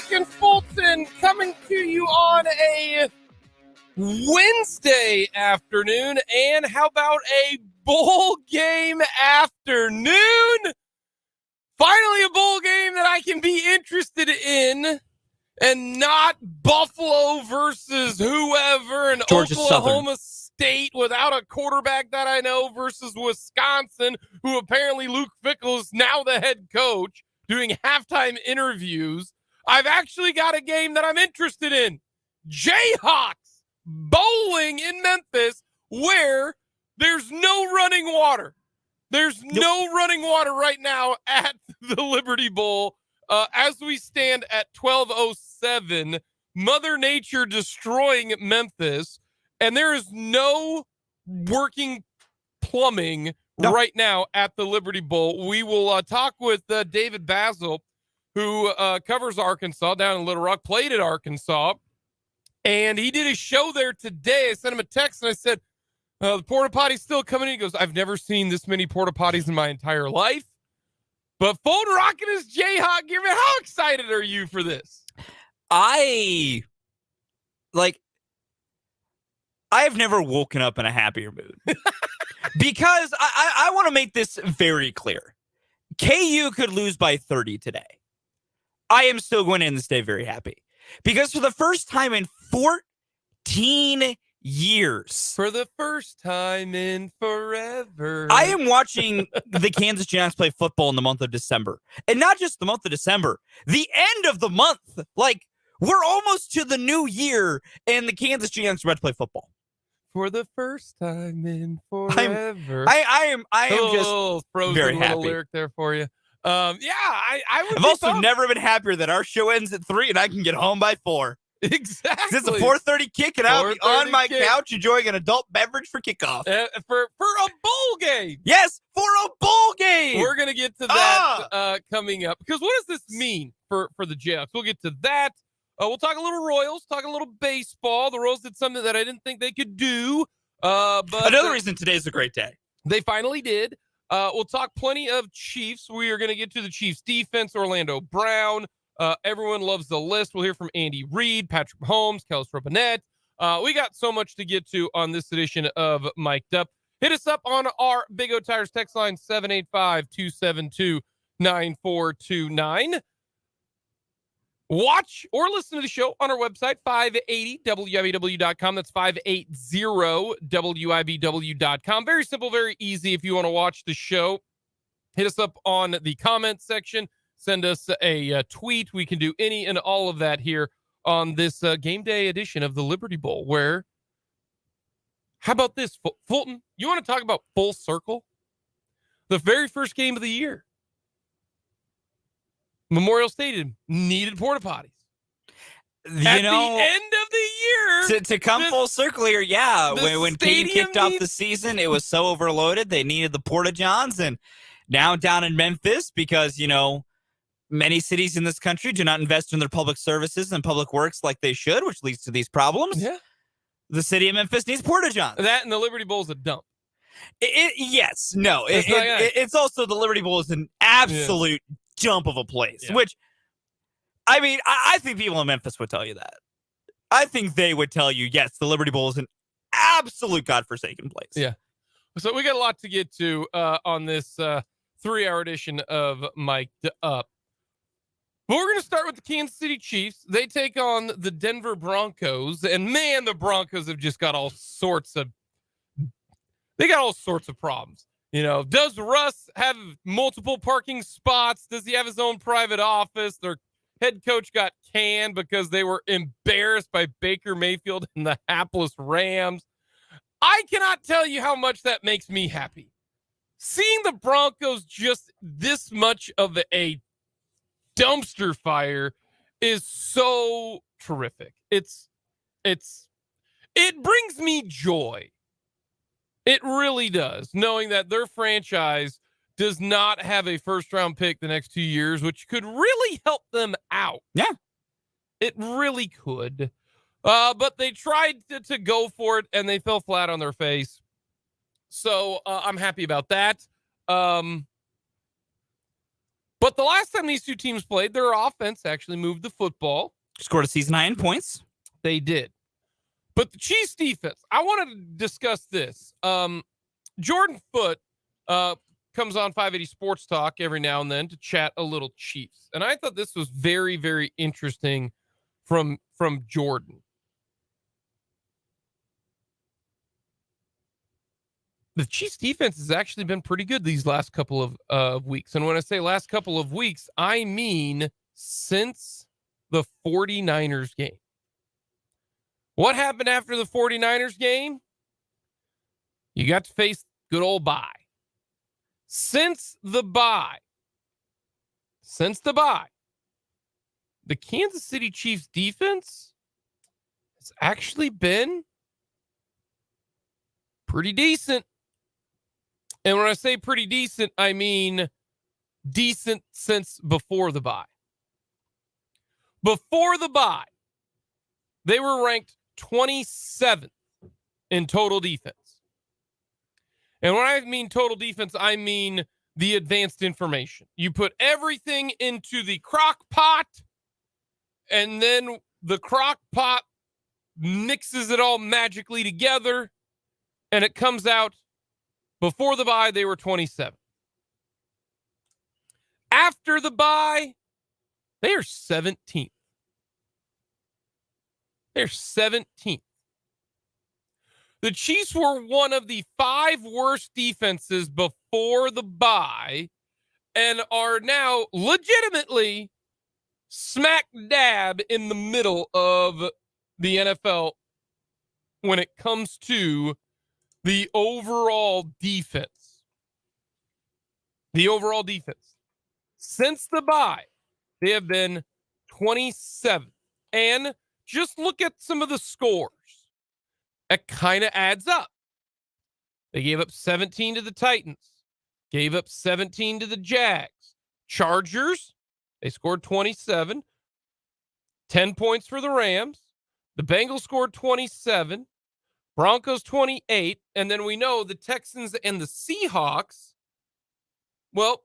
Jake and Fulton coming to you on a Wednesday afternoon. And how about a bowl game afternoon? Finally, a bowl game that I can be interested in and not Buffalo versus whoever and Georgia Oklahoma State without a quarterback that I know versus Wisconsin, who apparently Luke Fickell is now the head coach doing halftime interviews. I've actually got a game that I'm interested in. Jayhawks bowling in Memphis where there's no running water. There's no running water right now at the Liberty Bowl. As we stand at 12:07, Mother Nature destroying Memphis, and there is no working plumbing right now at the Liberty Bowl. We will talk with David Basil, who covers Arkansas down in Little Rock, played at Arkansas, and he did a show there today. I sent him a text, and I said, the porta potty's still coming in. He goes, I've never seen this many porta potties in my entire life. But Fulton rocking his Jayhawk gear, man. How excited are you for this? I have never woken up in a happier mood. Because I want to make this very clear. KU could lose by 30 today. I am still going to end this day very happy. Because for the first time in 14 years. For the first time in forever. I am watching the Kansas Jayhawks play football in the month of December. And not just the month of December, the end of the month. Like, we're almost to the new year, and the Kansas Jayhawks are about to play football. For the first time in forever. I am just frozen very little happy. Lyric there for you. I've also never been happier that our show ends at 3 and I can get home by 4. Exactly. It's a 4:30 kick, and I'll be on my couch enjoying an adult beverage for kickoff. For a bowl game. Yes, for a bowl game. We're going to get to that coming up. Because what does this mean for the Jayhawks? We'll get to that. We'll talk a little Royals, talk a little baseball. The Royals did something that I didn't think they could do. But another reason today's a great day. They finally did. We'll talk plenty of Chiefs. We are going to get to the Chiefs defense, Orlando Brown. Everyone loves the list. We'll hear from Andy Reid, Patrick Mahomes, Kellis Robinett. We got so much to get to on this edition of Mic'd Up. Hit us up on our Big O Tires text line, 785-272-9429. Watch or listen to the show on our website, 580wibw.com. That's 580wibw.com. Very simple, very easy. If you want to watch the show, hit us up on the comments section. Send us a tweet. We can do any and all of that here on this game day edition of the Liberty Bowl, where, how about this, Fulton? You want to talk about full circle? The very first game of the year, Memorial Stadium needed porta potties. At the end of the year. To come full circle here, yeah. When Katie kicked off the season, it was so overloaded. They needed the porta johns. And now down in Memphis, because, many cities in this country do not invest in their public services and public works like they should, which leads to these problems. Yeah. The city of Memphis needs porta johns. That and the Liberty Bowl is a dump. Yes. No. It's also the Liberty Bowl is an absolute dump of a place, which, I mean, I think people in Memphis would tell you that. I think they would tell you, yes, the Liberty Bowl is an absolute godforsaken place. Yeah. So we got a lot to get to on this 3-hour edition of Mic'd Up. But we're going to start with the Kansas City Chiefs. They take on the Denver Broncos. And, man, the Broncos have just got all sorts of problems. Does Russ have multiple parking spots? Does he have his own private office? Their head coach got canned because they were embarrassed by Baker Mayfield and the hapless Rams. I cannot tell you how much that makes me happy. Seeing the Broncos just this much of a dumpster fire is so terrific. It brings me joy. It really does, knowing that their franchise does not have a first-round pick the next 2 years, which could really help them out. Yeah. It really could. But they tried to go for it, and they fell flat on their face. So I'm happy about that. But the last time these two teams played, their offense actually moved the football. Scored a season high in points. They did. But the Chiefs defense, I wanted to discuss this. Jordan Foote comes on 580 Sports Talk every now and then to chat a little Chiefs. And I thought this was very, very interesting from Jordan. The Chiefs defense has actually been pretty good these last couple of weeks. And when I say last couple of weeks, I mean since the 49ers game. What happened after the 49ers game? You got to face good old bye. Since the bye, the Kansas City Chiefs defense has actually been pretty decent. And when I say pretty decent, I mean decent since before the bye. Before the bye, they were ranked 27th in total defense. And when I mean total defense, I mean the advanced information. You put everything into the crock pot, and then the crock pot mixes it all magically together, and it comes out. Before the bye, they were 27th. After the bye, they are 17th. They're 17th. The Chiefs were one of the 5 worst defenses before the bye and are now legitimately smack dab in the middle of the NFL when it comes to the overall defense. The overall defense. Since the bye, they have been 27th. And just look at some of the scores. It kind of adds up. They gave up 17 to the Titans. Gave up 17 to the Jags. Chargers, they scored 27. 10 points for the Rams. The Bengals scored 27. Broncos 28. And then we know the Texans and the Seahawks. Well,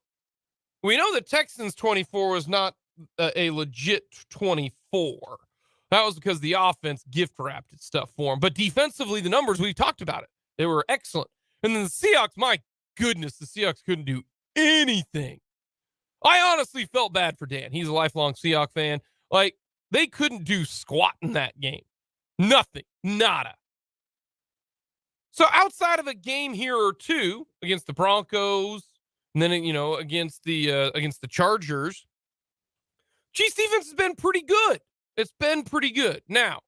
we know the Texans 24 was not a legit 24. That was because the offense gift wrapped its stuff for them. But defensively, the numbers, we've talked about it. They were excellent. And then the Seahawks, my goodness, the Seahawks couldn't do anything. I honestly felt bad for Dan. He's a lifelong Seahawks fan. Like, they couldn't do squat in that game. Nothing. Nada. So outside of a game here or two against the Broncos, and then, against the Chargers, Chiefs defense has been pretty good. It's been pretty good. Now,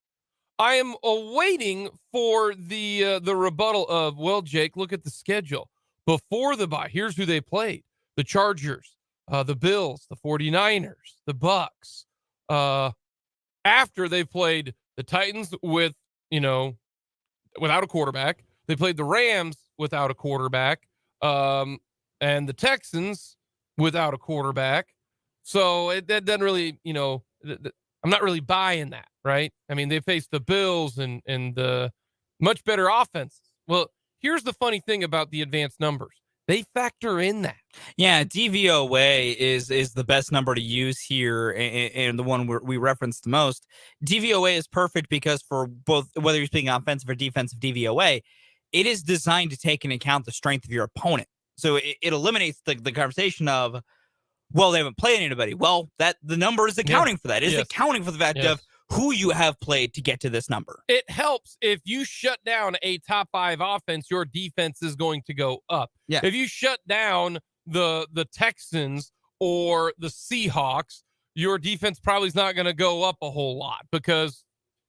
I am awaiting for the rebuttal of, well, Jake, look at the schedule. Before the bye, here's who they played. The Chargers, the Bills, the 49ers, the Bucks. After they played the Titans without a quarterback. They played the Rams without a quarterback. And the Texans without a quarterback. So that doesn't really, I'm not really buying that, right? I mean, they faced the Bills and the much better offenses. Well, here's the funny thing about the advanced numbers. They factor in that. Yeah, DVOA is the best number to use here, and the one we referenced the most. DVOA is perfect because for both, whether you're speaking offensive or defensive DVOA, it is designed to take into account the strength of your opponent. So it eliminates the conversation of, well, they haven't played anybody. Well, that the number is accounting for that. It is accounting for the fact of who you have played to get to this number. It helps if you shut down a top 5 offense, your defense is going to go up. Yeah. If you shut down the Texans or the Seahawks, your defense probably is not going to go up a whole lot because,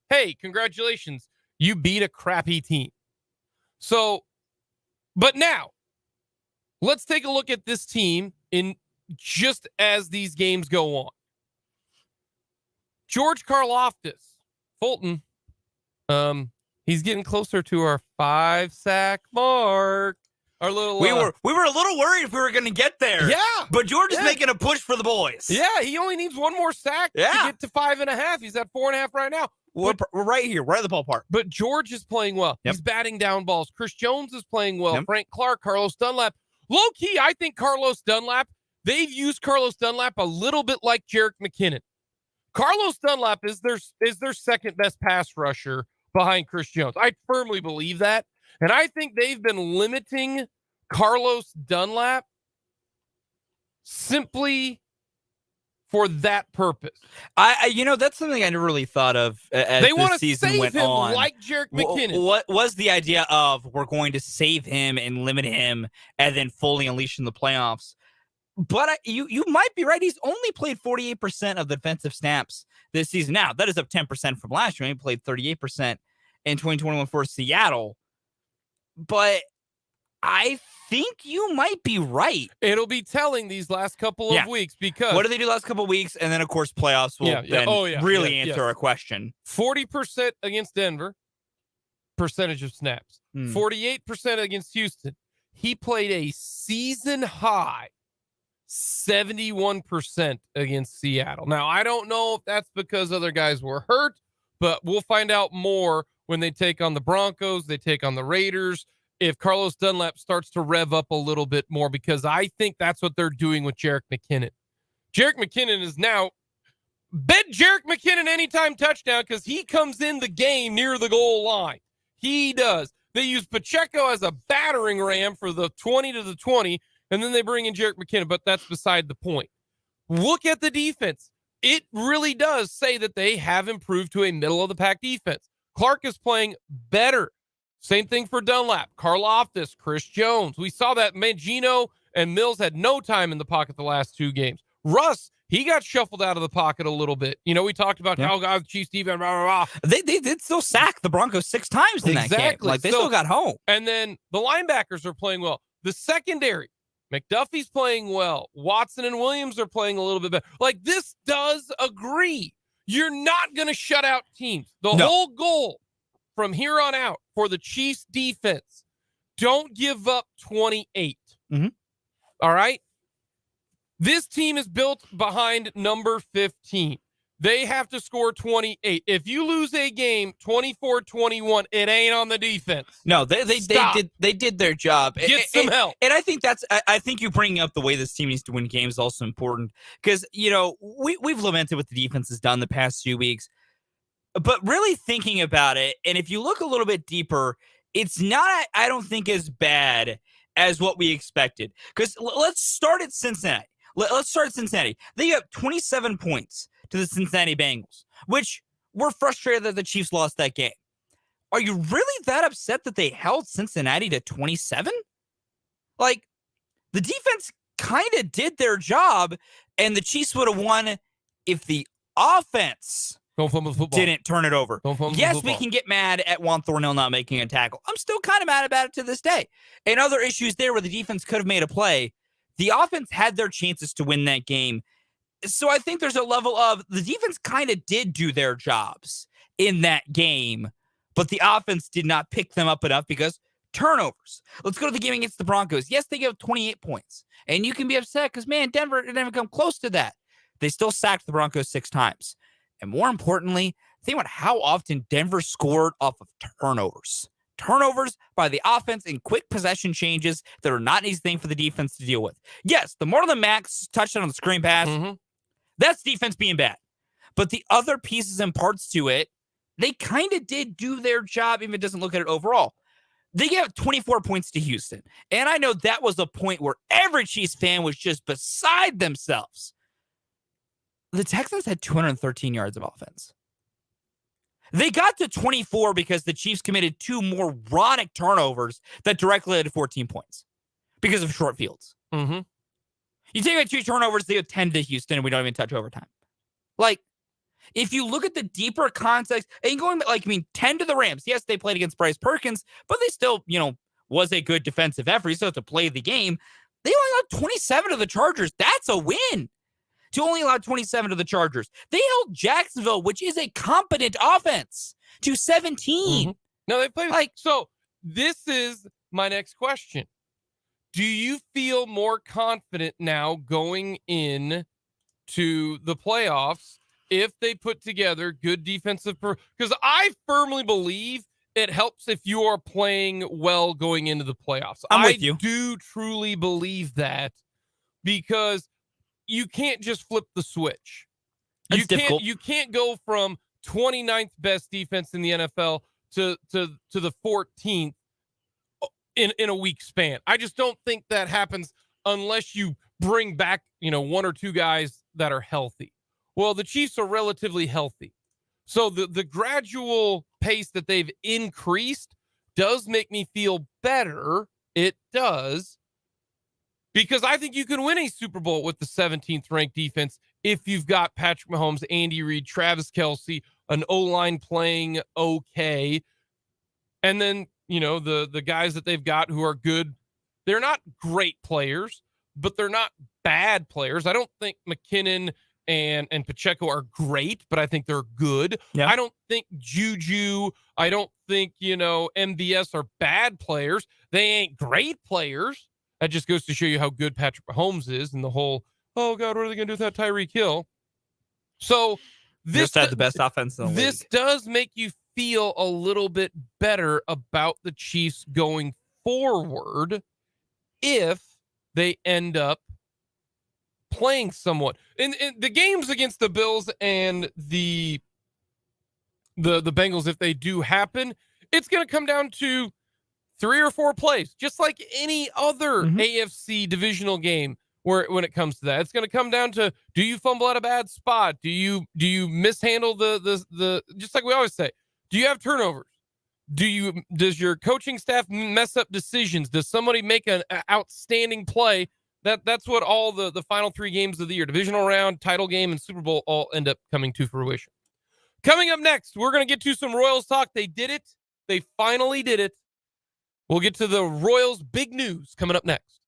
hey, congratulations, you beat a crappy team. So, but now, let's take a look at this team in just as these games go on. George Karlaftis, Fulton, he's getting closer to our 5-sack mark. Our little we were a little worried if we were going to get there. Yeah, but George is making a push for the boys. Yeah, he only needs one more sack to get to 5.5. He's at 4.5 right now. We're right here, right at the ballpark. But George is playing well. Yep. He's batting down balls. Chris Jones is playing well. Yep. Frank Clark, Carlos Dunlap. Low key, I think Carlos Dunlap, they've used Carlos Dunlap a little bit like Jerick McKinnon. Carlos Dunlap is their second best pass rusher behind Chris Jones. I firmly believe that. And I think they've been limiting Carlos Dunlap simply for that purpose. That's something I never really thought of as they the season save went him on. Like Jerick McKinnon. What was the idea of we're going to save him and limit him and then fully unleash in the playoffs? But you might be right. He's only played 48% of the defensive snaps this season. Now, that is up 10% from last year. He played 38% in 2021 for Seattle. But I think you might be right. It'll be telling these last couple of weeks because... What do they do last couple of weeks? And then, of course, playoffs will really answer our question. 40% against Denver, percentage of snaps. 48% against Houston. He played a season high 71% against Seattle. Now, I don't know if that's because other guys were hurt, but we'll find out more when they take on the Broncos, they take on the Raiders, if Carlos Dunlap starts to rev up a little bit more, because I think that's what they're doing with Jerick McKinnon. Jerick McKinnon is now bet Jerick McKinnon anytime touchdown because he comes in the game near the goal line. He does. They use Pacheco as a battering ram for the 20 to the 20, and then they bring in Jerick McKinnon, but that's beside the point. Look at the defense. It really does say that they have improved to a middle-of-the-pack defense. Clark is playing better. Same thing for Dunlap, Karlaftis, Chris Jones. We saw that Mangino and Mills had no time in the pocket the last two games. Russ, he got shuffled out of the pocket a little bit. You know, we talked about how guys, Chiefs defense, blah, blah, blah. They did still sack the Broncos 6 times in that game. Like, they still got home. And then the linebackers are playing well. The secondary, McDuffie's playing well. Watson and Williams are playing a little bit better. Like, this does agree. You're not going to shut out teams. The whole goal from here on out for the Chiefs defense, don't give up 28. All right? This team is built behind number 15. They have to score 28. If you lose a game 24-21, it ain't on the defense. No, they did their job. Get some help. And I think you bringing up the way this team needs to win games is also important because, you know, we've lamented what the defense has done the past few weeks. But really thinking about it, and if you look a little bit deeper, it's not, I don't think, as bad as what we expected. Because let's start at Cincinnati. Let's start at Cincinnati. They got 27 points to the Cincinnati Bengals, which we're frustrated that the Chiefs lost that game. Are you really that upset that they held Cincinnati to 27? Like, the defense kind of did their job, and the Chiefs would have won if the offense didn't turn it over. Yes, we can get mad at Juan Thornhill not making a tackle. I'm still kind of mad about it to this day. And other issues there where the defense could have made a play. The offense had their chances to win that game. So I think there's a level of the defense kind of did do their jobs in that game, but the offense did not pick them up enough because turnovers. Let's go to the game against the Broncos. Yes, they gave 28 points. And you can be upset because, man, Denver didn't even come close to that. They still sacked the Broncos 6 times. And more importantly, think about how often Denver scored off of turnovers. Turnovers by the offense and quick possession changes that are not an easy thing for the defense to deal with. Yes, the Marlon Mack's touchdown on the screen pass, that's defense being bad. But the other pieces and parts to it, they kind of did do their job, even if it doesn't look at it overall. They gave 24 points to Houston. And I know that was a point where every Chiefs fan was just beside themselves. The Texans had 213 yards of offense. They got to 24 because the Chiefs committed 2 moronic turnovers that directly led to 14 points because of short fields. You take away 2 turnovers, they have 10 to Houston, and we don't even touch overtime. Like, if you look at the deeper context, and going, 10 to the Rams. Yes, they played against Bryce Perkins, but they still, was a good defensive effort. You still have to play the game. They only allowed 27 to the Chargers. That's a win. To only allow 27 to the Chargers. They held Jacksonville, which is a competent offense, to 17. No, they played so this is my next question. Do you feel more confident now going in to the playoffs if they put together good defensive? Because I firmly believe it helps if you are playing well going into the playoffs. I'm with you. I do truly believe that because you can't just flip the switch. It's difficult. You can't go from 29th best defense in the NFL to the 14th in a week span. I just don't think that happens unless you bring back, one or two guys that are healthy. Well, the Chiefs are relatively healthy. So the gradual pace that they've increased does make me feel better. It does. Because I think you can win a Super Bowl with the 17th ranked defense if you've got Patrick Mahomes, Andy Reid, Travis Kelce, an O-line playing okay. And then, the guys that they've got who are good. They're not great players, but they're not bad players. I don't think McKinnon and Pacheco are great, but I think they're good. Yeah. I don't think Juju, I don't think, MVS are bad players. They ain't great players. That just goes to show you how good Patrick Mahomes is and the whole, oh, God, what are they going to do with that Tyreek Hill? So this had the best offense in the league. Does make you feel a little bit better about the Chiefs going forward if they end up playing somewhat. In the games against the Bills and the Bengals, if they do happen, it's going to come down to 3 or 4 plays, just like any other AFC divisional game when it comes to that. It's going to come down to, do you fumble at a bad spot? Do you mishandle the just like we always say, do you have turnovers? Does your coaching staff mess up decisions? Does somebody make an outstanding play? That's what all the final 3 games of the year, divisional round, title game, and Super Bowl all end up coming to fruition. Coming up next, we're going to get to some Royals talk. They did it. They finally did it. We'll get to the Royals' big news coming up next.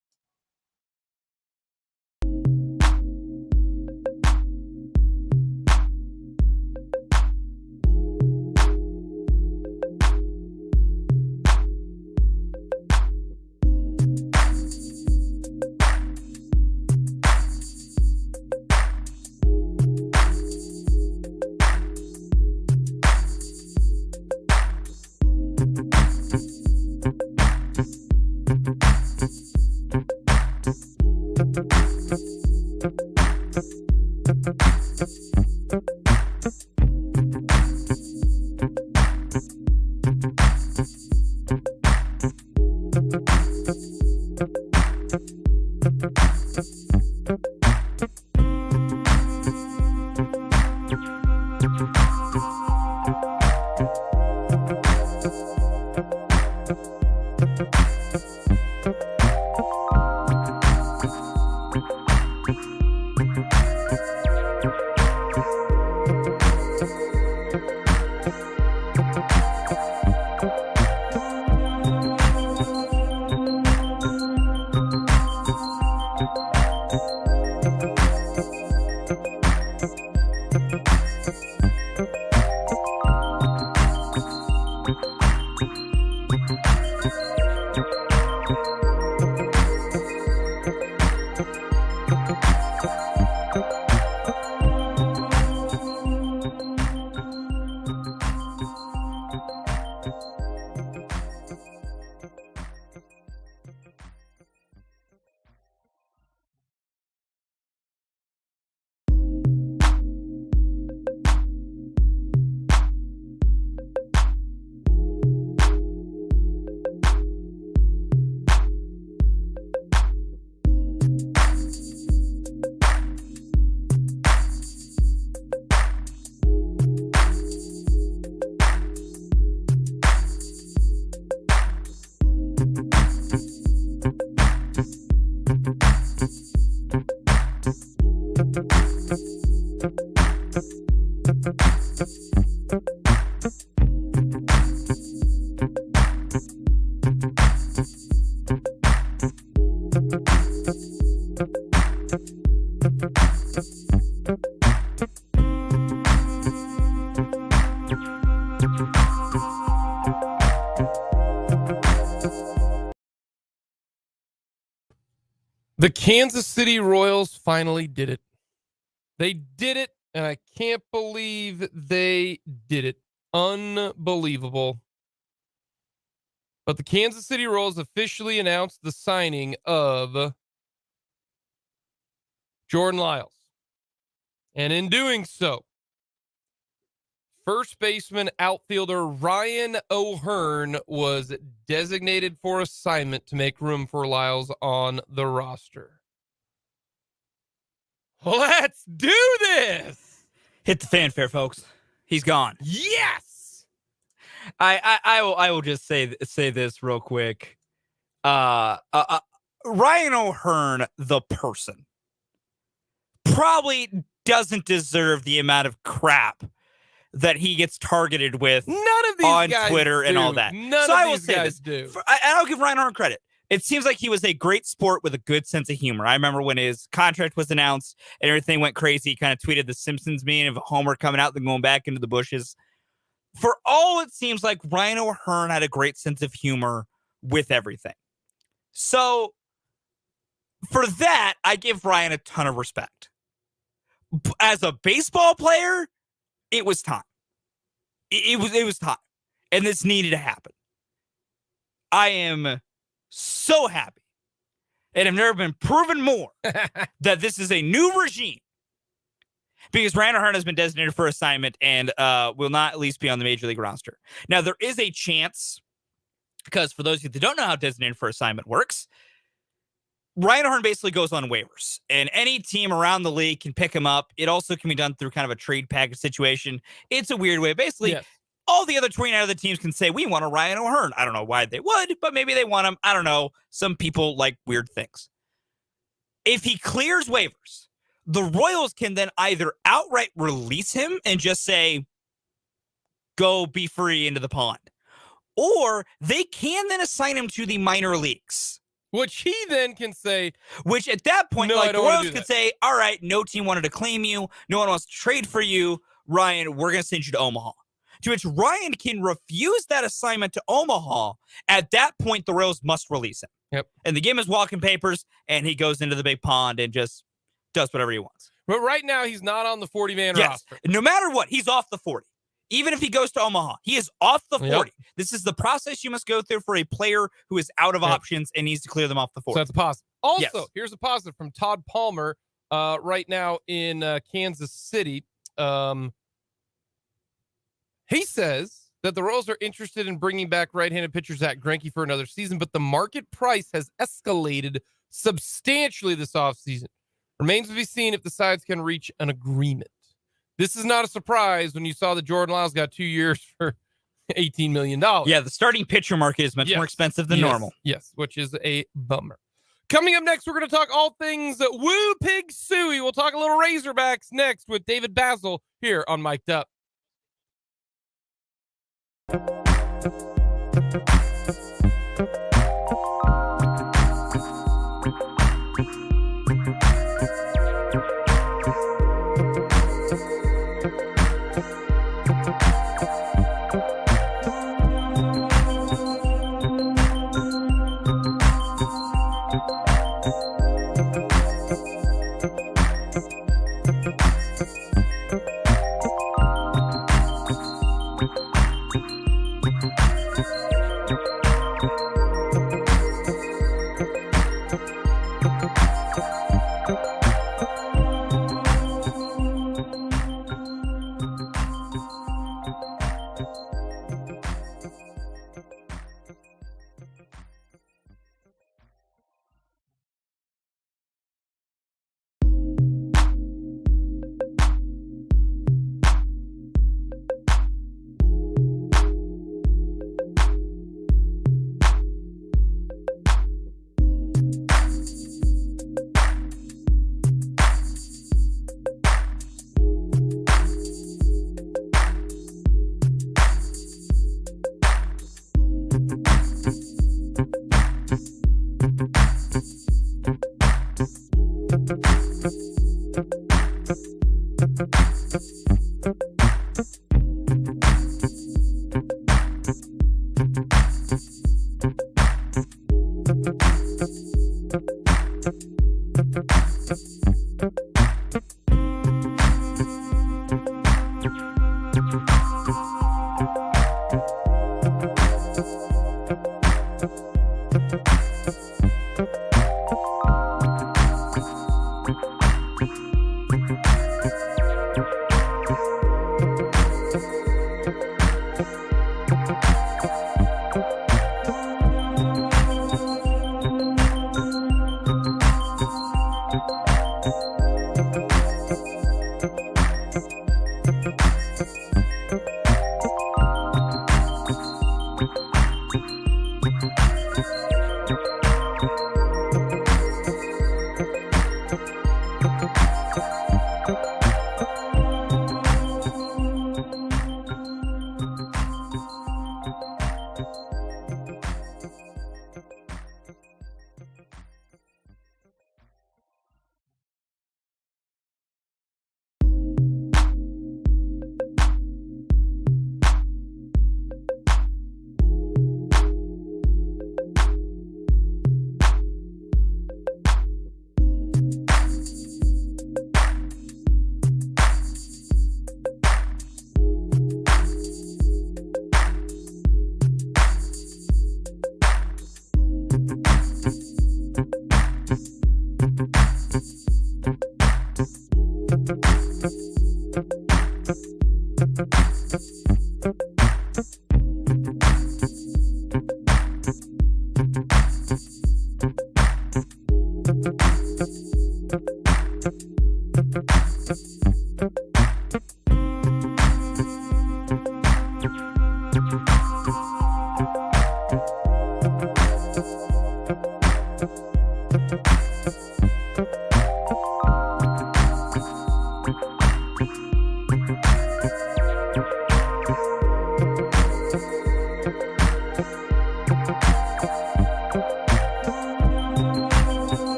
The Kansas City Royals finally did it. They did it, and I can't believe they did it. Unbelievable. But the Kansas City Royals officially announced the signing of Jordan Lyles. And in doing so, first baseman outfielder Ryan O'Hearn was designated for assignment to make room for Lyles on the roster. Let's do this! Hit the fanfare, folks. He's gone. Yes! I will just say this real quick. Ryan O'Hearn, the person, probably doesn't deserve the amount of crap that he gets targeted with None of these on guys Twitter and do. all that. None So of I will these say guys this. do. I'll give Ryan O'Hearn credit. It seems like he was a great sport with a good sense of humor. I remember when his contract was announced and everything went crazy, he kind of tweeted the Simpsons meme of Homer coming out and going back into the bushes. For all it seems like Ryan O'Hearn had a great sense of humor with everything. So for that, I give Ryan a ton of respect. As a baseball player, it was time. It was time. And this needed to happen. I am so happy, and I've never been proven more that this is a new regime, because Ryan O'Hearn has been designated for assignment and will not at least be on the Major League roster. Now, there is a chance, because for those of you that don't know how designated for assignment works, Ryan O'Hearn basically goes on waivers, and any team around the league can pick him up. It also can be done through kind of a trade package situation. It's a weird way. Basically, Yes. all the other 29 other teams can say, we want a Ryan O'Hearn. I don't know why they would, but maybe they want him. I don't know. Some people like weird things. If he clears waivers, the Royals can then either outright release him and just say, go be free into the pond. Or they can then assign him to the minor leagues. Which he then can say, Which at that point, No, I like the don't wanna Royals do could that. say, all right, no team wanted to claim you. No one wants to trade for you. Ryan, we're going to send you to Omaha. To which Ryan can refuse that assignment to Omaha. At that point, the Royals must release him. Yep. And the game is walking papers, and he goes into the big pond and just does whatever he wants. but right now he's not on the 40-man Yes. roster. No matter what, he's off the 40. Even if he goes to Omaha, he is off the 40. Yep. This is the process you must go through for a player who is out of Yep. options and needs to clear them off the 40. So that's a positive. Also, Yes. here's a positive from Todd Palmer right now in Kansas City. He says that the Royals are interested in bringing back right-handed pitcher Zach Greinke for another season, but the market price has escalated substantially this offseason. Remains to be seen if the sides can reach an agreement. This is not a surprise when you saw that Jordan Lyles got 2 years for $18 million. Yeah, the starting pitcher market is much more expensive than normal. Yes, which is a bummer. Coming up next, we're going to talk all things Woo Pig Suey. We'll talk a little Razorbacks next with David Basil here on Mic'd Up.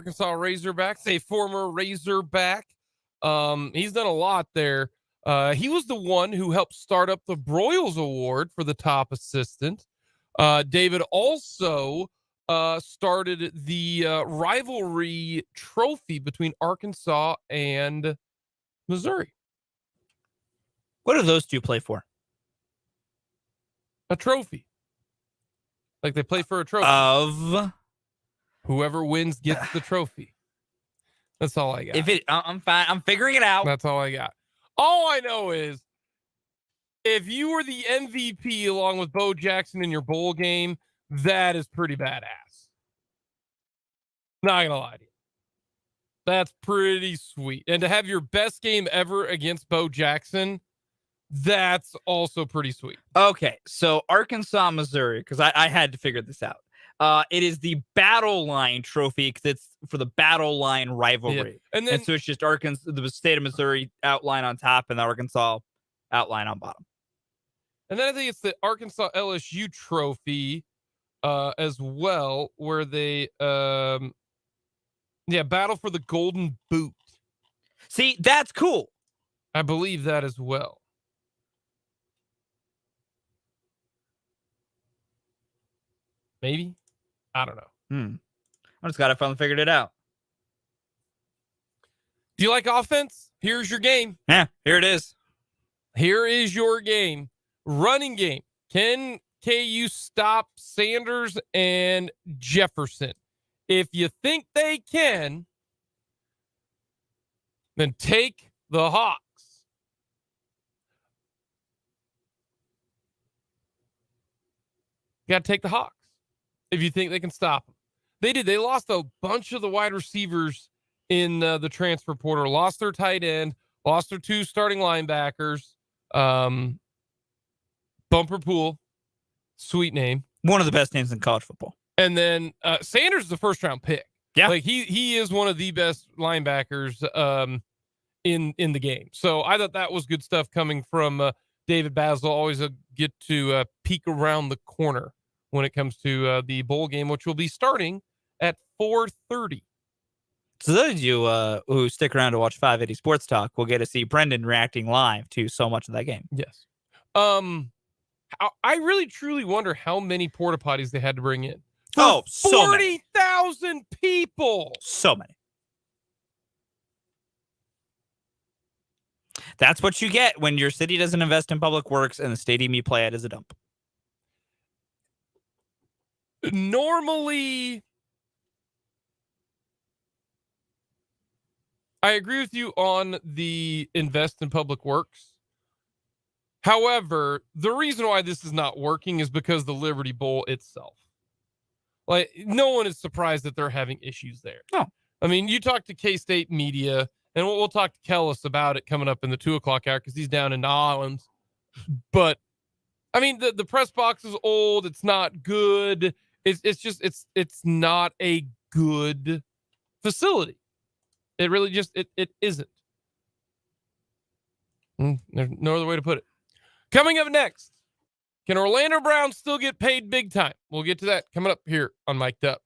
Arkansas Razorbacks, a former Razorback. He's done a lot there. He was the one who helped start up the Broyles Award for the top assistant. David also started the rivalry trophy between Arkansas and Missouri. What do those two play for? A trophy. Like they play for a trophy. Of whoever wins gets the trophy. That's all I got. I'm fine. I'm figuring it out. That's all I got. All I know is if you were the MVP along with Bo Jackson in your bowl game, that is pretty badass. Not gonna lie to you. That's pretty sweet. And to have your best game ever against Bo Jackson, that's also pretty sweet. Okay, so Arkansas, Missouri, because I had to figure this out. It is the Battle Line trophy because it's for the Battle Line rivalry. Yeah. And so it's just Arkansas, the state of Missouri outline on top and the Arkansas outline on bottom. And then I think it's the Arkansas LSU trophy as well, where they battle for the Golden Boot. See, that's cool. I believe that as well. Maybe. I don't know. I just got to finally figured it out. Do you like offense? Here's your game. Yeah, here it is. Here is your game. Running game. Can KU stop Sanders and Jefferson? If you think they can, then take the Hawks. You got to take the Hawks if you think they can stop them. They did. They lost a bunch of the wide receivers in the transfer portal. Lost their tight end. Lost their two starting linebackers. Bumper Pool. Sweet name. One of the best names in college football. And then Sanders is the first round pick. Yeah. Like he is one of the best linebackers in the game. So I thought that was good stuff coming from David Basil. Always get to peek around the corner when it comes to the bowl game, which will be starting at 4:30. So those of you who stick around to watch 580 Sports Talk will get to see Brendan reacting live to so much of that game. Yes. I really truly wonder how many porta potties they had to bring in. Oh, so 40,000 people. So many. That's what you get when your city doesn't invest in public works and the stadium you play at is a dump. Normally, I agree with you on the invest in public works. However, the reason why this is not working is because the Liberty Bowl itself. Like, no one is surprised that they're having issues there. No. I mean, you talk to K-State media, and we'll talk to Kellis about it coming up in the 2:00 hour because he's down in New Orleans. But, I mean, the press box is old. It's not good. It's not a good facility. It really just, it isn't. There's no other way to put it. Coming up next, can Orlando Brown still get paid big time? We'll get to that coming up here on Mic'd Up.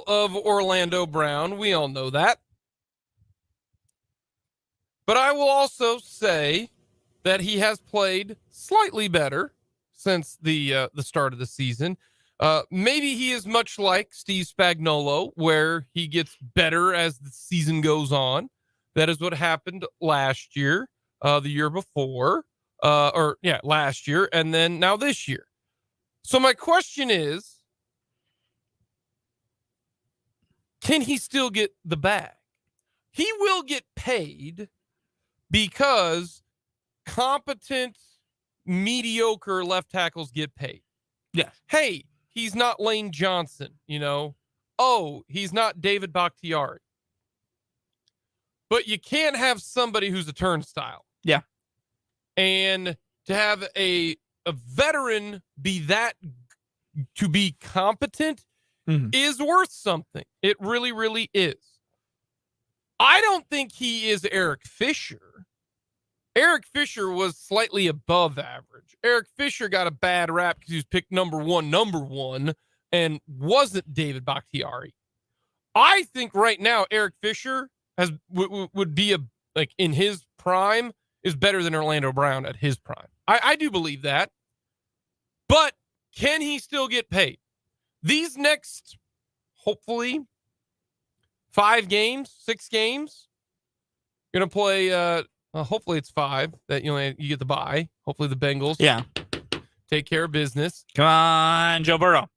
Of Orlando Brown. We all know that. But I will also say that he has played slightly better since the start of the season. Maybe he is much like Steve Spagnuolo, where he gets better as the season goes on. That is what happened last year, the year before, last year, and then now this year. So my question is, can he still get the bag? He will get paid because competent, mediocre left tackles get paid. Yeah. Hey, he's not Lane Johnson, Oh, he's not David Bakhtiari. But you can't have somebody who's a turnstile. Yeah. And to have a veteran be that, to be competent, is worth something. It really, really is. I don't think he is Eric Fisher. Eric Fisher was slightly above average. Eric Fisher got a bad rap because he was picked number one, and wasn't David Bakhtiari. I think right now Eric Fisher would be in his prime is better than Orlando Brown at his prime. I do believe that. But can he still get paid? These next, hopefully, 6 games, you're going to play, hopefully it's 5 that you get the bye. Hopefully the Bengals take care of business. Come on, Joe Burrow.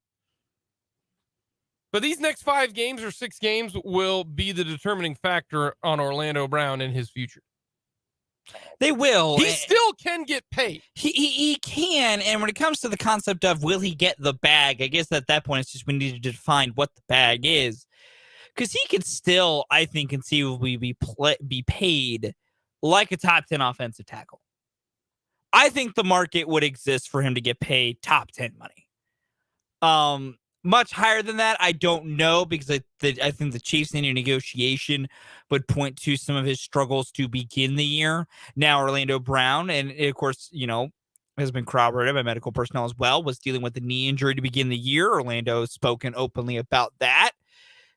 But these next 5 games or 6 games will be the determining factor on Orlando Brown and his future. They will. He still can get paid. He can. And when it comes to the concept of will he get the bag, I guess at that point it's just we need to define what the bag is. Because he could still, I think, conceivably be paid like a top 10 offensive tackle. I think the market would exist for him to get paid top 10 money. Much higher than that, I don't know, because I think the Chiefs in a negotiation would point to some of his struggles to begin the year. Now, Orlando Brown, and of course, has been corroborated by medical personnel as well, was dealing with a knee injury to begin the year. Orlando has spoken openly about that,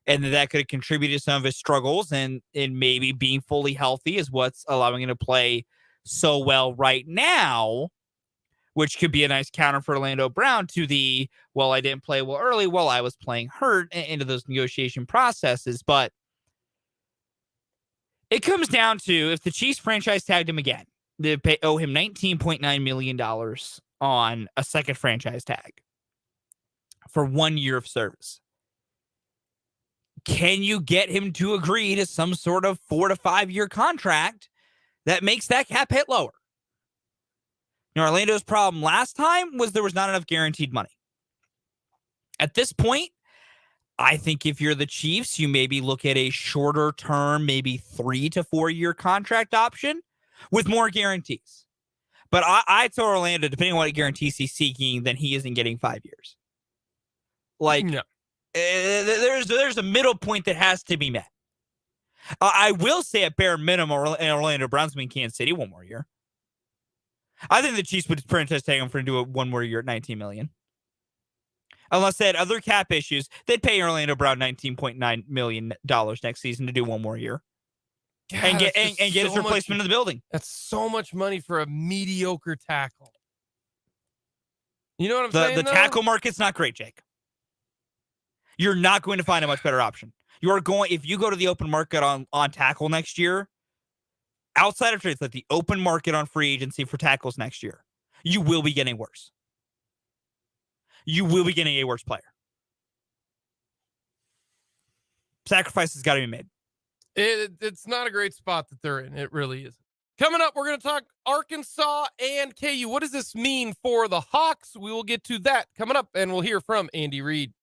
and that could have contributed to some of his struggles, and maybe being fully healthy is what's allowing him to play so well right now, which could be a nice counter for Orlando Brown to the, well, I didn't play well early, well, I was playing hurt, into those negotiation processes. But it comes down to, if the Chiefs franchise tagged him again, they owe him $19.9 million on a second franchise tag for 1 year of service. Can you get him to agree to some sort of 4 to 5 year contract that makes that cap hit lower? Orlando's problem last time was there was not enough guaranteed money. At this point, I think if you're the Chiefs, you maybe look at a shorter term, maybe 3 to 4 year contract option with more guarantees. But I told Orlando, depending on what guarantees he's seeking, then he isn't getting 5 years. Like, No. There's a middle point that has to be met. I will say at bare minimum, Orlando Brown's in Kansas City 1 more year. I think the Chiefs would franchise tag him for to do it 1 more year at $19 million. Unless they had other cap issues, they'd pay Orlando Brown $19.9 million next season to do 1 more year. God, and get his replacement in the building. That's so much money for a mediocre tackle. You know what I'm saying? The tackle market's not great, Jake. You're not going to find a much better option. If you go to the open market on tackle next year, outside of trades, like the open market on free agency for tackles next year, you will be getting worse. You will be getting a worse player. Sacrifice has got to be made. It's not a great spot that they're in. It really isn't. Coming up, we're going to talk Arkansas and KU. What does this mean for the Hawks? We will get to that coming up, and we'll hear from Andy Reid.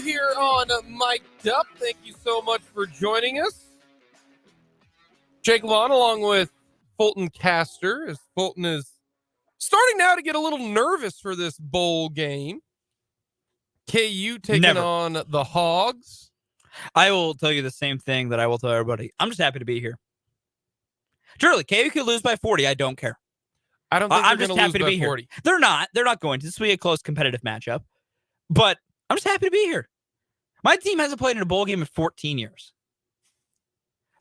Here on Mic'd Up. Thank you so much for joining us. Jake Long along with Fulton Caster, as Fulton is starting now to get a little nervous for this bowl game. KU taking on the Hogs. I will tell you the same thing that I will tell everybody. I'm just happy to be here. Truly, KU could lose by 40. I don't care. I don't think I'm just happy to be 40. here. They're not going to. This will be a close competitive matchup. But I'm just happy to be here. My team hasn't played in a bowl game in 14 years.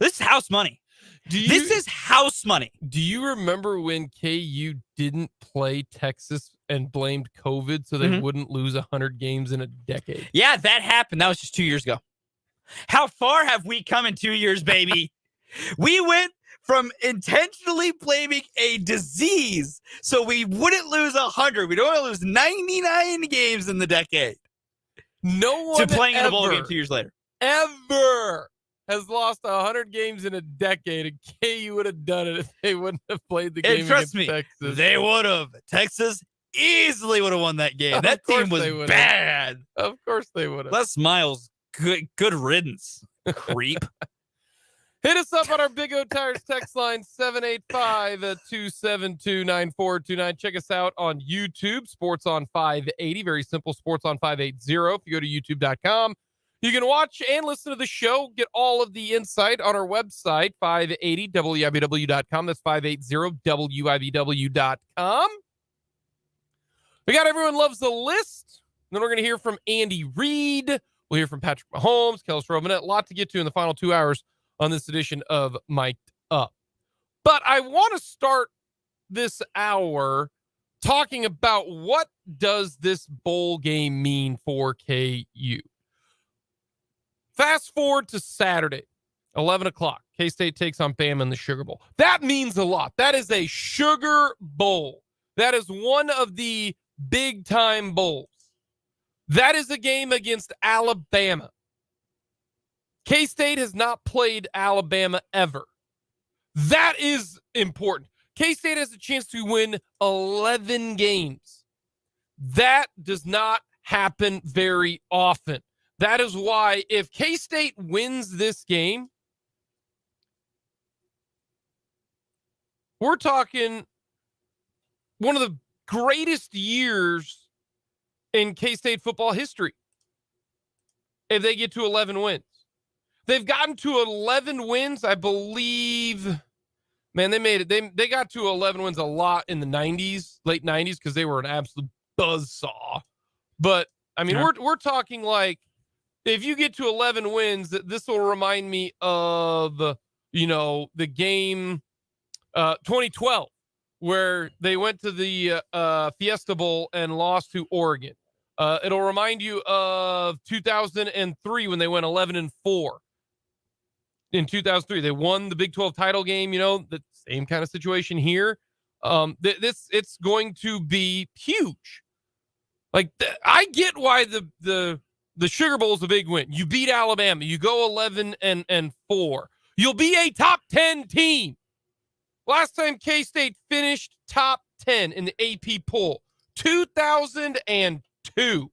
This is house money. This is house money. Do you remember when KU didn't play Texas and blamed COVID so they wouldn't lose 100 games in a decade? Yeah, that happened. That was just 2 years ago. How far have we come in 2 years, baby? We went from intentionally blaming a disease so we wouldn't lose 100. We don't want to lose 99 games in the decade. No one to playing in a bowl game 2 years later. Ever has lost 100 games in a decade, and KU would have done it if they wouldn't have played the game trust against me, Texas. They would have. Texas easily would have won that game. That team was bad. Of course they would have. Les Miles, good riddance, creep. Hit us up on our Big O Tires text line, 785-272-9429. Check us out on YouTube, Sports on 580. Very simple, Sports on 580. If you go to youtube.com, you can watch and listen to the show, get all of the insight on our website, 580wibw.com. That's 580wibw.com. We got Everyone Loves the List. Then we're going to hear from Andy Reid. We'll hear from Patrick Mahomes, Kellis Robinett. A lot to get to in the final 2 hours on this edition of Mic'd Up. But I want to start this hour talking about what does this bowl game mean for KU. Fast forward to Saturday, 11 o'clock. K-State takes on Bama in the Sugar Bowl. That means a lot. That is a Sugar Bowl. That is one of the big-time bowls. That is a game against Alabama. K-State has not played Alabama ever. That is important. K-State has a chance to win 11 games. That does not happen very often. That is why if K-State wins this game, we're talking one of the greatest years in K-State football history if they get to 11 wins. They've gotten to 11 wins, I believe. Man, they made it. They got to 11 wins a lot in the 90s, late 90s, because they were an absolute buzzsaw. But, I mean, we're talking like, if you get to 11 wins, this will remind me of, the game 2012, where they went to the Fiesta Bowl and lost to Oregon. It'll remind you of 2003 when they went 11-4. In 2003, they won the Big 12 title game. The same kind of situation here. It's going to be huge. Like, I get why the Sugar Bowl is a big win. You beat Alabama. You go 11-4. You'll be a top 10 team. Last time K-State finished top 10 in the AP poll, 2002.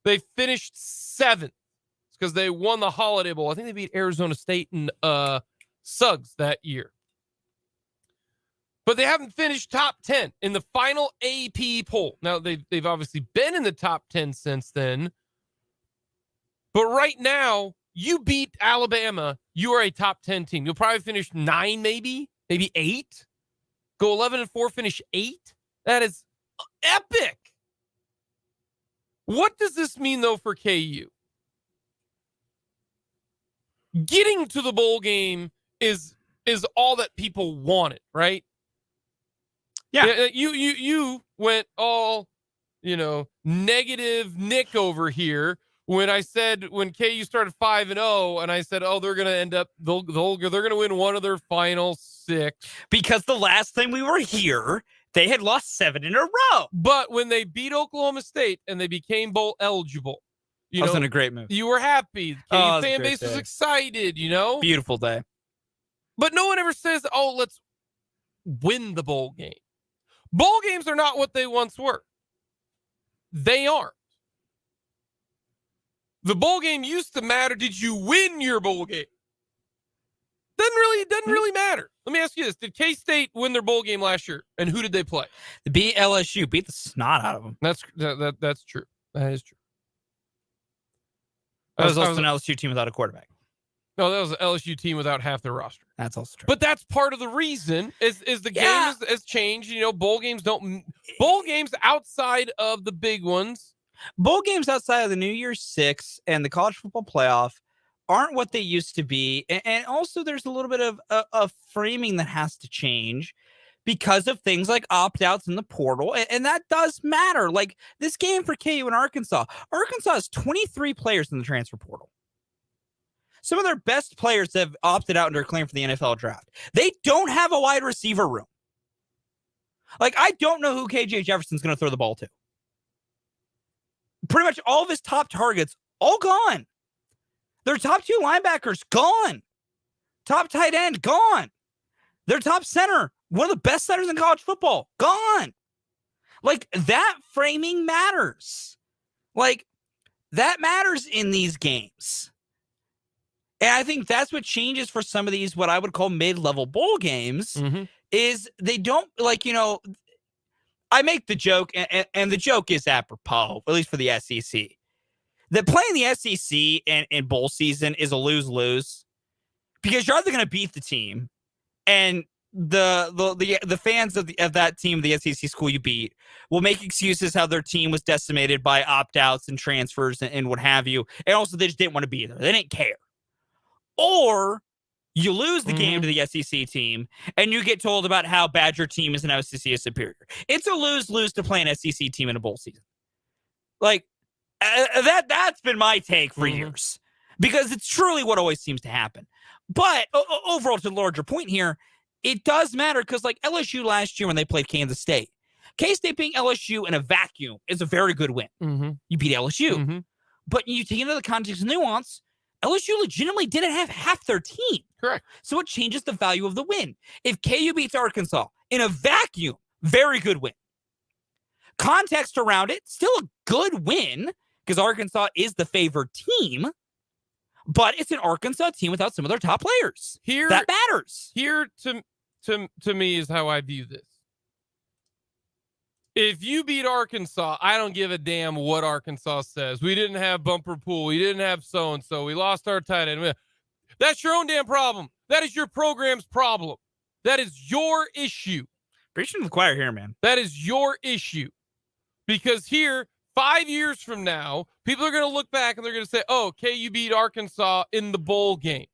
They finished 7th. Because they won the Holiday Bowl. I think they beat Arizona State and Suggs that year. But they haven't finished top 10 in the final AP poll. Now, they've obviously been in the top 10 since then. But right now, you beat Alabama, you are a top 10 team. You'll probably finish 9, maybe 8. Go 11-4, finish 8. That is epic. What does this mean, though, for KU? Getting to the bowl game is all that people wanted, right? Yeah. You went all, negative Nick over here when I said when KU started 5-0, and I said, they're going to end up they're going to win one of their final 6 because the last time we were here, they had lost 7 in a row. But when they beat Oklahoma State and they became bowl eligible. That wasn't a great move. You were happy. KU fan base was excited, Beautiful day. But no one ever says, let's win the bowl game. Bowl games are not what they once were. They aren't. The bowl game used to matter. Did you win your bowl game? Doesn't really matter. Let me ask you this. Did K-State win their bowl game last year? And who did they play? They beat LSU. Beat the snot out of them. That's true. That is true. That was also an LSU team without a quarterback. No, that was an LSU team without half their roster. That's also true. But that's part of the reason is the game has changed. Bowl games outside of the big ones. Bowl games outside of the New Year's Six and the college football playoff aren't what they used to be. And also there's a little bit of framing that has to change because of things like opt-outs in the portal. And that does matter. Like this game for KU in Arkansas. Arkansas has 23 players in the transfer portal. Some of their best players have opted out and are claimed for the NFL draft. They don't have a wide receiver room. Like, I don't know who KJ Jefferson's going to throw the ball to. Pretty much all of his top targets, all gone. Their top 2 linebackers, gone. Top tight end, gone. Their top center, one of the best centers in college football, gone. Like, that framing matters. Like, that matters in these games. And I think that's what changes for some of these, what I would call mid-level bowl games, is they don't, like, you know, I make the joke, and the joke is apropos, at least for the SEC, that playing the SEC in bowl season is a lose-lose, because you're either going to beat the team, and the fans of that team, the SEC school you beat, will make excuses how their team was decimated by opt-outs and transfers and what have you, and also they just didn't want to be there. They didn't care. Or you lose the game to the SEC team, and you get told about how bad your team is and how SEC is superior. It's a lose-lose to play an SEC team in a bowl season. Like, that's been my take for years, because it's truly what always seems to happen. But overall, to the larger point here, it does matter, because like LSU last year when they played Kansas State, K-State beating LSU in a vacuum is a very good win. You beat LSU. But you take into the context and nuance, LSU legitimately didn't have half their team. Correct. So it changes the value of the win. If KU beats Arkansas in a vacuum, very good win. Context around it, still a good win, because Arkansas is the favored team, but it's an Arkansas team without some of their top players. That matters. Here to me is how I view this. If you beat Arkansas, I don't give a damn what Arkansas says. We didn't have Bumper Pool. We didn't have so-and-so. We lost our tight end. That's your own damn problem. That is your program's problem. That is your issue. Preaching to the choir here, man. That is your issue. Because here, 5 years from now, people are going to look back and they're going to say, oh, KU beat Arkansas in the bowl game.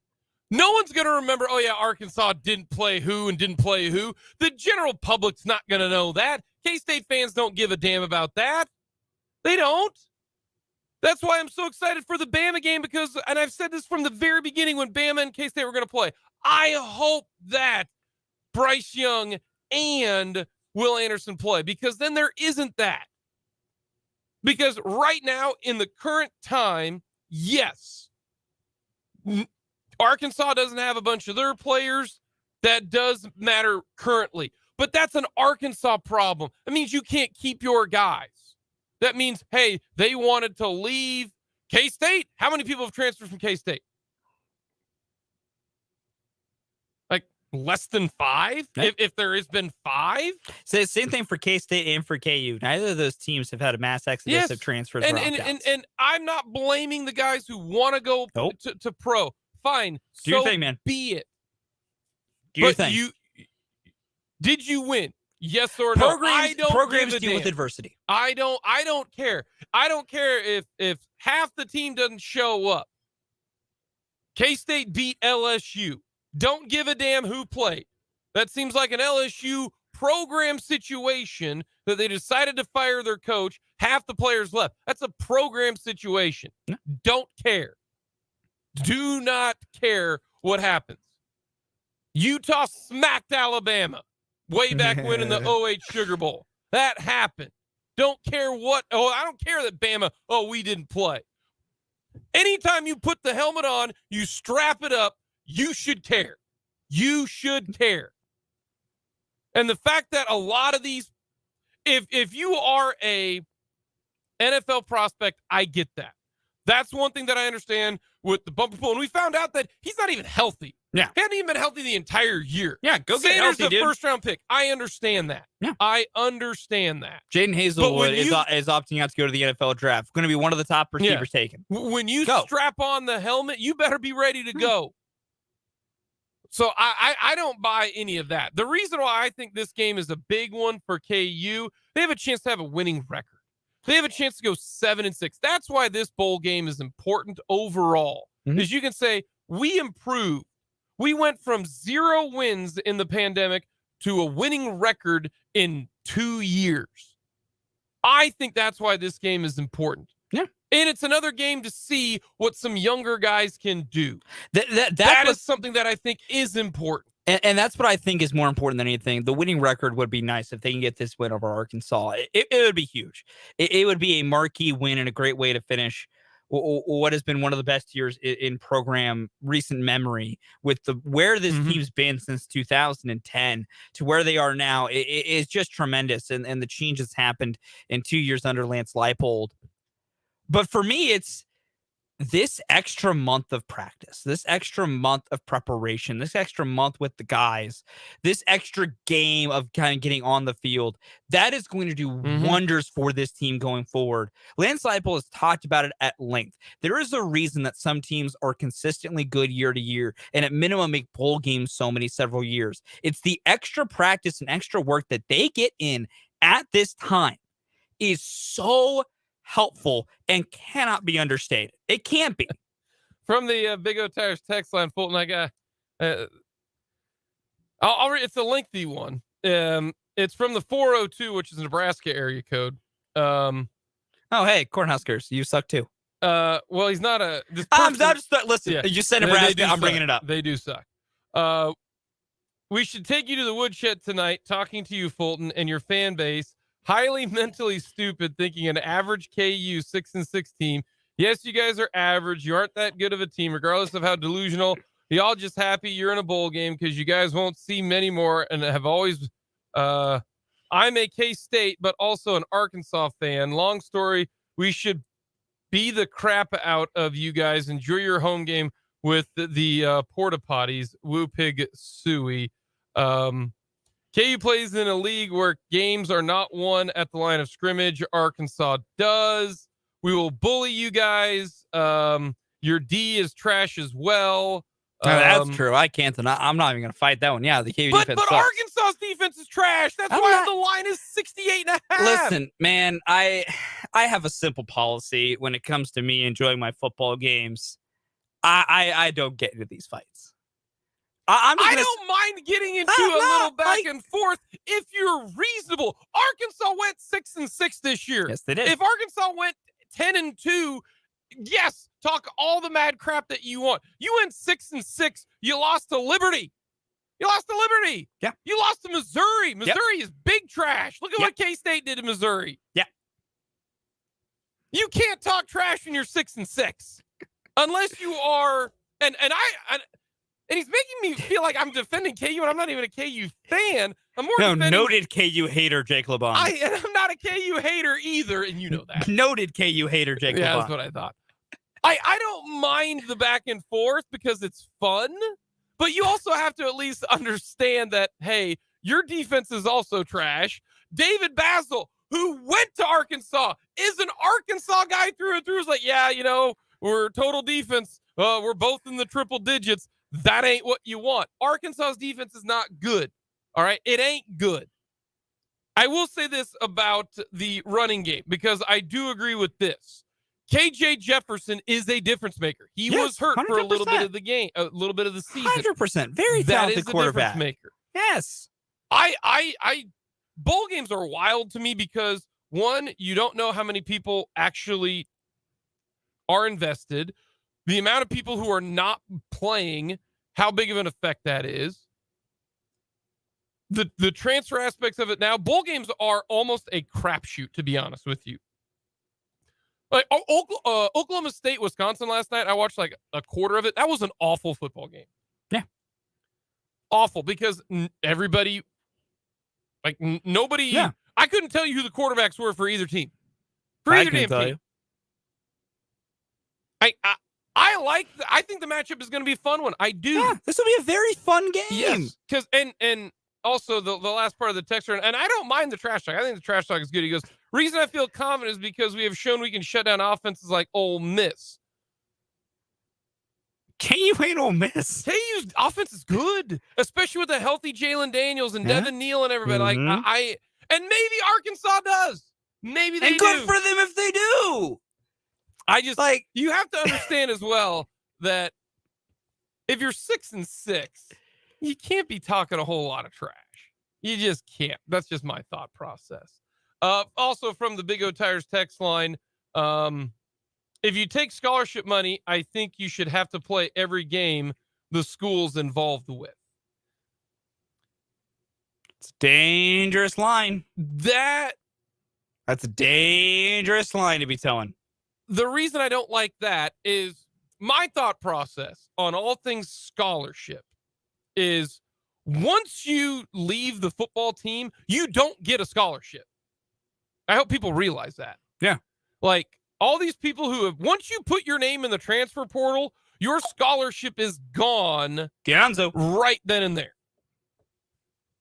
No one's going to remember, oh, yeah, Arkansas didn't play who and didn't play who. The general public's not going to know that. K-State fans don't give a damn about that. They don't. That's why I'm so excited for the Bama game, because, and I've said this from the very beginning when Bama and K-State were going to play, I hope that Bryce Young and Will Anderson play, because then there isn't that. Because right now, in the current time, yes, Arkansas doesn't have a bunch of their players. That does matter currently. But that's an Arkansas problem. That means you can't keep your guys. That means, hey, they wanted to leave K-State. How many people have transferred from K-State? Like less than 5? Yeah. If there has been 5? So same thing for K-State and for KU. Neither of those teams have had a mass exodus of transfers. And I'm not blaming the guys who want to go to pro. Fine. Do your thing, man. Be it. Do your thing. Did you win? Yes or no? Programs deal with adversity. I don't care. I don't care if half the team doesn't show up. K-State beat LSU. Don't give a damn who played. That seems like an LSU program situation that they decided to fire their coach. Half the players left. That's a program situation. Yeah. Don't care. Do not care what happens. Utah smacked Alabama way back when in the 08 Sugar Bowl. That happened. Don't care what. Oh, I don't care that Bama, we didn't play. Anytime you put the helmet on, you strap it up, you should care. You should care. And the fact that a lot of these, if you are a NFL prospect, I get that. That's one thing that I understand with the Bumper Pool. And we found out that he's not even healthy. Yeah. He hadn't even been healthy the entire year. Yeah, go get Sanders, healthy, the dude. first-round pick. I understand that. Yeah. I understand that. Jaden Hazelwood is opting out to go to the NFL draft. Going to be one of the top receivers taken. When you strap on the helmet, you better be ready to go. So I don't buy any of that. The reason why I think this game is a big one for KU, they have a chance to have a winning record. They have a chance to go 7-6. That's why this bowl game is important overall. Because you can say, we improved. We went from 0 wins in the pandemic to a winning record in 2 years. I think that's why this game is important. Yeah. And it's another game to see what some younger guys can do. That is something that I think is important. And that's what I think is more important than anything. The winning record would be nice if they can get this win over Arkansas. It would be huge. It would be a marquee win and a great way to finish what has been one of the best years in program recent memory, with where this team's been since 2010 to where they are now. It is just tremendous. And the change has happened in 2 years under Lance Leipold. But for me, it's this extra month of practice, this extra month of preparation, this extra month with the guys, this extra game of kind of getting on the field, that is going to do wonders for this team going forward. Lance Leipold has talked about it at length. There is a reason that some teams are consistently good year to year and at minimum make bowl games several years. It's the extra practice and extra work that they get in at this time is so helpful and cannot be understated. It can't be. From the Big O Tires text line, Fulton, I got I'll read. It's a lengthy one. It's from the 402, which is a Nebraska area code. Oh, hey, Cornhuskers, you suck too. Well, he's not a. Listen, yeah. You said Nebraska. I'm bringing it up. They do suck. We should take you to the woodshed tonight, talking to you, Fulton, and your fan base. Highly mentally stupid, thinking an average KU 6-6 team. Yes, you guys are average. You aren't that good of a team, regardless of how delusional. Y'all just happy you're in a bowl game because you guys won't see many more and have always. I'm a K-State, but also an Arkansas fan. Long story. We should be the crap out of you guys. Enjoy your home game with the porta potties. Woo pig suey. KU plays in a league where games are not won at the line of scrimmage. Arkansas does. We will bully you guys. Your D is trash as well. No, that's true. I can't deny. I'm not even going to fight that one. Yeah, the KU defense But sucks. Arkansas's defense is trash. That's why the line is 68.5. Listen, man, I have a simple policy when it comes to me enjoying my football games. I don't get into these fights. I don't mind getting into a little back and forth if you're reasonable. Arkansas went 6-6 this year. Yes, they did. If Arkansas went 10-2, yes, talk all the mad crap that you want. You went 6-6. You lost to Liberty. Yeah. You lost to Missouri. Missouri is big trash. Look at what K-State did to Missouri. Yeah. You can't talk trash when you're 6-6 unless you are. And he's making me feel like I'm defending KU, and I'm not even a KU fan. I'm more noted KU hater, Jake LeBon. I'm not a KU hater either, and you know that. Noted KU hater, Jake LeBon. Yeah, that's what I thought. I don't mind the back and forth because it's fun, but you also have to at least understand that, hey, your defense is also trash. David Basil, who went to Arkansas, is an Arkansas guy through and through. Is like, yeah, we're total defense. We're both in the triple digits. That ain't what you want. Arkansas's defense is not good. All right. It ain't good. I will say this about the running game because I do agree with this. KJ Jefferson is a difference maker. He was hurt 100%. For a little bit of the game, a little bit of the season. 100%. Very talented quarterback. Difference maker. Yes. Bowl games are wild to me because one, you don't know how many people actually are invested. The amount of people who are not playing, how big of an effect that is. The transfer aspects of it now. Bowl games are almost a crapshoot, to be honest with you. Like Oklahoma State, Wisconsin last night, I watched like a quarter of it. That was an awful football game. Yeah. Awful because everybody, like nobody, yeah. I couldn't tell you who the quarterbacks were for either team. For either damn team. I think the matchup is going to be a fun one. I do. Yeah, this will be a very fun game. Yes, because and also the last part of the text, and I don't mind the trash talk. I think the trash talk is good. He goes, reason I feel confident is because we have shown we can shut down offenses like Ole Miss. KU ain't Ole Miss. KU's offense is good, especially with a healthy Jalen Daniels and Devin Neal and everybody. Mm-hmm. Like and maybe Arkansas does. Maybe they do. And good for them if they do. I just you have to understand as well that if you're 6-6, you can't be talking a whole lot of trash. You just can't. That's just my thought process. Also from the Big O Tires text line, if you take scholarship money, I think you should have to play every game the school's involved with. It's a dangerous line. That's a dangerous line to be telling. The reason I don't like that is my thought process on all things scholarship is once you leave the football team, you don't get a scholarship. I hope people realize that. Yeah. Like all these people who have, once you put your name in the transfer portal, your scholarship is gone. Gonzo. Right then and there.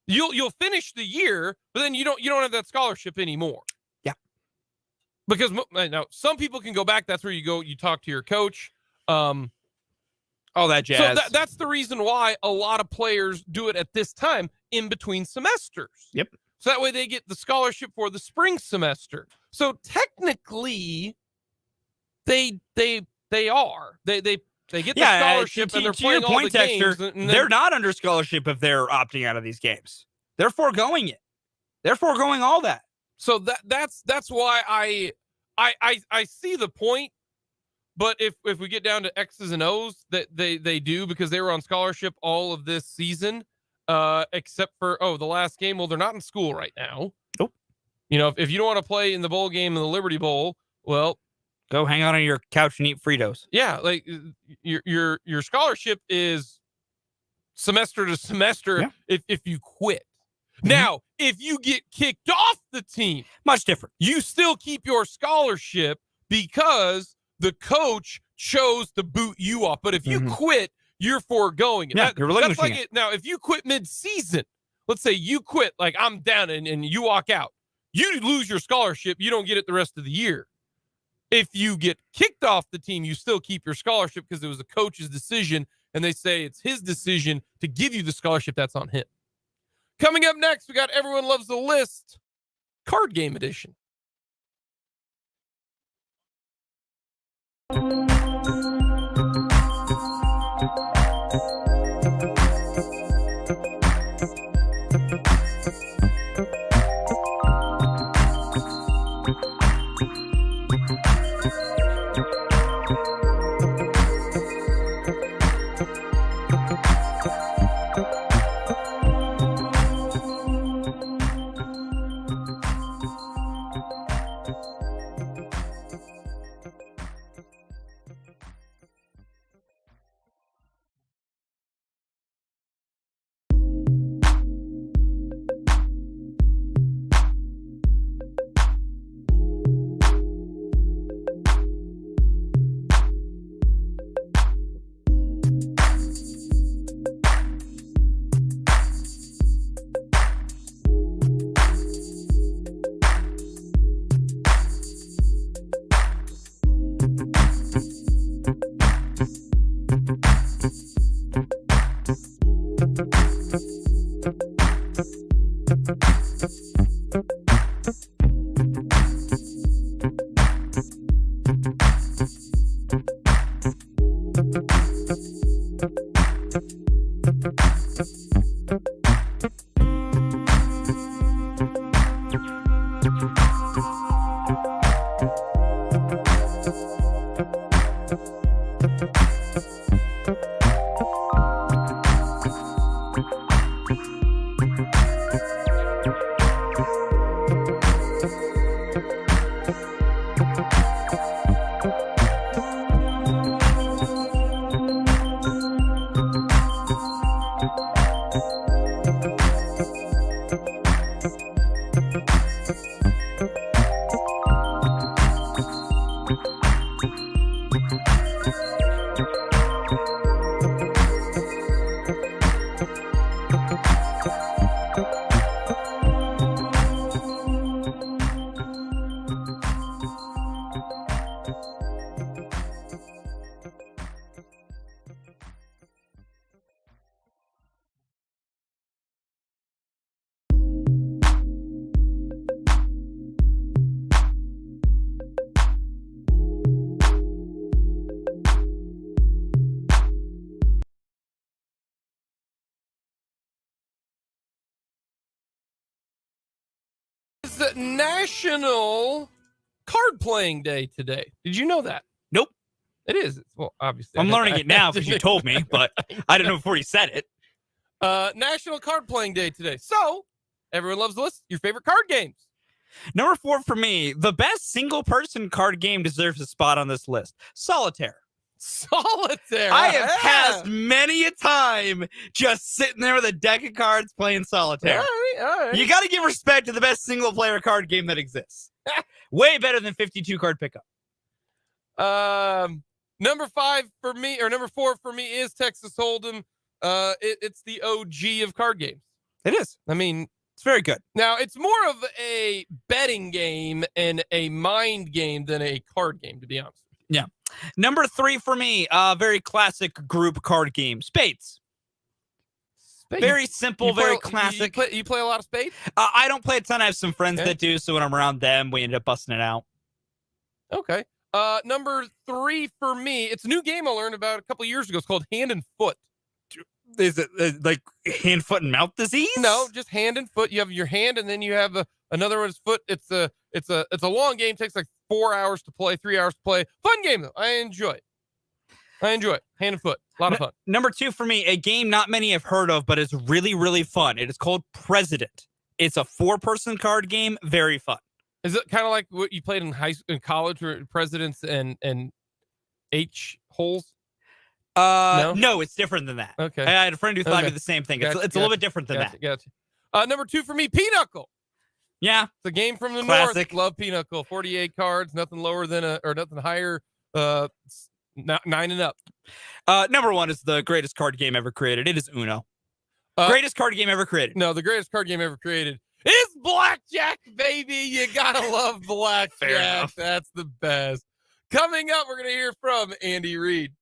You'll finish the year, but then you don't have that scholarship anymore. Yeah. Because now some people can go back. That's where you go. You talk to your coach. All that jazz. So that's the reason why a lot of players do it at this time in between semesters. Yep. So that way they get the scholarship for the spring semester. So technically, they get the scholarship and they're playing all the games. They're not under scholarship if they're opting out of these games. They're foregoing it. They're foregoing all that. So that's why I see the point. But if we get down to X's and O's, that they do because they were on scholarship all of this season, except for the last game. Well, they're not in school right now. Nope. You know, if you don't want to play in the bowl game in the Liberty Bowl, well, go hang out on your couch and eat Fritos. Yeah, like your scholarship is semester to semester. Yeah. If you quit. Mm-hmm. Now, if you get kicked off the team, much different. You still keep your scholarship because the coach chose to boot you off. But if you quit, you're foregoing it. Yeah, you're relinquishing it. Now, if you quit mid-season, let's say you quit, like I'm down and you walk out, you lose your scholarship. You don't get it the rest of the year. If you get kicked off the team, you still keep your scholarship because it was the coach's decision, and they say it's his decision to give you the scholarship. That's on him. Coming up next, we got Everyone Loves the List, card game edition. National Card Playing Day today. Did you know that? It is. Well, obviously. I'm learning it now because you told me, but I didn't know before you said it. National Card Playing Day today. So, everyone loves the list. Your favorite card games. Number 4 for me, the best single-person card game deserves a spot on this list. Solitaire. Solitaire. I have passed many a time just sitting there with a deck of cards playing Solitaire. All right. You got to give respect to the best single-player card game that exists. Way better than 52-card pickup. Number 4 for me is Texas Hold'em. It's the OG of card games. It is. I mean, it's very good. Now, it's more of a betting game and a mind game than a card game, to be honest. Yeah. Number 3 for me, very classic group card game. Spades. Very simple, very classic. You play a lot of spades? I don't play a ton. I have some friends that do, so when I'm around them, we end up busting it out. Okay. Number 3 for me, it's a new game I learned about a couple of years ago. It's called Hand and Foot. Is it like hand, foot, and mouth disease? No, just hand and foot. You have your hand, and then you have another one's foot. It's a long game. It takes like 4 hours to play, 3 hours to play. Fun game though. I enjoy it. Hand and foot. A lot of fun. Number 2 for me, a game not many have heard of, but it's really, really fun. It is called President. It's a 4-person card game. Very fun. Is it kind of like what you played in college, where presidents and H holes? No, it's different than that. Okay. I had a friend who thought it'd be the same thing. It's a little bit different than that. Gotcha. Number 2 for me, Pinochle. Yeah. It's a game from the Classic. north. Love Pinochle. 48 cards, nothing lower than nothing higher. 9 and up. Number 1 is the greatest card game ever created. It is Uno. Greatest card game ever created. No, the greatest card game ever created is Blackjack, baby. You gotta love Blackjack. Fair enough. That's the best. Coming up, we're gonna hear from Andy Reid.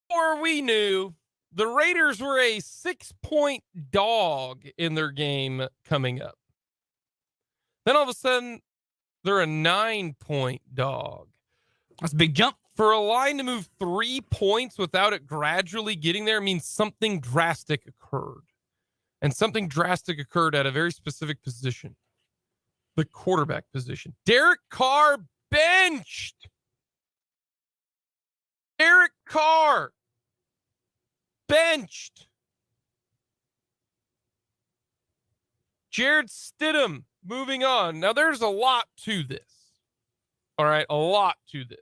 Before we knew, the Raiders were a 6-point dog in their game coming up. Then all of a sudden, they're a 9-point dog. That's a big jump. For a line to move 3 points without it gradually getting there means something drastic occurred. And something drastic occurred at a very specific position. The quarterback position. Derek Carr benched. Derek Carr benched. Jared Stidham moving on. Now, there's a lot to this. All right, a lot to this.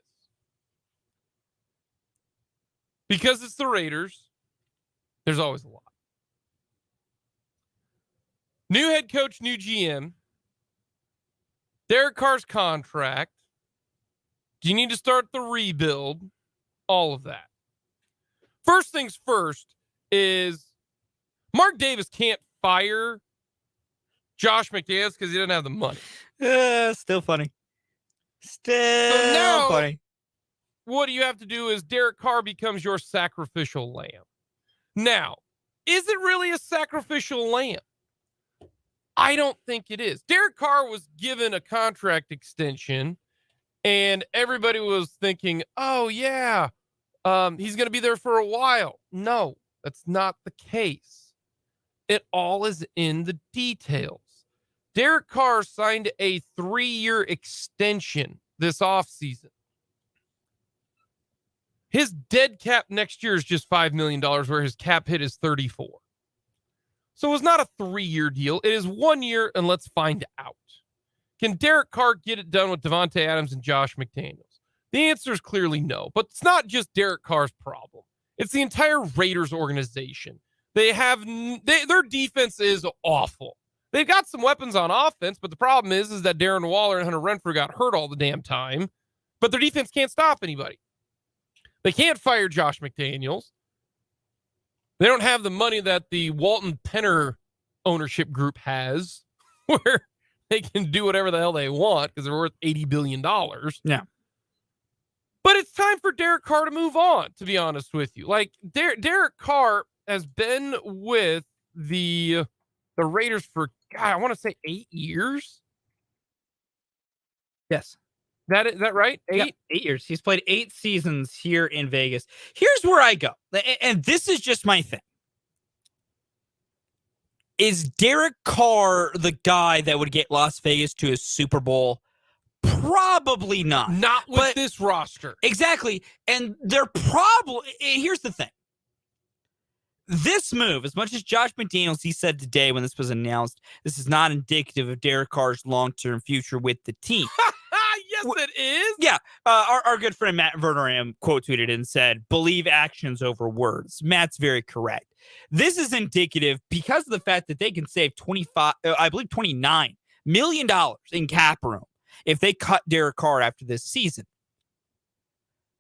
Because it's the Raiders, there's always a lot. New head coach, new GM. Derek Carr's contract. Do you need to start the rebuild? All of that. First things first is Mark Davis can't fire Josh McDaniels because he doesn't have the money. Still funny. Still funny. What you have to do is Derek Carr becomes your sacrificial lamb. Now, is it really a sacrificial lamb? I don't think it is. Derek Carr was given a contract extension, and everybody was thinking, oh, yeah, he's going to be there for a while. No, that's not the case. It all is in the details. Derek Carr signed a 3-year extension this offseason. His dead cap next year is just $5 million, where his cap hit is 34. So it's not a 3-year deal. It is 1 year, and let's find out. Can Derek Carr get it done with Devontae Adams and Josh McDaniels? The answer is clearly no. But it's not just Derek Carr's problem. It's the entire Raiders organization. Their defense is awful. They've got some weapons on offense, but the problem is that Darren Waller and Hunter Renfrow got hurt all the damn time. But their defense can't stop anybody. They can't fire Josh McDaniels. They don't have the money that the Walton Penner ownership group has, where they can do whatever the hell they want because they're worth $80 billion. Yeah. But it's time for Derek Carr to move on, to be honest with you. Like, Derek Carr has been with the Raiders for, God, I want to say 8 years. Yes. Is that right? 8? Yeah, 8 years. He's played 8 seasons here in Vegas. Here's where I go. And this is just my thing. Is Derek Carr the guy that would get Las Vegas to a Super Bowl? Probably not. Not with this roster. Exactly. And their problem, here's the thing. This move, as much as Josh McDaniels, he said today when this was announced, this is not indicative of Derek Carr's long-term future with the team. Yes, it is. Yeah. Our good friend Matt Verderam quote tweeted and said, believe actions over words. Matt's very correct. This is indicative because of the fact that they can save $29 million in cap room if they cut Derek Carr after this season.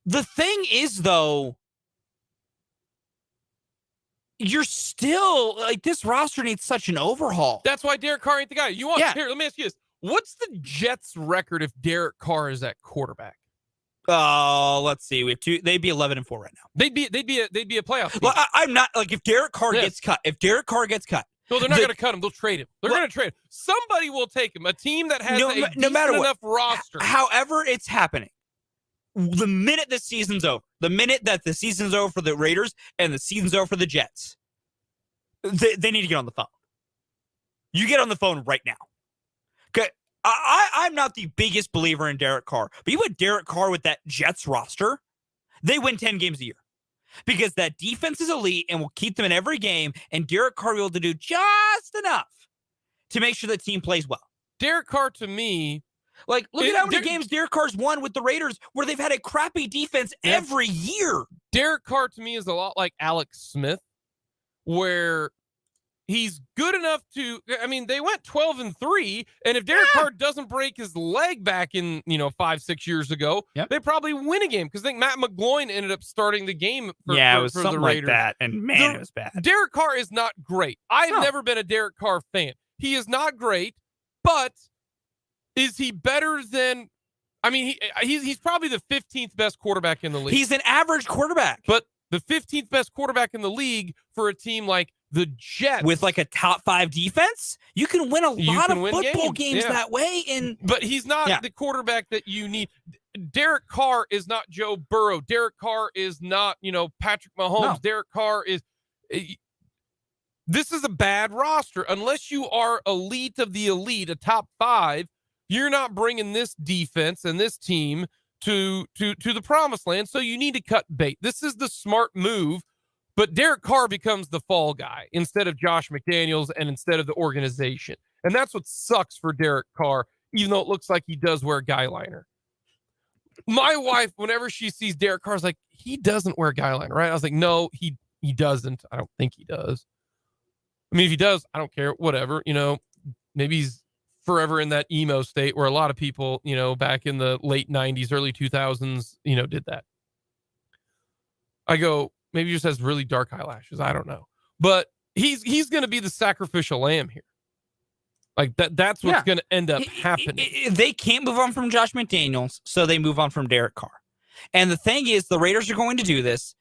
The thing is, though, you're still like this roster needs such an overhaul. That's why Derek Carr ain't the guy. Here, let me ask you this. What's the Jets' record if Derek Carr is at quarterback? Oh, let's see. We have 2. They'd be 11-4 right now. They'd be a playoff team. Well, I'm not like if Derek Carr gets cut. If Derek Carr gets cut, no, they're not going to cut him. They'll trade him. They're going to trade him. Somebody will take him. A team that has a decent enough roster. However, it's happening. The minute the season's over, the minute that the season's over for the Raiders and the season's over for the Jets, they need to get on the phone. You get on the phone right now. Okay, I'm not the biggest believer in Derek Carr, but you put Derek Carr with that Jets roster, they win 10 games a year because that defense is elite and will keep them in every game, and Derek Carr will be able to do just enough to make sure the team plays well. Derek Carr, to me, like, look at how many games Derek Carr's won with the Raiders where they've had a crappy defense every year. Derek Carr, to me, is a lot like Alex Smith, where he's good enough to, I mean, they went 12-3, and if Derek Carr doesn't break his leg back in, 5-6 years ago, they probably win a game, because I think Matt McGloin ended up starting the game for it was for something the Raiders. Like that, and man, it was bad. Derek Carr is not great. I've never been a Derek Carr fan. He is not great, but is he better than, I mean, he's probably the 15th best quarterback in the league. He's an average quarterback. But the 15th best quarterback in the league for a team like the Jets. With like a top 5 defense, you can win a lot of football games that way. But he's not the quarterback that you need. Derek Carr is not Joe Burrow. Derek Carr is not, Patrick Mahomes. No. Derek Carr is... This is a bad roster. Unless you are elite of the elite, a top 5, you're not bringing this defense and this team to the promised land, so you need to cut bait. This is the smart move, but Derek Carr becomes the fall guy instead of Josh McDaniels and instead of the organization. And that's what sucks for Derek Carr, even though it looks like he does wear guy liner. My wife, whenever she sees Derek Carr, is like, he doesn't wear guy liner, right? I was like, no, he doesn't. I don't think he does. I mean, if he does, I don't care, whatever, maybe he's forever in that emo state where a lot of people, back in the late 90s, early 2000s, did that. I go, maybe he just has really dark eyelashes. I don't know. But he's going to be the sacrificial lamb here. Like that's what's going to end up happening. They can't move on from Josh McDaniels, so they move on from Derek Carr. And the thing is, the Raiders are going to do this.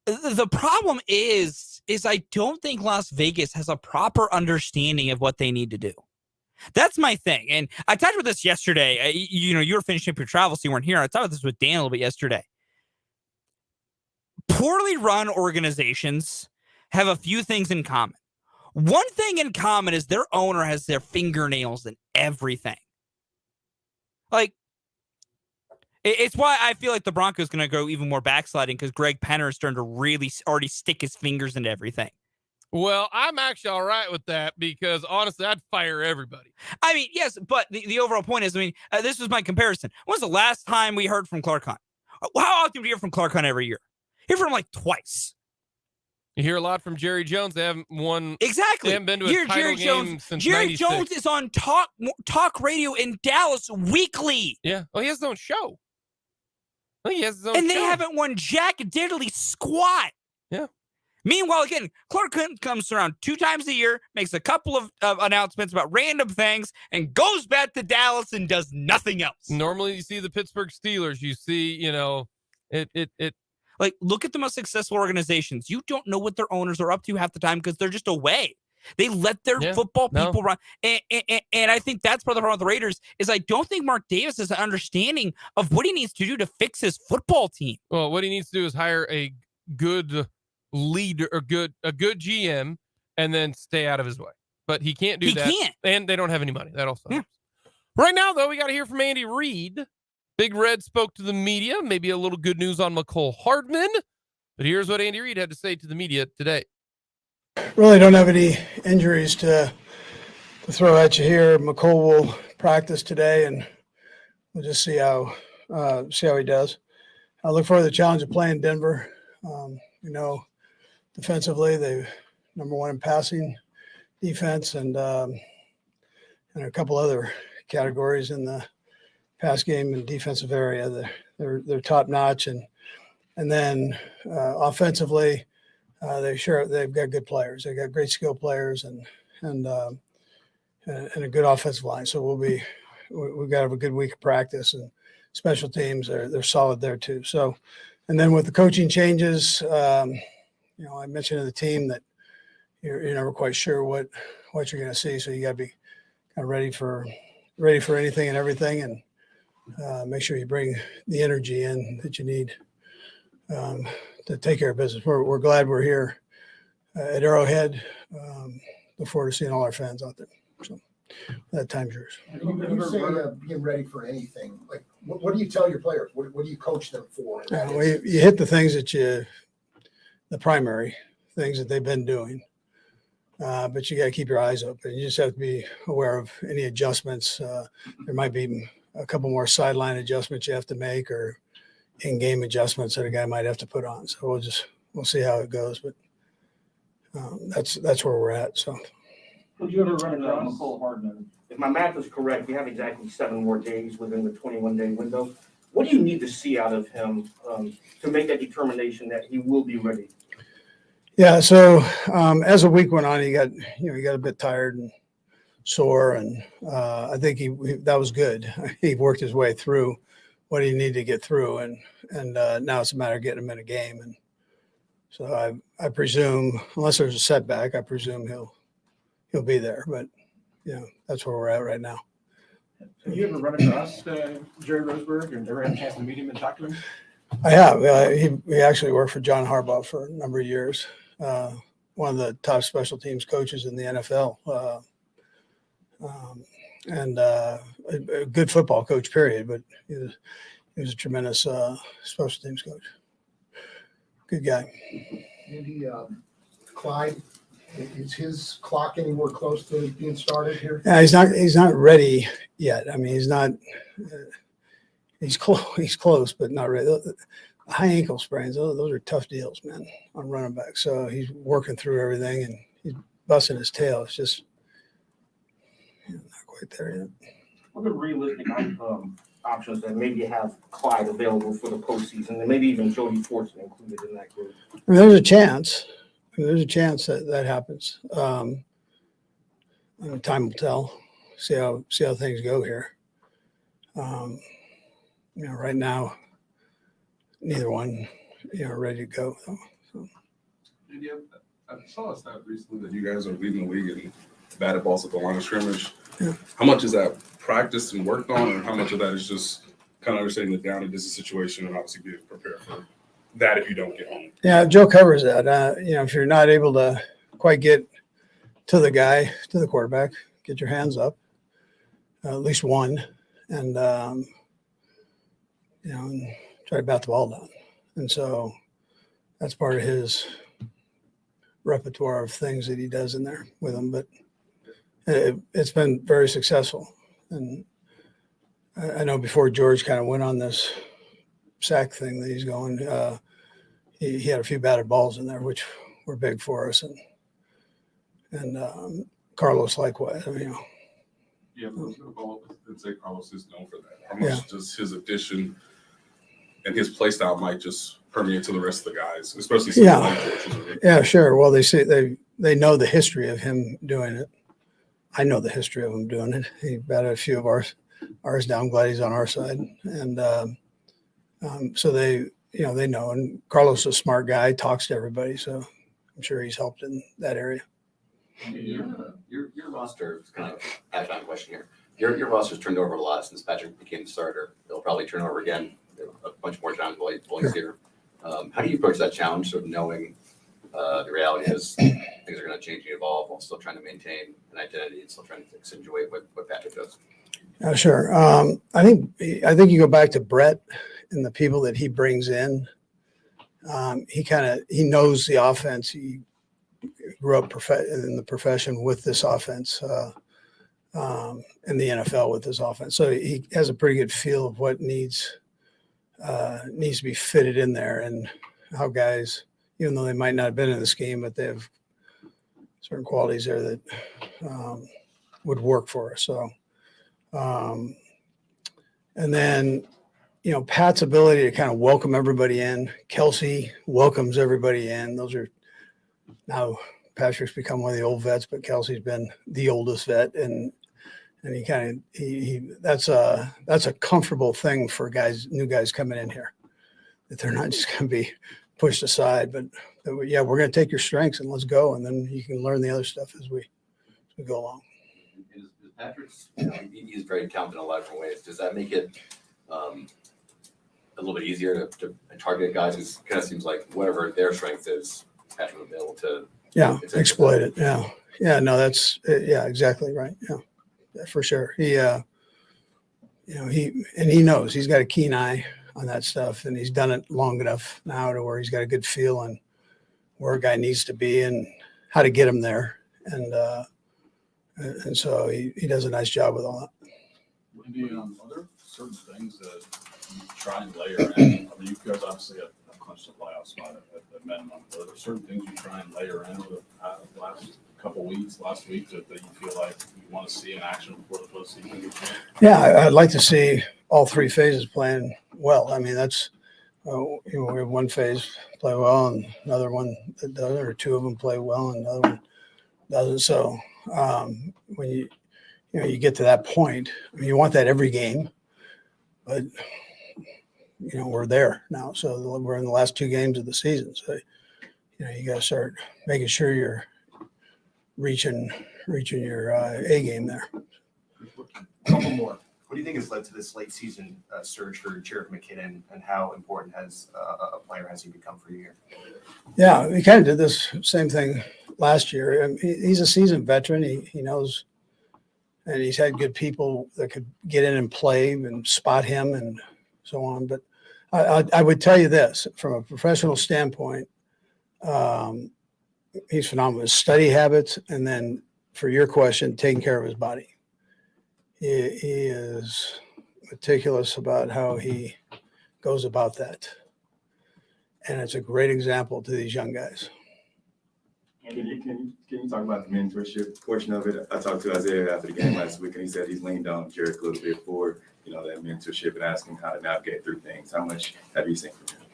The problem is I don't think Las Vegas has a proper understanding of what they need to do. That's my thing. And I talked about this yesterday. You were finishing up your travel, so you weren't here. I talked about this with Dan a little bit yesterday. Poorly run organizations have a few things in common. One thing in common is their owner has their fingernails in everything. Like, it's why I feel like the Broncos going to go even more backsliding, because Greg Penner is starting to really already stick his fingers into everything. Well, I'm actually all right with that because honestly, I'd fire everybody. I mean, yes, but the overall point is, this was my comparison. When's the last time we heard from Clark Hunt? How often do we hear from Clark Hunt every year? Hear from him like twice. You hear a lot from Jerry Jones. They haven't won. Exactly. They haven't been to a title game since Jerry 96. Jones is on talk radio in Dallas weekly. Yeah. Oh, he has his own show. Oh, he has his own and they show. haven't won jack diddly squat. Yeah. Meanwhile, again, Clark Hunt comes around 2 times a year, makes a couple of announcements about random things, and goes back to Dallas and does nothing else. Normally, you see the Pittsburgh Steelers. You see, it. Like, look at the most successful organizations. You don't know what their owners are up to half the time because they're just away. They let their football people run. And I think that's part of the problem with the Raiders is I don't think Mark Davis has an understanding of what he needs to do to fix his football team. Well, what he needs to do is hire a good leader or a good GM and then stay out of his way. But he can't do that. He can't. And they don't have any money. That also helps. Right now, though, we got to hear from Andy Reid. Big Red spoke to the media. Maybe a little good news on McCole Hardman. But here's what Andy Reid had to say to the media today. Really don't have any injuries to throw at you here. McCole will practice today, and we'll just see how he does. I look forward to the challenge of playing Denver. Defensively, they're number 1 in passing defense, and a couple other categories in the pass game and defensive area. They're top notch, and then offensively. They've got good players. They got great skill players and a good offensive line. So we've got to have a good week of practice, and special teams they're solid there too. So, and then with the coaching changes, I mentioned to the team that you're never quite sure what you're going to see. So you got to be kind of ready for anything and everything, and make sure you bring the energy in that you need. To take care of business. We're glad we're here at Arrowhead. Look forward to seeing all our fans out there. So that time's yours. When you say being ready for anything, like what do you tell your players? What do you coach them for? You hit the things the primary things that they've been doing, but you got to keep your eyes open. You just have to be aware of any adjustments. There might be a couple more sideline adjustments you have to make, or in-game adjustments that a guy might have to put on. So we'll see how it goes, but that's where we're at. So, Would you ever run across McCole Hardman? If my math is correct, you have exactly 7 more days within the 21-day window. What do you need to see out of him to make that determination that he will be ready? Yeah. So as the week went on, he got a bit tired and sore, and I think that was good. He worked his way through what he needed to get through, and now it's a matter of getting him in a game. And so I presume, unless there's a setback, I presume he'll be there. But that's where we're at right now. Have you ever run across Jerry Roseberg and ever had a chance to meet him and talk to him? I have. He actually worked for John Harbaugh for a number of years. One of the top special teams coaches in the NFL. And a good football coach, period. But he was a tremendous special teams coach. Good guy. Andy, Clyde, is his clock anywhere close to being started here? Yeah, he's not ready yet. I mean, he's not. He's close, but not ready. High ankle sprains, those are tough deals, man, on running back. So he's working through everything, and he's busting his tail. It's just not quite there yet. What are realistic options that maybe have Clyde available for the postseason, and maybe even Jody Fortson included in that group? I mean, there's a chance. There's a chance that happens. Time will tell. See how things go here. Right now, neither one, are ready to go. So. I saw a stat recently that you guys are leading the league in batted balls at the line of scrimmage. Yeah. How much is that practiced and worked on, and how much of that is just kind of understanding the down and distance situation and obviously being prepared for that if you don't get home? Yeah, Joe covers that. If you're not able to quite get to the quarterback, get your hands up, at least one, and and try to bat the ball down. And so that's part of his repertoire of things that he does in there with them, but it's been very successful. And I know before George kind of went on this sack thing that he's going, he had a few batted balls in there, which were big for us. And Carlos likewise. I mean, Yeah, I'd say Carlos is known for that. How much does his addition and his play style might just permeate to the rest of the guys, especially some coaches? Yeah, sure. Well, they know the history of him doing it. I know the history of him doing it. He batted a few of ours down. Glad he's on our side, and so they know. And Carlos is a smart guy, talks to everybody, so I'm sure he's helped in that area. Your roster is kind of a half-time question here. Your roster's turned over a lot since Patrick became the starter. They'll probably turn over again a bunch more times while he's here. How do you approach that challenge of knowing the reality is things are going to change and evolve while still trying to maintain an identity and still trying to accentuate what Patrick does? Sure. I think you go back to Brett and the people that he brings in. He knows the offense. He grew up in the profession with this offense, in the NFL with this offense. So he has a pretty good feel of what needs to be fitted in there and how guys, even though they might not have been in the scheme, but they have certain qualities there that would work for us. So, and then, Pat's ability to kind of welcome everybody in. Kelsey welcomes everybody in. Those are now Patrick's become one of the old vets, but Kelsey's been the oldest vet, and that's a comfortable thing for new guys coming in here, that they're not just going to be pushed aside, but we're going to take your strengths and let's go, and then you can learn the other stuff as we go along. Is Patrick's, he's very talented in a lot of different ways. Does that make it a little bit easier to target guys? It kind of seems like whatever their strength is, Patrick will be able to exploit it. No, that's exactly right. Yeah, for sure. He knows, he's got a keen eye on that stuff, and he's done it long enough now to where he's got a good feel on where a guy needs to be and how to get him there. And so he does a nice job with all that. Wendy, are there certain things that you try and layer in? I mean, you guys obviously have clinched the playoff spot at minimum. But are there certain things you try and layer in over the last couple weeks, last week, that you feel like you want to see in action before the postseason? Yeah, I'd like to see all three phases playing well. I mean, that's we have one phase play well and another one that doesn't, or two of them play well and another one doesn't. So when you get to that point, I mean, you want that every game, but we're there now. So we're in the last two games of the season. So you got to start making sure you're reaching your A game there. A couple more. What do you think has led to this late season surge for Jerick McKinnon, and how important has a player has he become for you here? Yeah, we kind of did this same thing last year. I mean, he's a seasoned veteran. He knows, and he's had good people that could get in and play and spot him and so on. But I would tell you this, from a professional standpoint, he's phenomenal. His study habits, and then for your question, taking care of his body. He is meticulous about how he goes about that. And it's a great example to these young guys. Can you talk about the mentorship portion of it? I talked to Isaiah after the game last week, and he said he's leaned on Jerick a little bit for that mentorship and asking how to navigate through things. How much have you seen from him?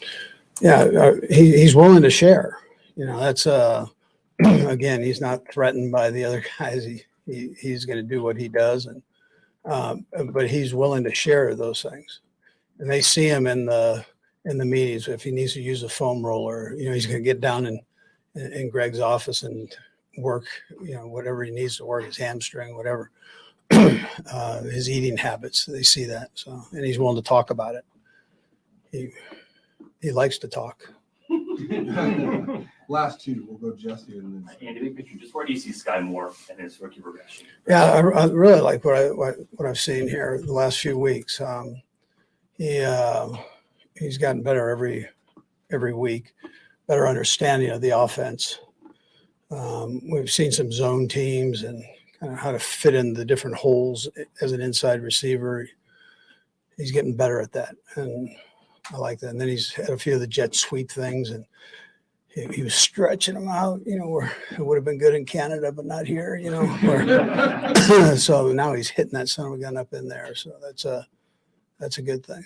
Yeah, he's willing to share. That's again, he's not threatened by the other guys. He's going to do what he does, and but he's willing to share those things. And they see him in the meetings. If he needs to use a foam roller, he's going to get down in Greg's office and work, whatever he needs to work, his hamstring, whatever, his eating habits. They see that. So, and he's willing to talk about it. He likes to talk. Last two, we'll go Jesse and then Andy, big picture, just where do you see Sky Moore and his rookie regression? Yeah, I really like what I've seen here the last few weeks. He's gotten better every week, better understanding of the offense. We've seen some zone teams and kind of how to fit in the different holes as an inside receiver. He's getting better at that, and I like that. And then he's had a few of the jet sweep things, and he was stretching them out, where it would have been good in Canada, but not here, so now he's hitting that son of a gun up in there. So that's a good thing.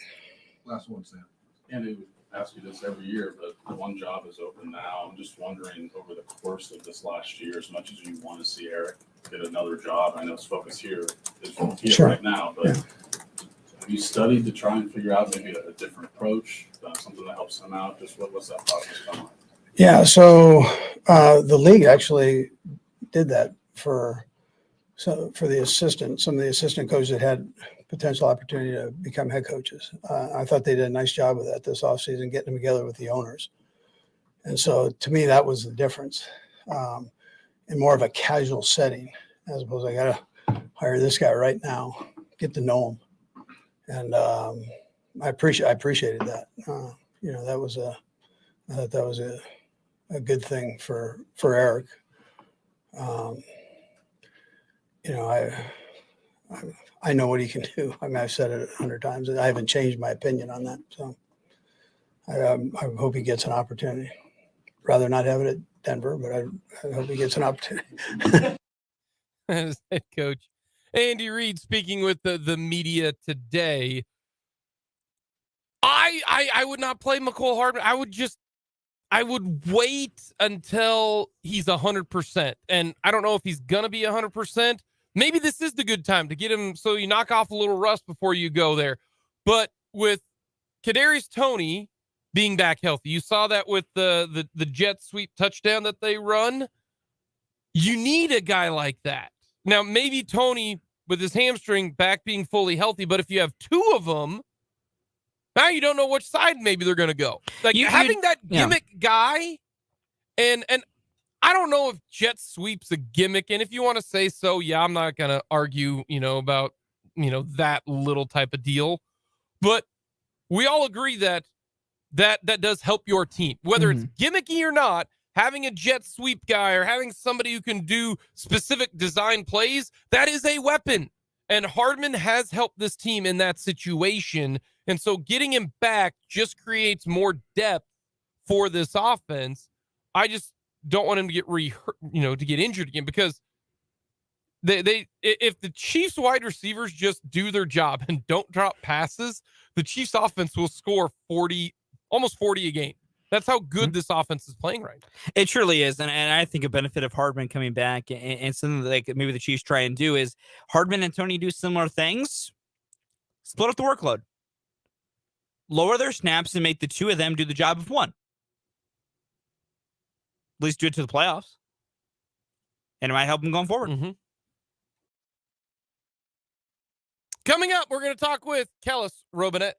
Last one, Sam. Andy, we ask you this every year, but the one job is open now. I'm just wondering, over the course of this last year, as much as you want to see Eric get another job, I know his focus here is Sure. right now, but have you studied to try and figure out maybe a different approach, something that helps him out? Just what's that process come like? Yeah, so the league actually did that for the assistant, some of the assistant coaches that had potential opportunity to become head coaches. I thought they did a nice job of that this offseason, getting them together with the owners. And so to me, that was the difference, in more of a casual setting, as opposed to I got to hire this guy right now, get to know him. And I appreciated that. I thought that was a good thing for Eric. I know what he can do. I mean, I've said it 100 times, and I haven't changed my opinion on that. So I hope he gets an opportunity. Rather not have it at Denver, but I hope he gets an opportunity. As head coach Andy Reid speaking with the media today. I would not play McCole Hardman. I would wait until he's 100%. And I don't know if he's going to be 100%. Maybe this is the good time to get him so you knock off a little rust before you go there. But with Kadarius Toney being back healthy, you saw that with the jet sweep touchdown that they run. You need a guy like that. Now, maybe Toney with his hamstring back being fully healthy, but if you have two of them, now you don't know which side maybe they're going to go. Like having that gimmick guy, and I don't know if jet sweep's a gimmick, and if you want to say so, yeah, I'm not going to argue, about, that little type of deal. But we all agree that does help your team. Whether it's gimmicky or not, having a jet sweep guy or having somebody who can do specific design plays, that is a weapon. And Hardman has helped this team in that situation. And so getting him back just creates more depth for this offense. I just don't want him to get to get injured again, because if the Chiefs wide receivers just do their job and don't drop passes, the Chiefs offense will score almost 40 a game. That's how good this offense is playing right now. It truly is. And I think a benefit of Hardman coming back and something like maybe the Chiefs try and do is Hardman and Toney do similar things. Split up the workload. Lower their snaps and make the two of them do the job of one. At least do it to the playoffs. And it might help them going forward. Coming up, we're going to talk with Kellis Robinett.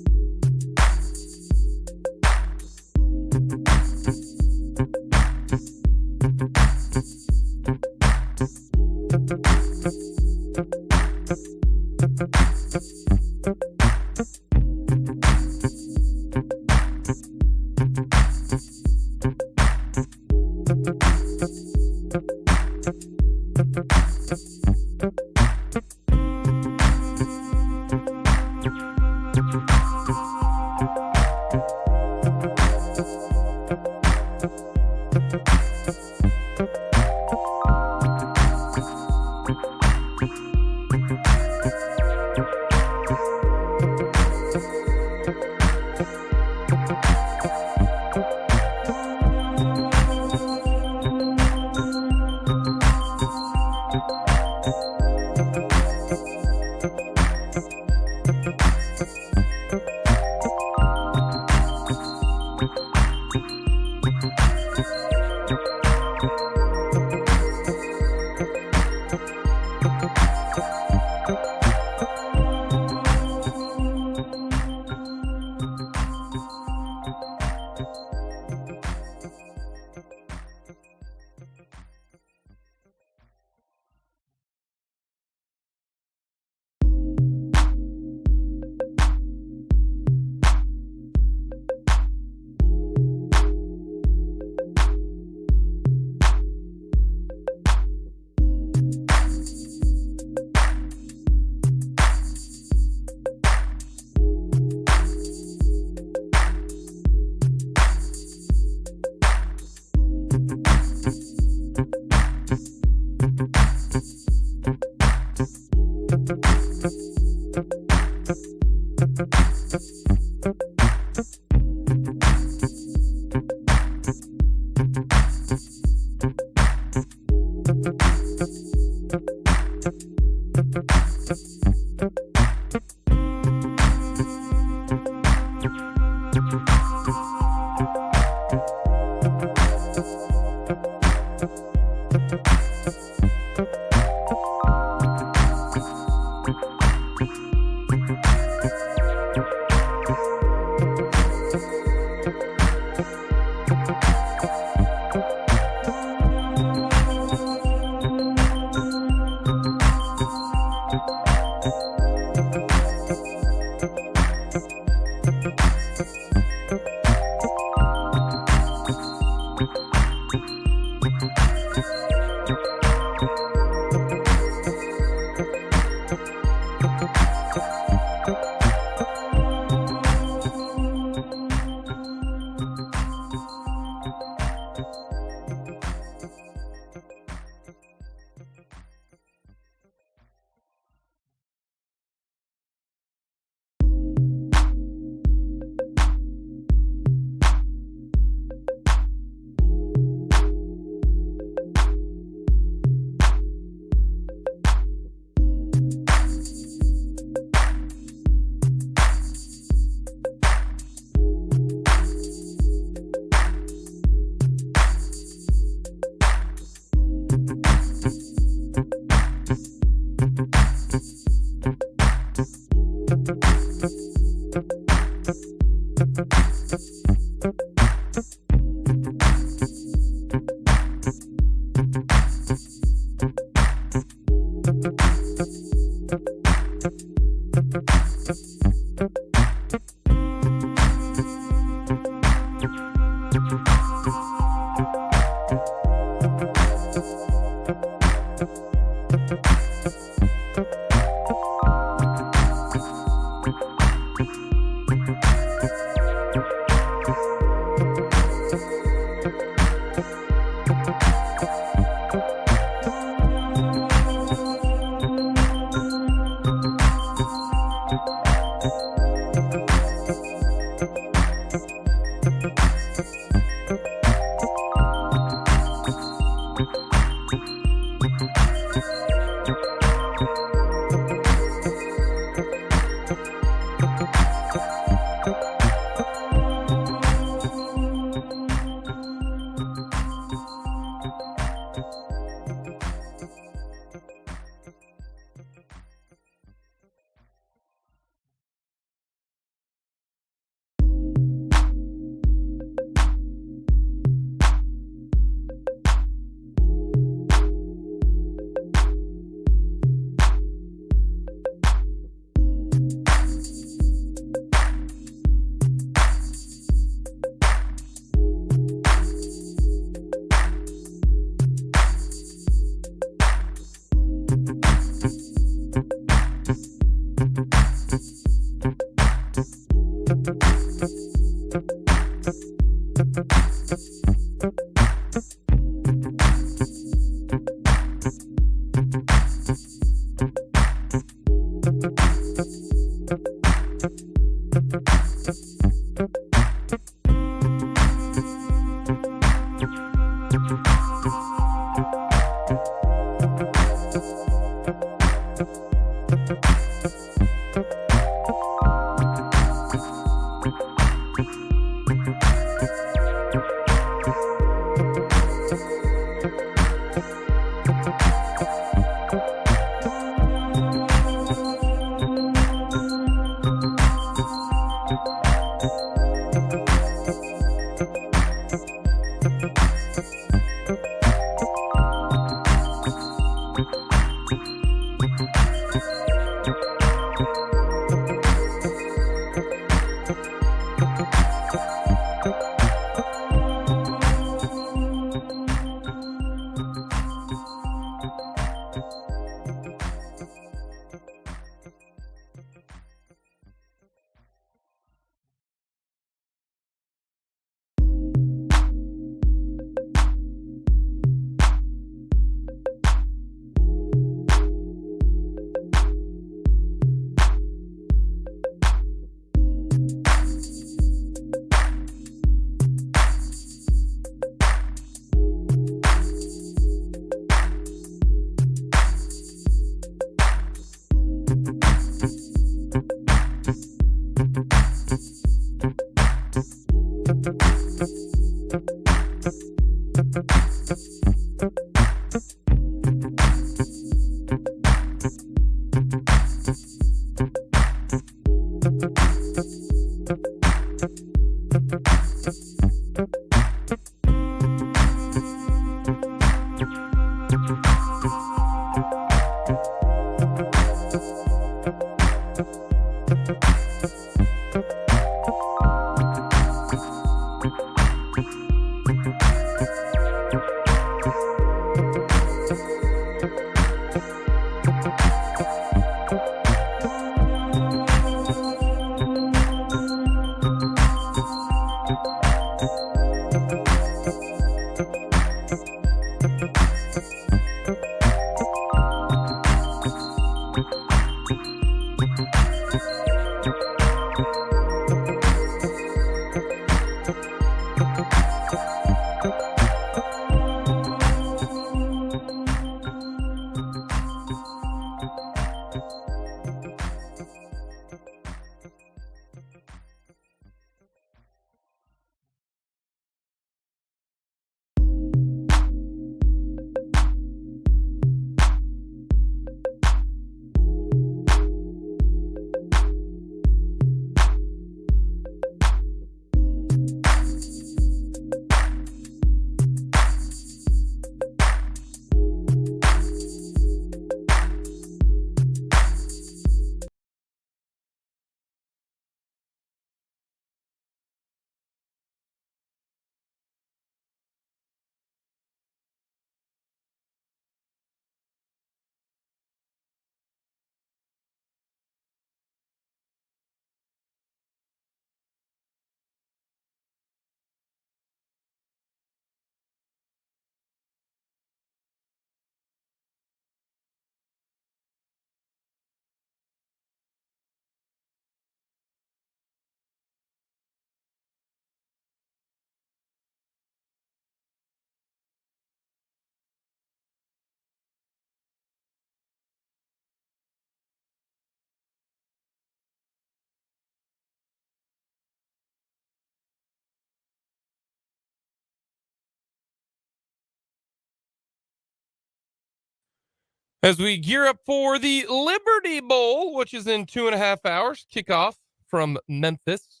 As we gear up for the Liberty Bowl, which is in 2.5 hours, kickoff from Memphis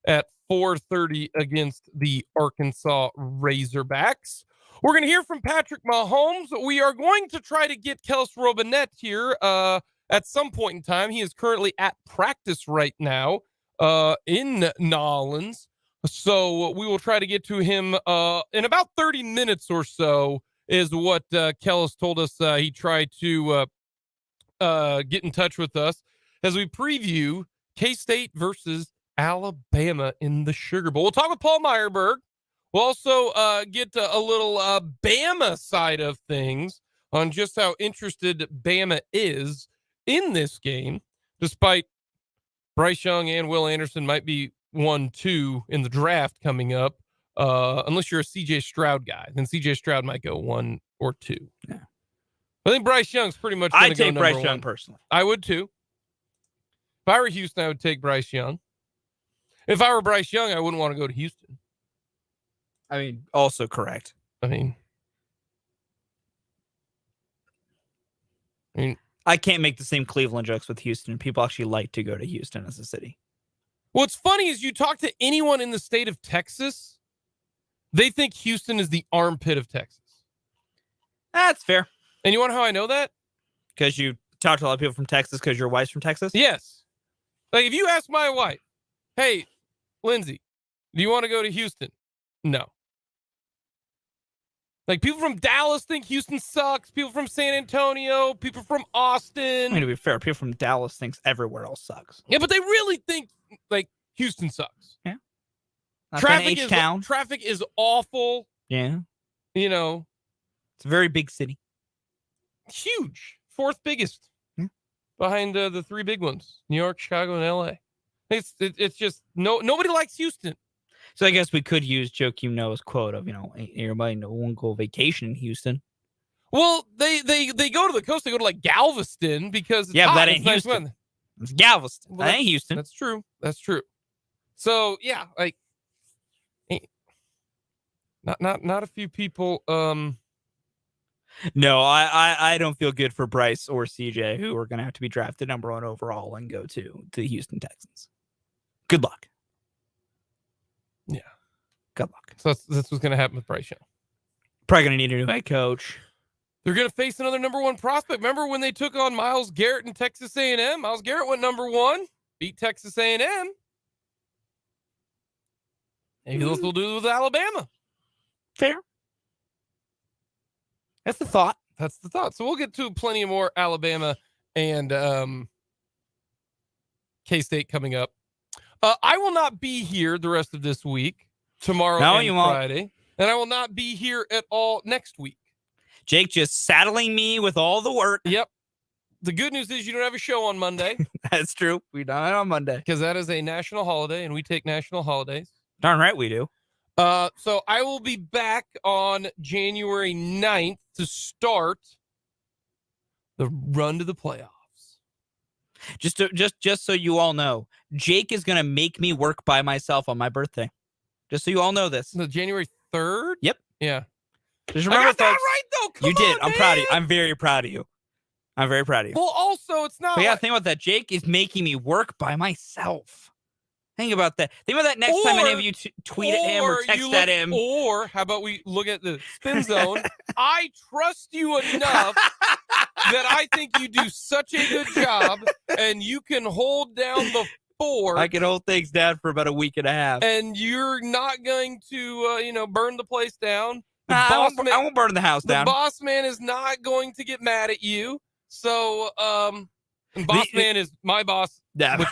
at 4:30 against the Arkansas Razorbacks. We're going to hear from Patrick Mahomes. We are going to try to get Kellis Robinett here at some point in time. He is currently at practice right now in Nolens. So we will try to get to him in about 30 minutes or so, is what Kellis told us. He tried to get in touch with us as we preview K-State versus Alabama in the Sugar Bowl. We'll talk with Paul Meyerberg. We'll also get a little Bama side of things on just how interested Bama is in this game, despite Bryce Young and Will Anderson might be 1-2 in the draft coming up. Unless you're a CJ Stroud guy, then CJ Stroud might go 1 or 2. Yeah. I think Bryce Young's pretty much I'd go take Bryce one. Young personally. I would too. If I were Houston, I would take Bryce Young. If I were Bryce Young, I wouldn't want to go to Houston. I mean, also correct. I mean, I can't make the same Cleveland jokes with Houston. People actually like to go to Houston as a city. What's funny is you talk to anyone in the state of Texas, they think Houston is the armpit of Texas. That's fair. And you want to know how I know that? Because you talk to a lot of people from Texas because your wife's from Texas? Yes. Like if you ask my wife, hey, Lindsay, do you want to go to Houston? No. Like people from Dallas think Houston sucks. People from San Antonio, people from Austin. I mean, to be fair, people from Dallas thinks everywhere else sucks. Yeah, but they really think like Houston sucks. Yeah. Traffic is awful. Yeah. You know, it's a very big city. Huge. 4th biggest. Behind the 3 big ones, New York, Chicago, and LA. It's just nobody likes Houston. So I guess we could use Joakim Noah's quote of, everybody won't go vacation in Houston. Well, they go to the coast. They go to like Galveston because it's hot. But that ain't nice Houston. weather. It's Galveston. Well, that ain't Houston. That's true. That's true. So yeah, like not a few people. No, I don't feel good for Bryce or CJ, who are going to have to be drafted number 1 overall and go to the Houston Texans. Good luck. Yeah. Good luck. So that's what's going to happen with Bryce Young. Probably going to need a new head coach. They're going to face another number 1 prospect. Remember when they took on Myles Garrett in Texas A&M? Myles Garrett went number 1. beat Texas A&M. Maybe they'll do it with Alabama. Fair. That's the thought. That's the thought. So we'll get to plenty more Alabama and K-State coming up. I will not be here the rest of this week, tomorrow and Friday, and I will not be here at all next week. Jake just saddling me with all the work. Yep. The good news is you don't have a show on Monday. That's true. We done it on Monday. Because that is a national holiday, and we take national holidays. Darn right we do. So I will be back on January 9th to start the run to the playoffs. Just so you all know, Jake is gonna make me work by myself on my birthday. Just so you all know this. The January 3rd? Yep. Yeah. Just remember, I got that folks, right though. Come you did. on, I'm proud of man. you. I'm very proud of you. I'm very proud of you. Well, also, it's not. But yeah, think about that. Jake is making me work by myself. Think about that. Think about that next time any of you tweet at him or text at him. Or how about we look at the spin zone? I trust you enough that I think you do such a good job, and you can hold down the fort. I can hold things down for about a week and a half. And you're not going to, burn the place down. I won't burn the house down. The boss man is not going to get mad at you. So, and boss man is my boss. Yeah.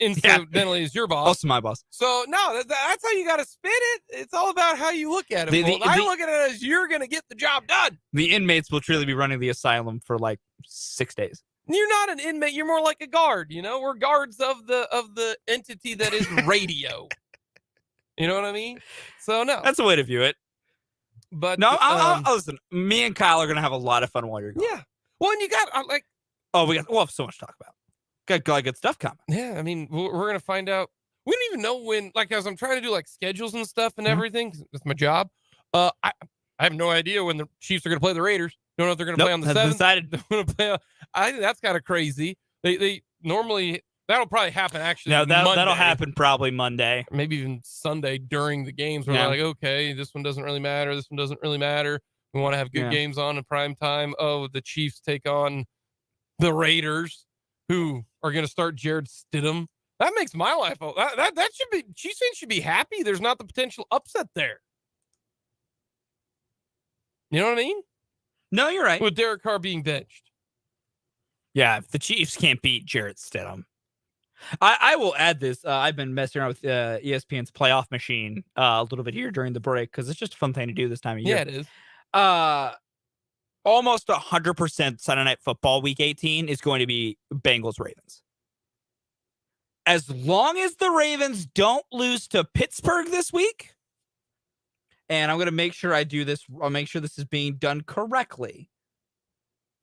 Incidentally, is your boss. Also my boss. So, no, that's how you got to spin it. It's all about how you look at it. I look at it as you're going to get the job done. The inmates will truly be running the asylum for like 6 days. You're not an inmate. You're more like a guard. We're guards of the entity that is radio. You know what I mean? So, no. That's the way to view it. But no, listen. Me and Kyle are gonna have a lot of fun while you're gone. Yeah. Well, and you got we'll have so much to talk about. Got a lot of good stuff coming. Yeah, I mean, we're gonna find out. We don't even know when. As I'm trying to do schedules and stuff and everything. 'Cause it's my job. I have no idea when the Chiefs are gonna play the Raiders. Don't know if they're gonna play on the 7th. I think that's kind of crazy. They normally. That'll probably happen actually. No, that'll happen probably Monday. Maybe even Sunday during the games where they're like, okay, this one doesn't really matter. This one doesn't really matter. We want to have good games on in prime time. Oh, the Chiefs take on the Raiders, who are going to start Jared Stidham. That makes my life. That should be. Chiefs fans should be happy. There's not the potential upset there. You know what I mean? No, you're right. With Derek Carr being benched. Yeah, if the Chiefs can't beat Jared Stidham. I will add this. I've been messing around with ESPN's playoff machine a little bit here during the break because it's just a fun thing to do this time of year. Yeah, it is. Almost 100% Sunday Night Football Week 18 is going to be Bengals-Ravens. As long as the Ravens don't lose to Pittsburgh this week, and I'm going to make sure I do this. I'll make sure this is being done correctly.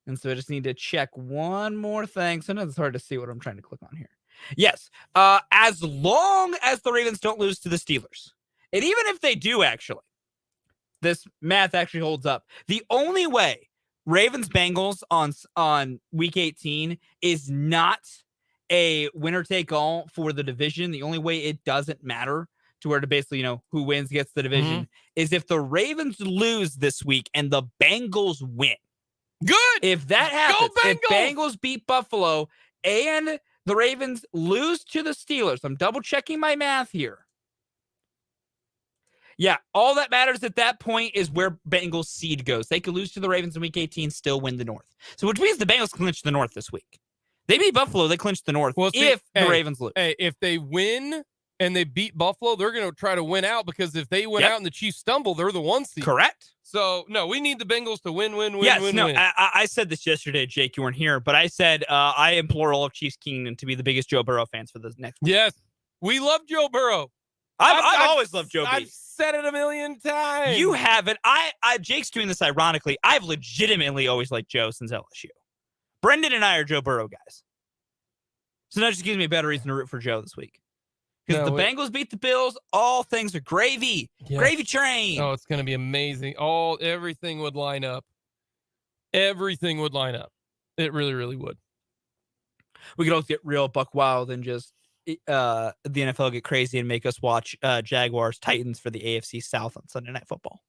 And so I just need to check one more thing. Sometimes it's hard to see what I'm trying to click on here. Yes. As long as the Ravens don't lose to the Steelers, and even if they do, actually, this math actually holds up. The only way Ravens-Bengals on Week 18 is not a winner-take-all for the division. The only way it doesn't matter to where to basically, who wins gets the division is if the Ravens lose this week and the Bengals win. Good. If that happens, if Bengals beat Buffalo and the Ravens lose to the Steelers, I'm double checking my math here. Yeah, all that matters at that point is where Bengals seed goes. They could lose to the Ravens in Week 18, still win the North. So which means the Bengals clinch the North this week. They beat Buffalo, they clinch the North if the Ravens lose. Hey, if they win and they beat Buffalo, they're going to try to win out because if they win out and the Chiefs stumble, they're the 1 seed. Correct. So, no, we need the Bengals to win. I said this yesterday, Jake. You weren't here, but I said I implore all of Chiefs Kingdom to be the biggest Joe Burrow fans for the next week. Yes, we love Joe Burrow. I've always loved Joe. I've said it a million times. You haven't. Jake's doing this ironically. I've legitimately always liked Joe since LSU. Brendan and I are Joe Burrow guys. So that just gives me a better reason to root for Joe this week. Because the Bengals beat the Bills, all things are gravy. Yes. Gravy train. Oh, it's going to be amazing. Everything would line up. Everything would line up. It really, really would. We could also get real buck wild and just the NFL get crazy and make us watch Jaguars Titans for the AFC South on Sunday Night Football.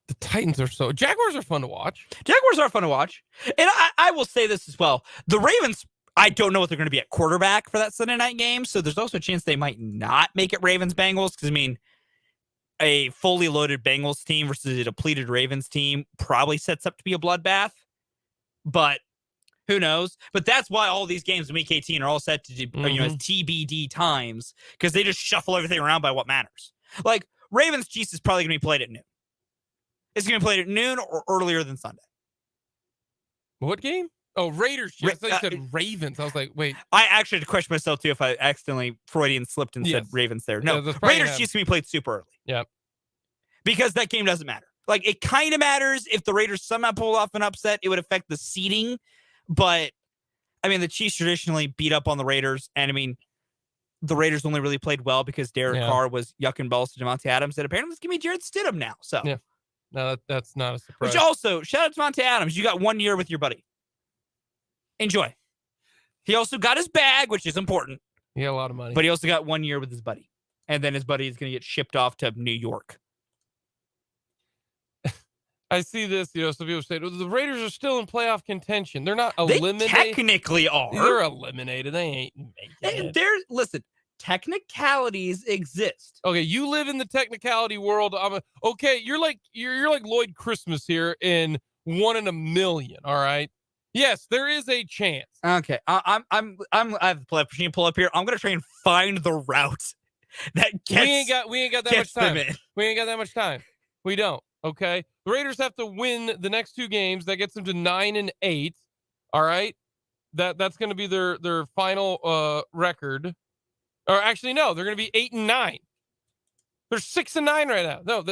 The Titans are Jaguars are fun to watch. Jaguars are fun to watch. And I will say this as well. The Ravens, I don't know what they're going to be at quarterback for that Sunday night game. So there's also a chance they might not make it Ravens-Bengals. Because, I mean, a fully loaded Bengals team versus a depleted Ravens team probably sets up to be a bloodbath. But who knows? But that's why all these games in Week 18 are all set to as TBD times. Because they just shuffle everything around by what matters. Like, Ravens-Chiefs is probably going to be played at noon. It's going to be played at noon or earlier than Sunday. What game? Oh, Raiders. I thought you said Ravens. I was like, wait. I actually had to question myself, too, if I accidentally Freudian slipped and said Ravens there. No, Raiders Chiefs going to be played super early. Yeah. Because that game doesn't matter. Like, it kind of matters if the Raiders somehow pull off an upset. It would affect the seeding. But, I mean, the Chiefs traditionally beat up on the Raiders. And, I mean, the Raiders only really played well because Derek Carr was yucking balls to Devontae Adams. And apparently it's going to be Jarrett Stidham now. So. Yeah. No, that's not a surprise. Which also, shout out to Devontae Adams. You got 1 year with your buddy. Enjoy. He also got his bag, which is important. He got a lot of money. But he also got 1 year with his buddy. And then his buddy is going to get shipped off to New York. I see this, some people say, the Raiders are still in playoff contention. They're not eliminated. They technically are. They're eliminated. They ain't making it. Listen, technicalities exist. Okay, you live in the technicality world. Okay, you're like Lloyd Christmas here in 1 in a million. All right. Yes, there is a chance. Okay, I have the machine pull up here. I'm gonna try and find the route that gets. We ain't got that much time. We ain't got that much time. We don't. Okay, the Raiders have to win the next 2 games. That gets them to 9-8. All right, that's going to be their final record. Or actually, no, they're going to be 8-9. They're 6-9 right now. No,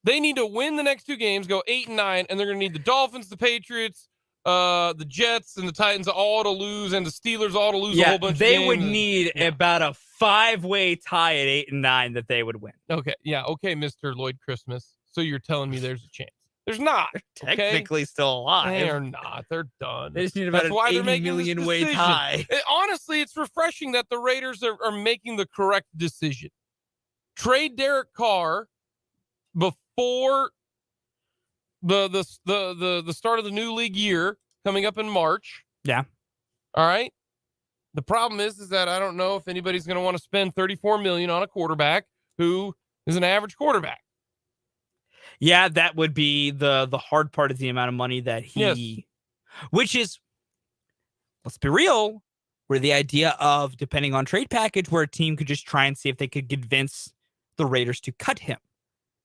they need to win the next 2 games, go 8-9, and they're going to need the Dolphins, the Patriots, the Jets, and the Titans all to lose, and the Steelers all to lose a whole bunch of games. They would need about a 5-way tie at 8-9 that they would win. Okay, yeah, okay, Mr. Lloyd Christmas. So you're telling me there's a chance? There's not. They're technically still alive. They are not. They're done. They just need about an 80 million way tie. Honestly, it's refreshing that the Raiders are making the correct decision. Trade Derek Carr before the start of the new league year coming up in March. Yeah. All right. The problem is that I don't know if anybody's going to want to spend $34 million on a quarterback who is an average quarterback. Yeah, that would be the hard part of the amount of money that which is, let's be real, where the idea of depending on trade package where a team could just try and see if they could convince the Raiders to cut him.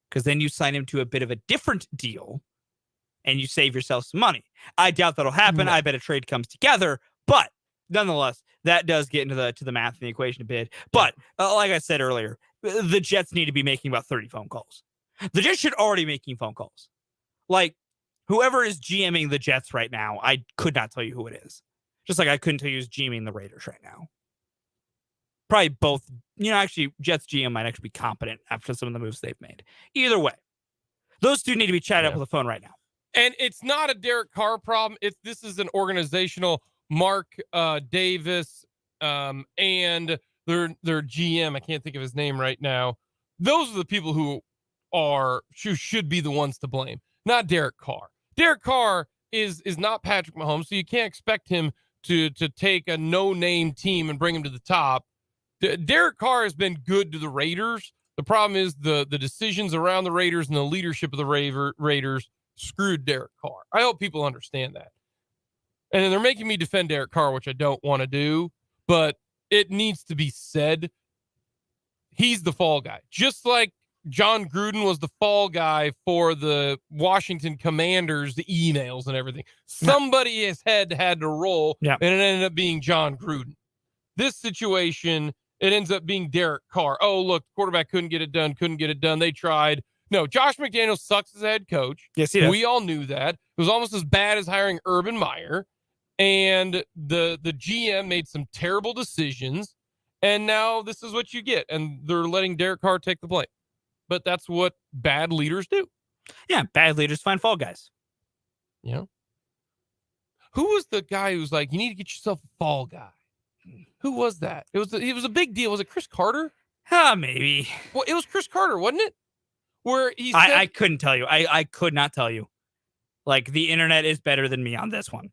Because then you sign him to a bit of a different deal and you save yourself some money. I doubt that'll happen. I bet a trade comes together, but nonetheless, that does get into the math and the equation a bit. But like I said earlier, the Jets need to be making about 30 phone calls. The Jets should already be making phone calls. Like, whoever is GMing the Jets right now, I could not tell you who it is. Just like I couldn't tell you who's GMing the Raiders right now. Probably both. Actually, Jets GM might actually be competent after some of the moves they've made. Either way, those two need to be chatted up on the phone right now. And it's not a Derek Carr problem. This is an organizational Mark Davis and their GM. I can't think of his name right now. Those are the people who should be the ones to blame, not Derek Carr. Derek Carr is not Patrick Mahomes, so you can't expect him to take a no-name team and bring him to the top. Derek Carr has been good to the Raiders. The problem is the decisions around the Raiders and the leadership of the Raiders screwed Derek Carr. I hope people understand that. And then they're making me defend Derek Carr, which I don't want to do, but it needs to be said. He's the fall guy. Just like John Gruden was the fall guy for the Washington Commanders, the emails and everything. Somebody's head had to roll, and it ended up being John Gruden. This situation, it ends up being Derek Carr. Oh, look, quarterback couldn't get it done. They tried. No, Josh McDaniels sucks as a head coach. Yes, he does. We all knew that. It was almost as bad as hiring Urban Meyer. And the GM made some terrible decisions. And now this is what you get. And they're letting Derek Carr take the blame. But that's what bad leaders do. Yeah, bad leaders find fall guys. Who was the guy who's like, you need to get yourself a fall guy? Who was that? It was a big deal. Was it Chris Carter? Maybe. Well, it was Chris Carter, wasn't it? where he said, I couldn't tell you. I could not tell you. Like, the internet is better than me on this one.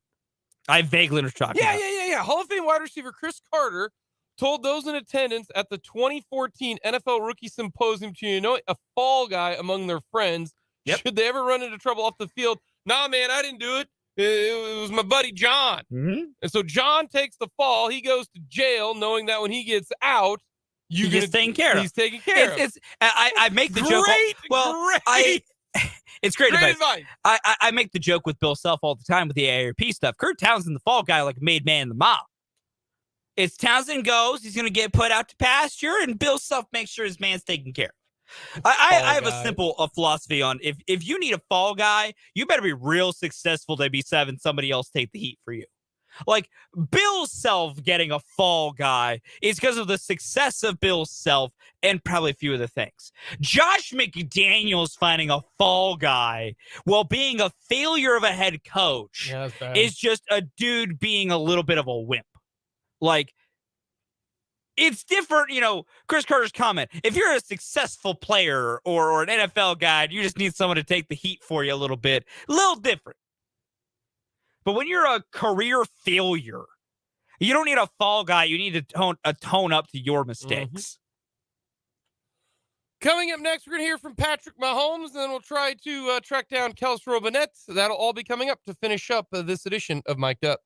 I vaguely was talking about. Yeah. Hall of Fame wide receiver Chris Carter told those in attendance at the 2014 NFL Rookie Symposium to anoint a fall guy among their friends. Yep. Should they ever run into trouble off the field? Nah, man, I didn't do it. It was my buddy John. Mm-hmm. And so John takes the fall. He goes to jail knowing that when he gets out, He gets taken care of. He's taken care of. I make the joke. Great. It's great Great advice. advice. I make the joke with Bill Self all the time with the AARP stuff. Kurt Townsend, the fall guy, like made man in the mob. It's Townsend goes, he's going to get put out to pasture, and Bill Self makes sure his man's taken care of. I have a simple philosophy on if you need a fall guy, you better be real successful to be having somebody else take the heat for you. Like, Bill Self getting a fall guy is because of the success of Bill Self and probably a few other things. Josh McDaniels finding a fall guy while being a failure of a head coach is just a dude being a little bit of a wimp. Like, it's different, Chris Carter's comment. If you're a successful player or an NFL guy, and you just need someone to take the heat for you a little different. But when you're a career failure, you don't need a fall guy. You need to tone up to your mistakes. Coming up next, we're going to hear from Patrick Mahomes, and then we'll try to track down Kellis Robinett. That'll all be coming up to finish up this edition of Mic'd Up.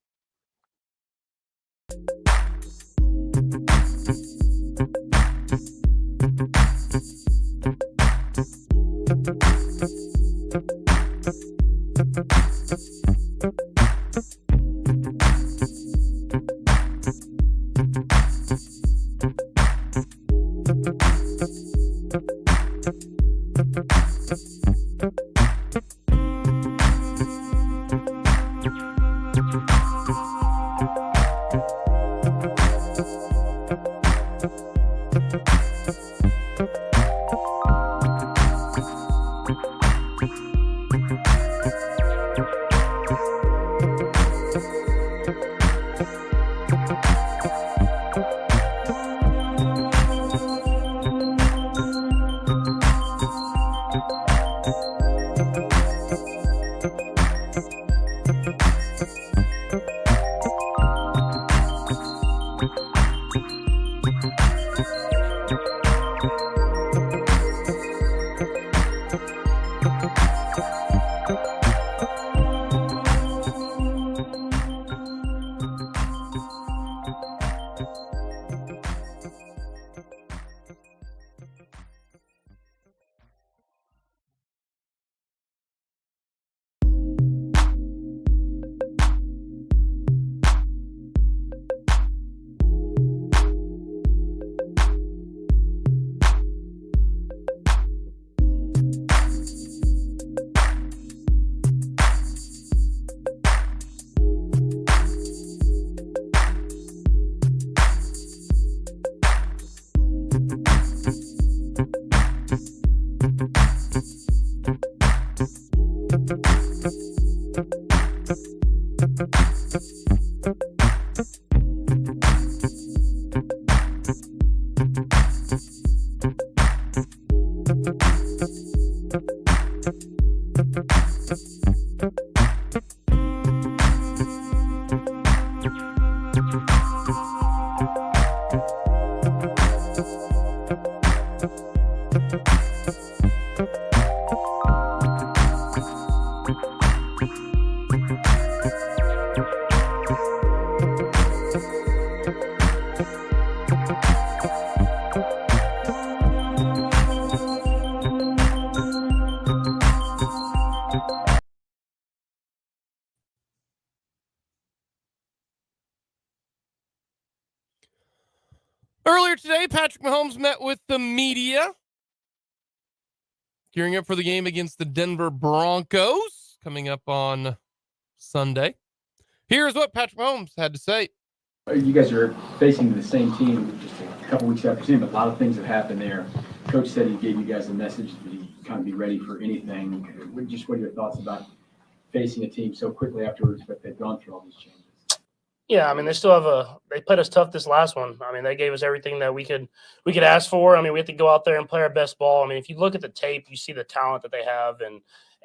Earlier today, Patrick Mahomes met with the media, gearing up for the game against the Denver Broncos coming up on Sunday. Here's what Patrick Mahomes had to say. You guys are facing the same team just a couple weeks after seeing, but a lot of things have happened there. Coach said he gave you guys a message that you kind of be ready for anything. What are your thoughts about facing a team so quickly afterwards, but they've gone through all these changes? Yeah, I mean, they played us tough this last one. I mean, they gave us everything that we could ask for. I mean, we have to go out there and play our best ball. I mean, if you look at the tape, you see the talent that they have and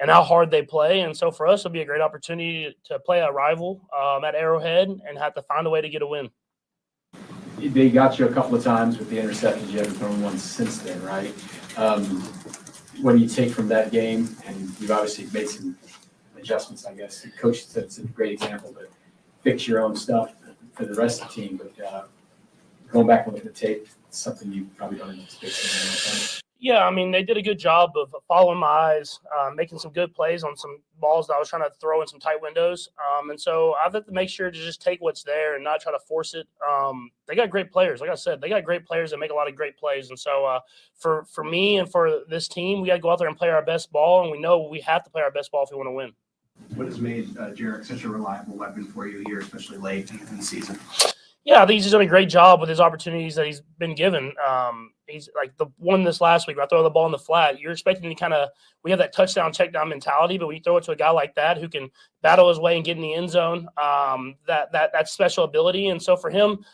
how hard they play. And so for us, it'll be a great opportunity to play a rival at Arrowhead and have to find a way to get a win. They got you a couple of times with the interceptions. You haven't thrown one since then, right? What do you take from that game? And you've obviously made some adjustments, I guess. The coach said it's a great example, but fix your own stuff for the rest of the team. But going back and looking at the tape, it's something you probably don't anticipate. Yeah, I mean, they did a good job of following my eyes, making some good plays on some balls that I was trying to throw in some tight windows. And so I've had to make sure to just take what's there and not try to force it. They got great players. Like I said, they got great players that make a lot of great plays. And so for me and for this team, we got to go out there and play our best ball, and we know we have to play our best ball if we want to win. What has made Jarek such a reliable weapon for you here, especially late in the season? Yeah, I think he's done a great job with his opportunities that he's been given. He's like the one this last week where I throw the ball in the flat. You're expecting to we have that touchdown, check down mentality, but when you throw it to a guy like that who can battle his way and get in the end zone, that's special ability. And so for him,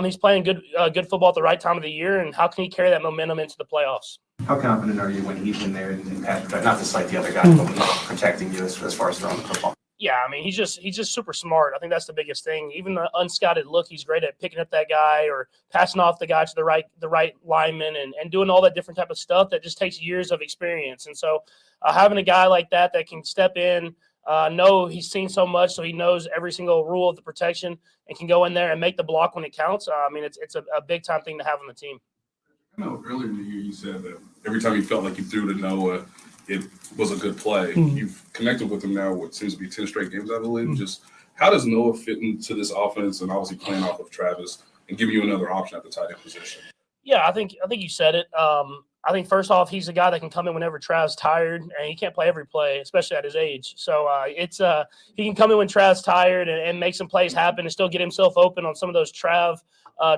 he's playing good football at the right time of the year. And how can he carry that momentum into the playoffs? How confident are you when he's in there and pass protect? Not to cite the other guy, but when he's protecting you as far as throwing the football? Yeah, I mean, he's just super smart. I think that's the biggest thing. Even the unscouted look, he's great at picking up that guy or passing off the guy to the right lineman and doing all that different type of stuff that just takes years of experience. And so having a guy like that can step in, know he's seen so much, so he knows every single rule of the protection and can go in there and make the block when it counts. I mean, it's a big time thing to have on the team. I know earlier in the year you said that every time you felt like you threw to Noah, it was a good play. Mm-hmm. You've connected with him now, what seems to be 10 straight games, I believe. Mm-hmm. Just how does Noah fit into this offense and obviously playing off of Travis and giving you another option at the tight end position? Yeah, I think you said it. I think first off, he's a guy that can come in whenever Trav's tired, and he can't play every play, especially at his age. So he can come in when Trav's tired and make some plays happen and still get himself open on some of those Trav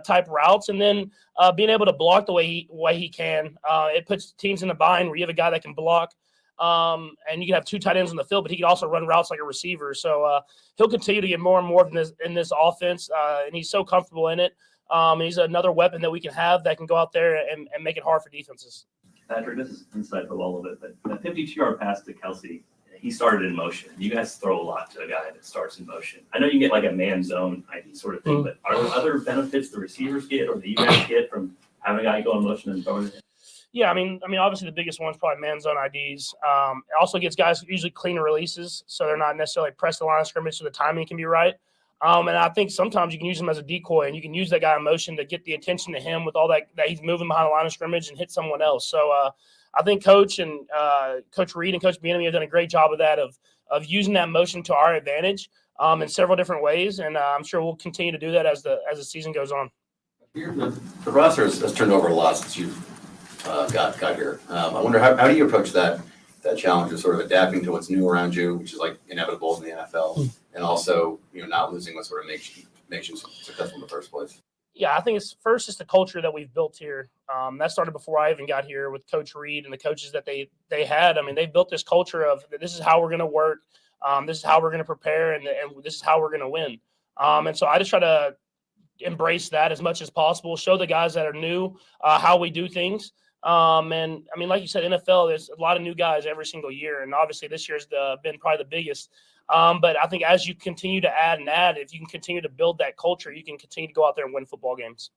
type routes, and then being able to block the way he can. It puts teams in a bind where you have a guy that can block, and you can have two tight ends on the field, but he can also run routes like a receiver. So he'll continue to get more and more in this offense, and he's so comfortable in it. He's another weapon that we can have that can go out there and make it hard for defenses. Patrick, this is inside for all of it, but the 52-yard pass to Kelce, he started in motion. You guys throw a lot to a guy that starts in motion. I know you get like a man zone ID sort of thing, but are there other benefits the receivers get or that you guys get from having a guy go in motion and throwing it? Yeah, I mean, obviously the biggest one is probably man zone IDs. It also gets guys usually clean releases, so they're not necessarily pressed the line of scrimmage, so the timing can be right. And I think sometimes you can use him as a decoy, and you can use that guy in motion to get the attention to him with all that he's moving behind the line of scrimmage and hit someone else. So I think Coach Reid and Coach Bieniemy have done a great job of that, of using that motion to our advantage in several different ways, and I'm sure we'll continue to do that as the season goes on. The roster has turned over a lot since you've got here. I wonder how do you approach that challenge of sort of adapting to what's new around you, which is like inevitable in the NFL, and also not losing what sort of makes you successful in the first place. Yeah, I think it's the culture that we've built here. That started before I even got here with Coach Reid and the coaches that they had. I mean, they built this culture of this is how we're going to work, this is how we're going to prepare, and this is how we're going to win. And so I just try to embrace that as much as possible, show the guys that are new how we do things. And I mean, like you said, NFL, there's a lot of new guys every single year. And obviously this year's been probably the biggest. But I think as you continue to add, if you can continue to build that culture, you can continue to go out there and win football games.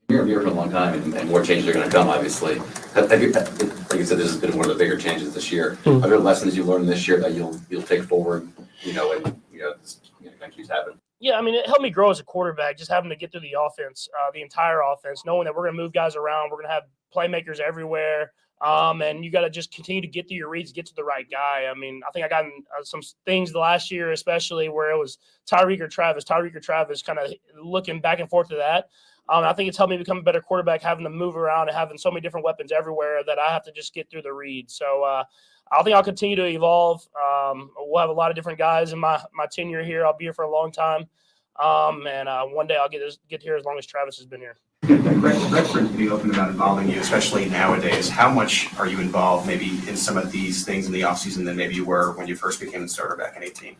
You're here for a long time, and more changes are going to come, obviously. Like you said, this has been one of the bigger changes this year. Are there lessons you learned this year that you'll take forward, and this kind of keeps happening? Yeah, I mean, it helped me grow as a quarterback, just having to get through the offense, the entire offense, knowing that we're going to move guys around, we're going to have playmakers everywhere, and you got to just continue to get through your reads, get to the right guy. I mean, I think I got some things the last year, especially where it was Tyreek or Travis, kind of looking back and forth to that. I think it's helped me become a better quarterback, having to move around and having so many different weapons everywhere that I have to just get through the read. So I think I'll continue to evolve. We'll have a lot of different guys in my tenure here. I'll be here for a long time. And one day I'll get here as long as Travis has been here. Redford's pretty open about involving you, especially nowadays. How much are you involved maybe in some of these things in the offseason than maybe you were when you first became the starter back in 2018?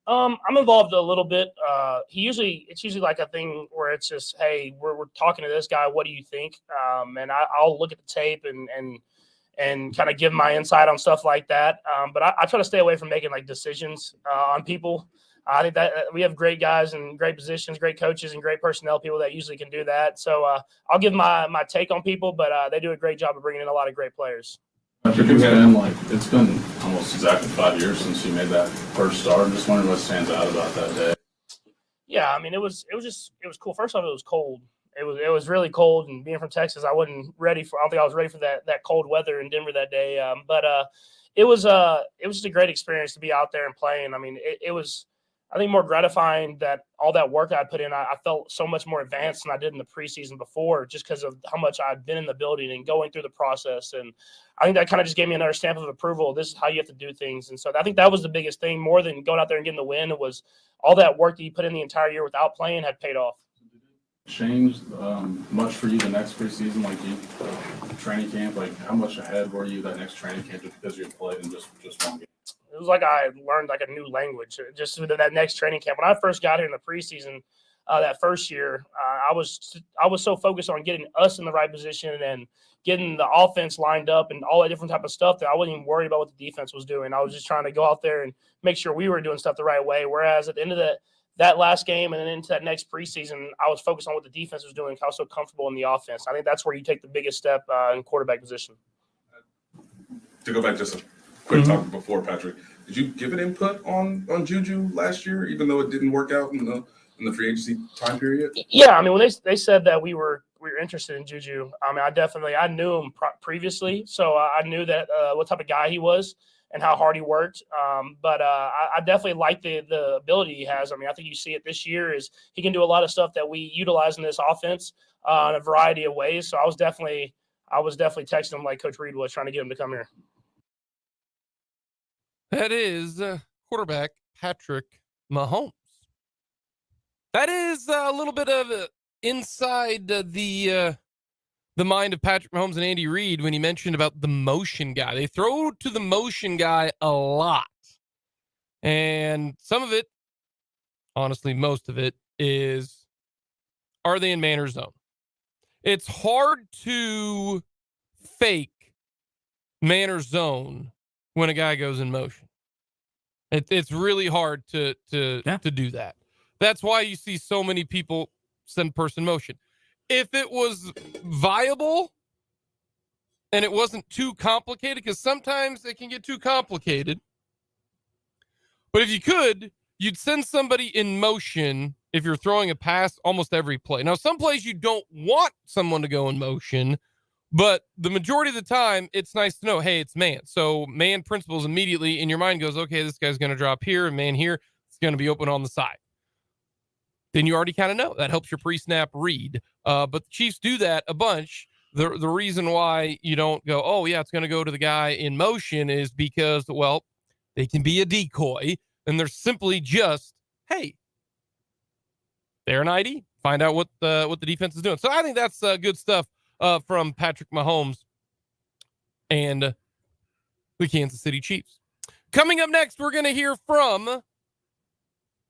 I'm involved a little bit. It's usually like a thing where it's just, hey, we're talking to this guy. What do you think? And I'll look at the tape and kind of give my insight on stuff like that. But I try to stay away from making like decisions on people. I think that we have great guys in great positions, great coaches, and great personnel people that usually can do that. So I'll give my take on people, but they do a great job of bringing in a lot of great players. Patrick, it's been almost exactly 5 years since you made that first start. I'm just wondering what stands out about that day. Yeah, I mean, it was cool. First off, it was cold. It was really cold, and being from Texas, I don't think I was ready for that cold weather in Denver that day. But it was just a great experience to be out there and playing. I mean, it was, I think, more gratifying that all that work I put in, I felt so much more advanced than I did in the preseason before, just because of how much I'd been in the building and going through the process. And I think that kind of just gave me another stamp of approval. This is how you have to do things. And so I think that was the biggest thing, more than going out there and getting the win. It was all that work that you put in the entire year without playing had paid off. Changed much for you the next preseason, training camp? Like, how much ahead were you that next training camp just because you had played in just one game? It was like I learned like a new language just with that next training camp. When I first got here in the preseason, that first year, I was so focused on getting us in the right position and getting the offense lined up and all that different type of stuff that I wasn't even worried about what the defense was doing. I was just trying to go out there and make sure we were doing stuff the right way. Whereas at the end of that last game and then into that next preseason, I was focused on what the defense was doing. I was so comfortable in the offense. I think that's where you take the biggest step in quarterback position. To go back just a quick talk before, Patrick, did you give an input on Juju last year, even though it didn't work out in the free agency time period? Yeah, I mean, when they said that we were interested in Juju, I mean, I knew him previously, so I knew that what type of guy he was and how hard he worked. But I definitely like the ability he has. I mean, I think you see it this year is he can do a lot of stuff that we utilize in this offense in a variety of ways. So I was definitely texting him like Coach Reid was, trying to get him to come here. That is quarterback Patrick Mahomes. That is a little bit of inside the mind of Patrick Mahomes and Andy Reid when he mentioned about the motion guy. They throw to the motion guy a lot. And some of it, honestly, most of it is, are they in man or zone? It's hard to fake man or zone when a guy goes in motion. It's really hard to do that. That's why you see so many people send person motion. If it was viable and it wasn't too complicated, because sometimes it can get too complicated. But if you could, you'd send somebody in motion if you're throwing a pass almost every play. Now, some plays you don't want someone to go in motion, but the majority of the time, it's nice to know, hey, it's man. So man principles immediately in your mind goes, okay, this guy's going to drop here, and man here, it's going to be open on the side. Then you already kind of know. That helps your pre-snap read. But the Chiefs do that a bunch. The reason why you don't go, oh, yeah, it's going to go to the guy in motion is because, well, they can be a decoy, and they're simply just, hey, they're an ID. Find out what the defense is doing. So I think that's good stuff from Patrick Mahomes and the Kansas City Chiefs. Coming up next, we're going to hear from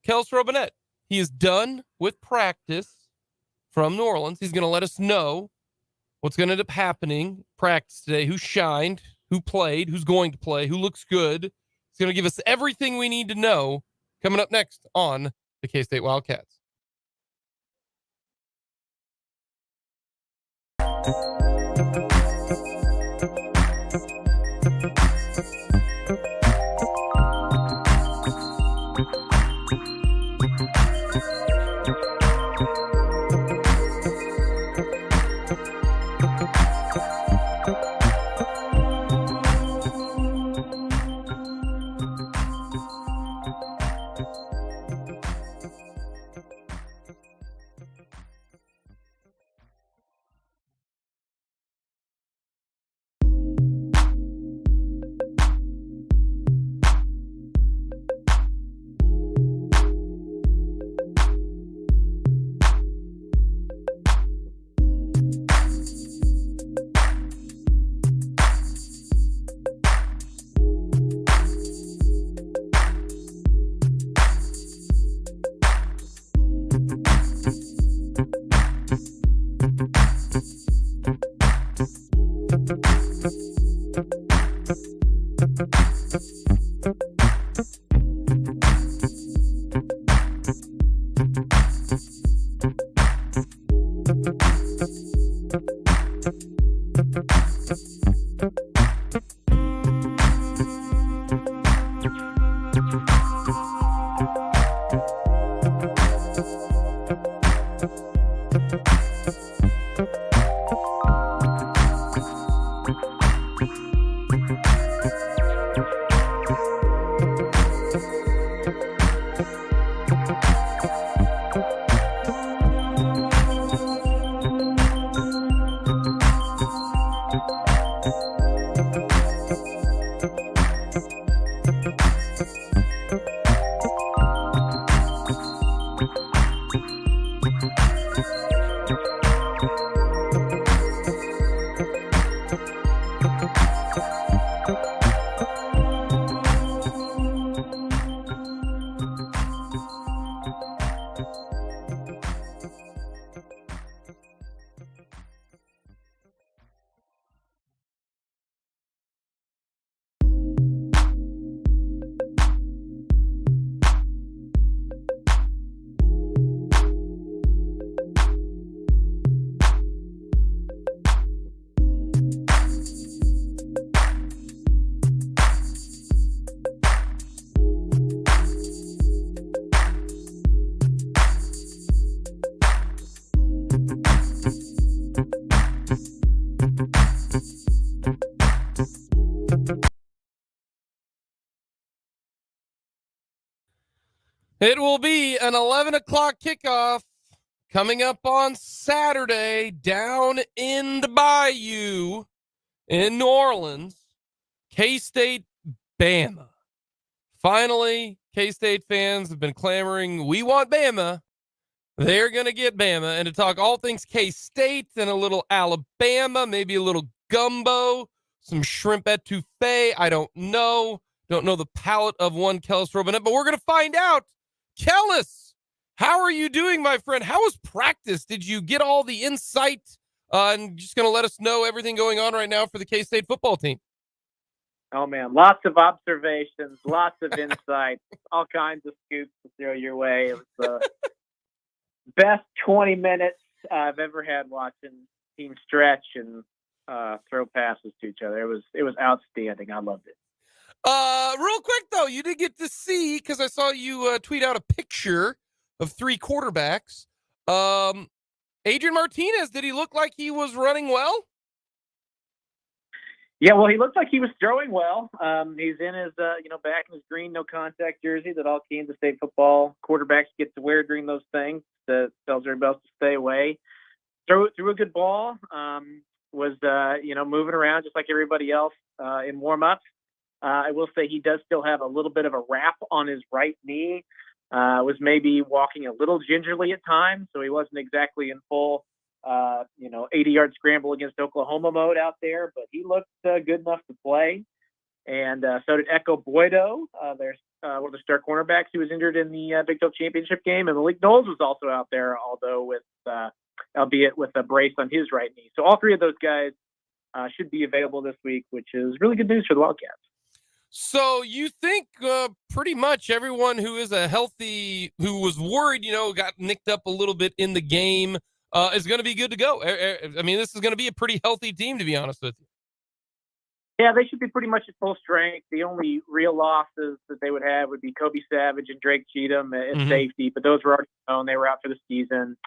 Kellis Robinett. He is done with practice from New Orleans. He's going to let us know what's going to end up happening practice today, who shined, who played, who's going to play, who looks good. He's going to give us everything we need to know coming up next on the K-State Wildcats. It will be an 11 o'clock kickoff coming up on Saturday down in the Bayou in New Orleans. K-State, Bama. Finally, K-State fans have been clamoring, we want Bama. They're going to get Bama. And to talk all things K-State and a little Alabama, maybe a little gumbo, some shrimp etouffee. I don't know. Don't know the palate of one Kellis Robinett, but we're going to find out. Kellis, how are you doing, my friend? How was practice? Did you get all the insight? And just going to let us know everything going on right now for the K-State football team. Oh, man, lots of observations, lots of insight, all kinds of scoops to throw your way. It was the best 20 minutes I've ever had watching team stretch and throw passes to each other. It was outstanding. I loved it. Real quick, though, you did get to see, because I saw you tweet out a picture of 3 quarterbacks. Adrian Martinez, did he look like he was running well? Yeah, well, he looked like he was throwing well. He's in his, back in his green no contact jersey that all Kansas State football quarterbacks get to wear during those things. That tells everybody else to stay away. Threw a good ball. Was moving around just like everybody else in warm-ups. I will say he does still have a little bit of a wrap on his right knee. Was maybe walking a little gingerly at times, so he wasn't exactly in full 80-yard scramble against Oklahoma mode out there, but he looked good enough to play. And so did Echo Boydo. There's one of the star cornerbacks who was injured in the Big 12 championship game. And Malik Knowles was also out there, although albeit with a brace on his right knee. So all 3 of those guys should be available this week, which is really good news for the Wildcats. So you think pretty much everyone who is who was worried, got nicked up a little bit in the game, is going to be good to go. I mean, this is going to be a pretty healthy team, to be honest with you. Yeah, they should be pretty much at full strength. The only real losses that they would have would be Kobe Savage and Drake Cheatham at safety, but those were already known. They were out for the season.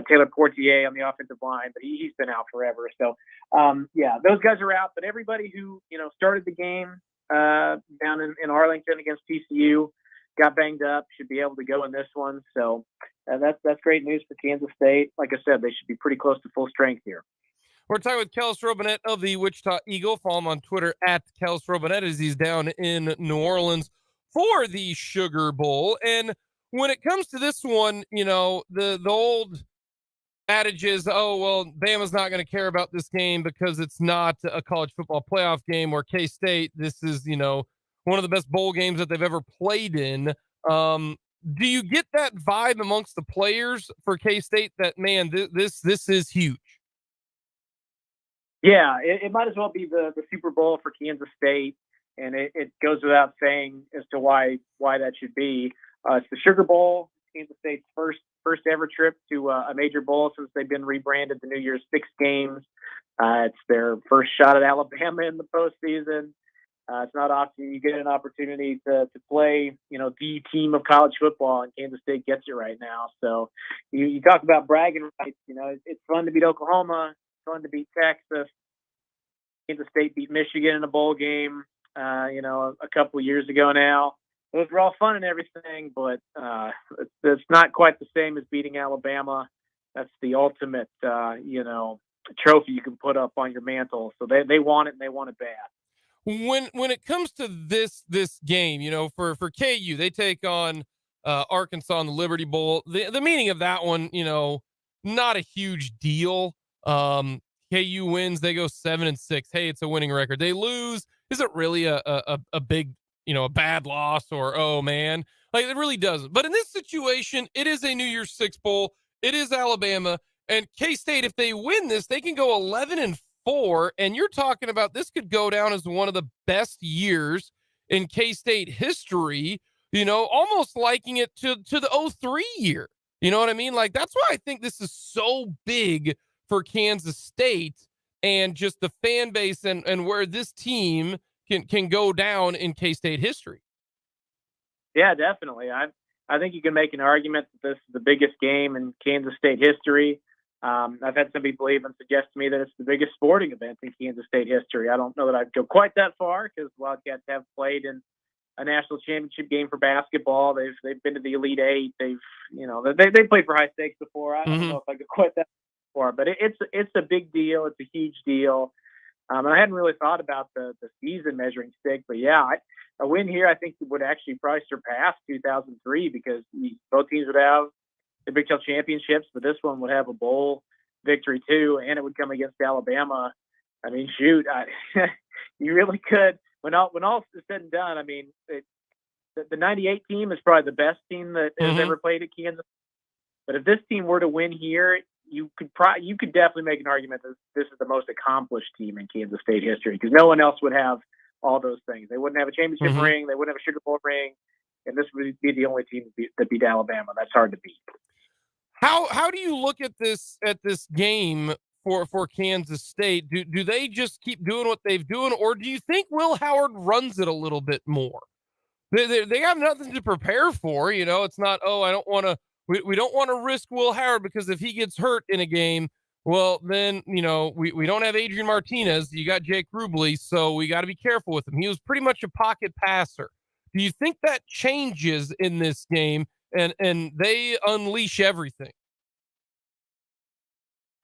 Taylor Portier on the offensive line, but he's been out forever. So, those guys are out. But everybody who, started the game down in Arlington against TCU got banged up, should be able to go in this one. So that's great news for Kansas State. Like I said, they should be pretty close to full strength here. We're talking with Kellis Robinett of the Wichita Eagle. Follow him on Twitter at Kellis Robinett as he's down in New Orleans for the Sugar Bowl. And when it comes to this one, the old adage is, oh, well, Bama's not going to care about this game because it's not a college football playoff game, or K-State, this is, one of the best bowl games that they've ever played in. Do you get that vibe amongst the players for K-State that, man, this is huge? Yeah, it might as well be the Super Bowl for Kansas State, and it goes without saying as to why that should be. It's the Sugar Bowl, Kansas State's first ever trip to a major bowl since they've been rebranded the New Year's 6 games. It's their first shot at Alabama in the postseason. It's not often you get an opportunity to play, the team of college football, and Kansas State gets it right now. So you talk about bragging rights. It's fun to beat Oklahoma. It's fun to beat Texas. Kansas State beat Michigan in a bowl game, a couple of years ago now. Those were all fun and everything, but it's not quite the same as beating Alabama. That's the ultimate, trophy you can put up on your mantle. So they want it, and they want it bad. When it comes to this game, for KU, they take on Arkansas in the Liberty Bowl. The meaning of that one, not a huge deal. KU wins, they go 7-6. Hey, it's a winning record. They lose, is it really a big, a bad loss, or oh man, like it really doesn't. But in this situation, it is a New Year's Six bowl. It is Alabama, and K-State, if they win this, they can go 11-4. And you're talking about this could go down as one of the best years in K-State history, almost liking it to the 03 year. You know what I mean? Like, that's why I think this is so big for Kansas State and just the fan base and where this team can go down in K-State history. Yeah, definitely. I think you can make an argument that this is the biggest game in Kansas State history. I've had some people even suggest to me that it's the biggest sporting event in Kansas State history. I don't know that I'd go quite that far, because Wildcats have played in a national championship game for basketball. They've been to the Elite Eight. They've played for high stakes before. I don't know if I go quite that far, but it's a big deal. It's a huge deal. And I hadn't really thought about the season measuring stick, but yeah, a win here I think would actually probably surpass 2003, because both teams would have the Big 12 championships, but this one would have a bowl victory too, and it would come against Alabama. I mean, shoot, you really could. When all is said and done, I mean, the 98 team is probably the best team that has ever played at Kansas. But if this team were to win here, you could definitely make an argument that this is the most accomplished team in Kansas State history, because no one else would have all those things. They wouldn't have a championship ring. They wouldn't have a Sugar Bowl ring. And this would be the only team that beat Alabama. That's hard to beat. How do you look at this game for Kansas State? Do they just keep doing what they've doing, or do you think Will Howard runs it a little bit more? They have nothing to prepare for. It's not, I don't want to. We don't want to risk Will Howard, because if he gets hurt in a game, well, then we don't have Adrian Martinez. You got Jake Rubley, so we got to be careful with him. He was pretty much a pocket passer. Do you think that changes in this game, and they unleash everything?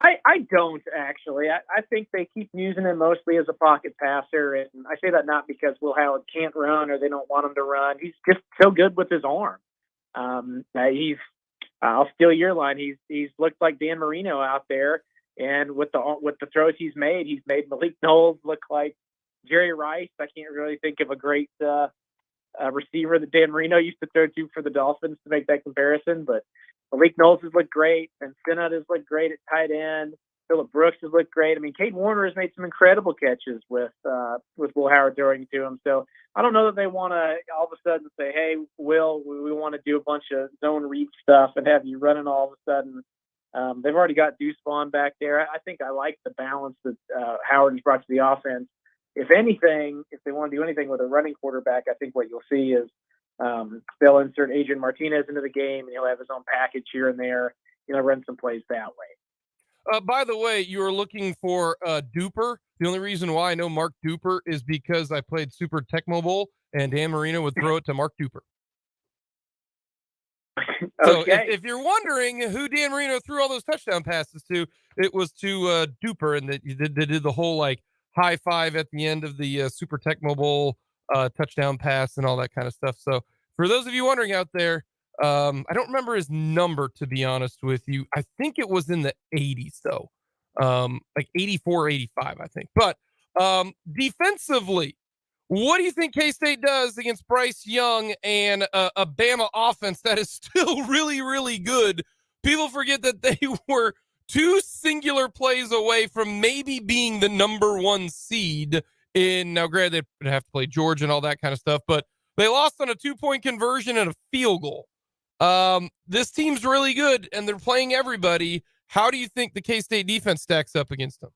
I don't actually. I think they keep using him mostly as a pocket passer, and I say that not because Will Howard can't run or they don't want him to run. He's just so good with his arm. I'll steal your line. He's looked like Dan Marino out there, and with the throws he's made Malik Knowles look like Jerry Rice. I can't really think of a great receiver that Dan Marino used to throw to for the Dolphins to make that comparison, but Malik Knowles has looked great, and Sinnott has looked great at tight end. Phillip Brooks has looked great. I mean, Kate Warner has made some incredible catches with Will Howard throwing to him. So I don't know that they want to all of a sudden say, hey, Will, we want to do a bunch of zone read stuff and have you running all of a sudden. They've already got Deuce Vaughn back there. I think I like the balance that Howard has brought to the offense. If anything, if they want to do anything with a running quarterback, I think what you'll see is they'll insert Adrian Martinez into the game, and he'll have his own package here and there. Run some plays that way. By the way, you were looking for Duper. The only reason why I know Mark Duper is because I played Super Tecmo Bowl, and Dan Marino would throw it to Mark Duper. So if you're wondering who Dan Marino threw all those touchdown passes to, it was to Duper, and they did the whole like high five at the end of the Super Tecmo Bowl touchdown pass and all that kind of stuff. So for those of you wondering out there, I don't remember his number, to be honest with you. I think it was in the 80s though. Like 84, 85, I think. But defensively, what do you think K-State does against Bryce Young and a Bama offense that is still really, really good? People forget that they were 2 singular plays away from maybe being the number 1 seed in, now granted they'd have to play Georgia and all that kind of stuff, but they lost on a 2-point conversion and a field goal. This team's really good, and they're playing everybody. How do you think the K-State defense stacks up against them?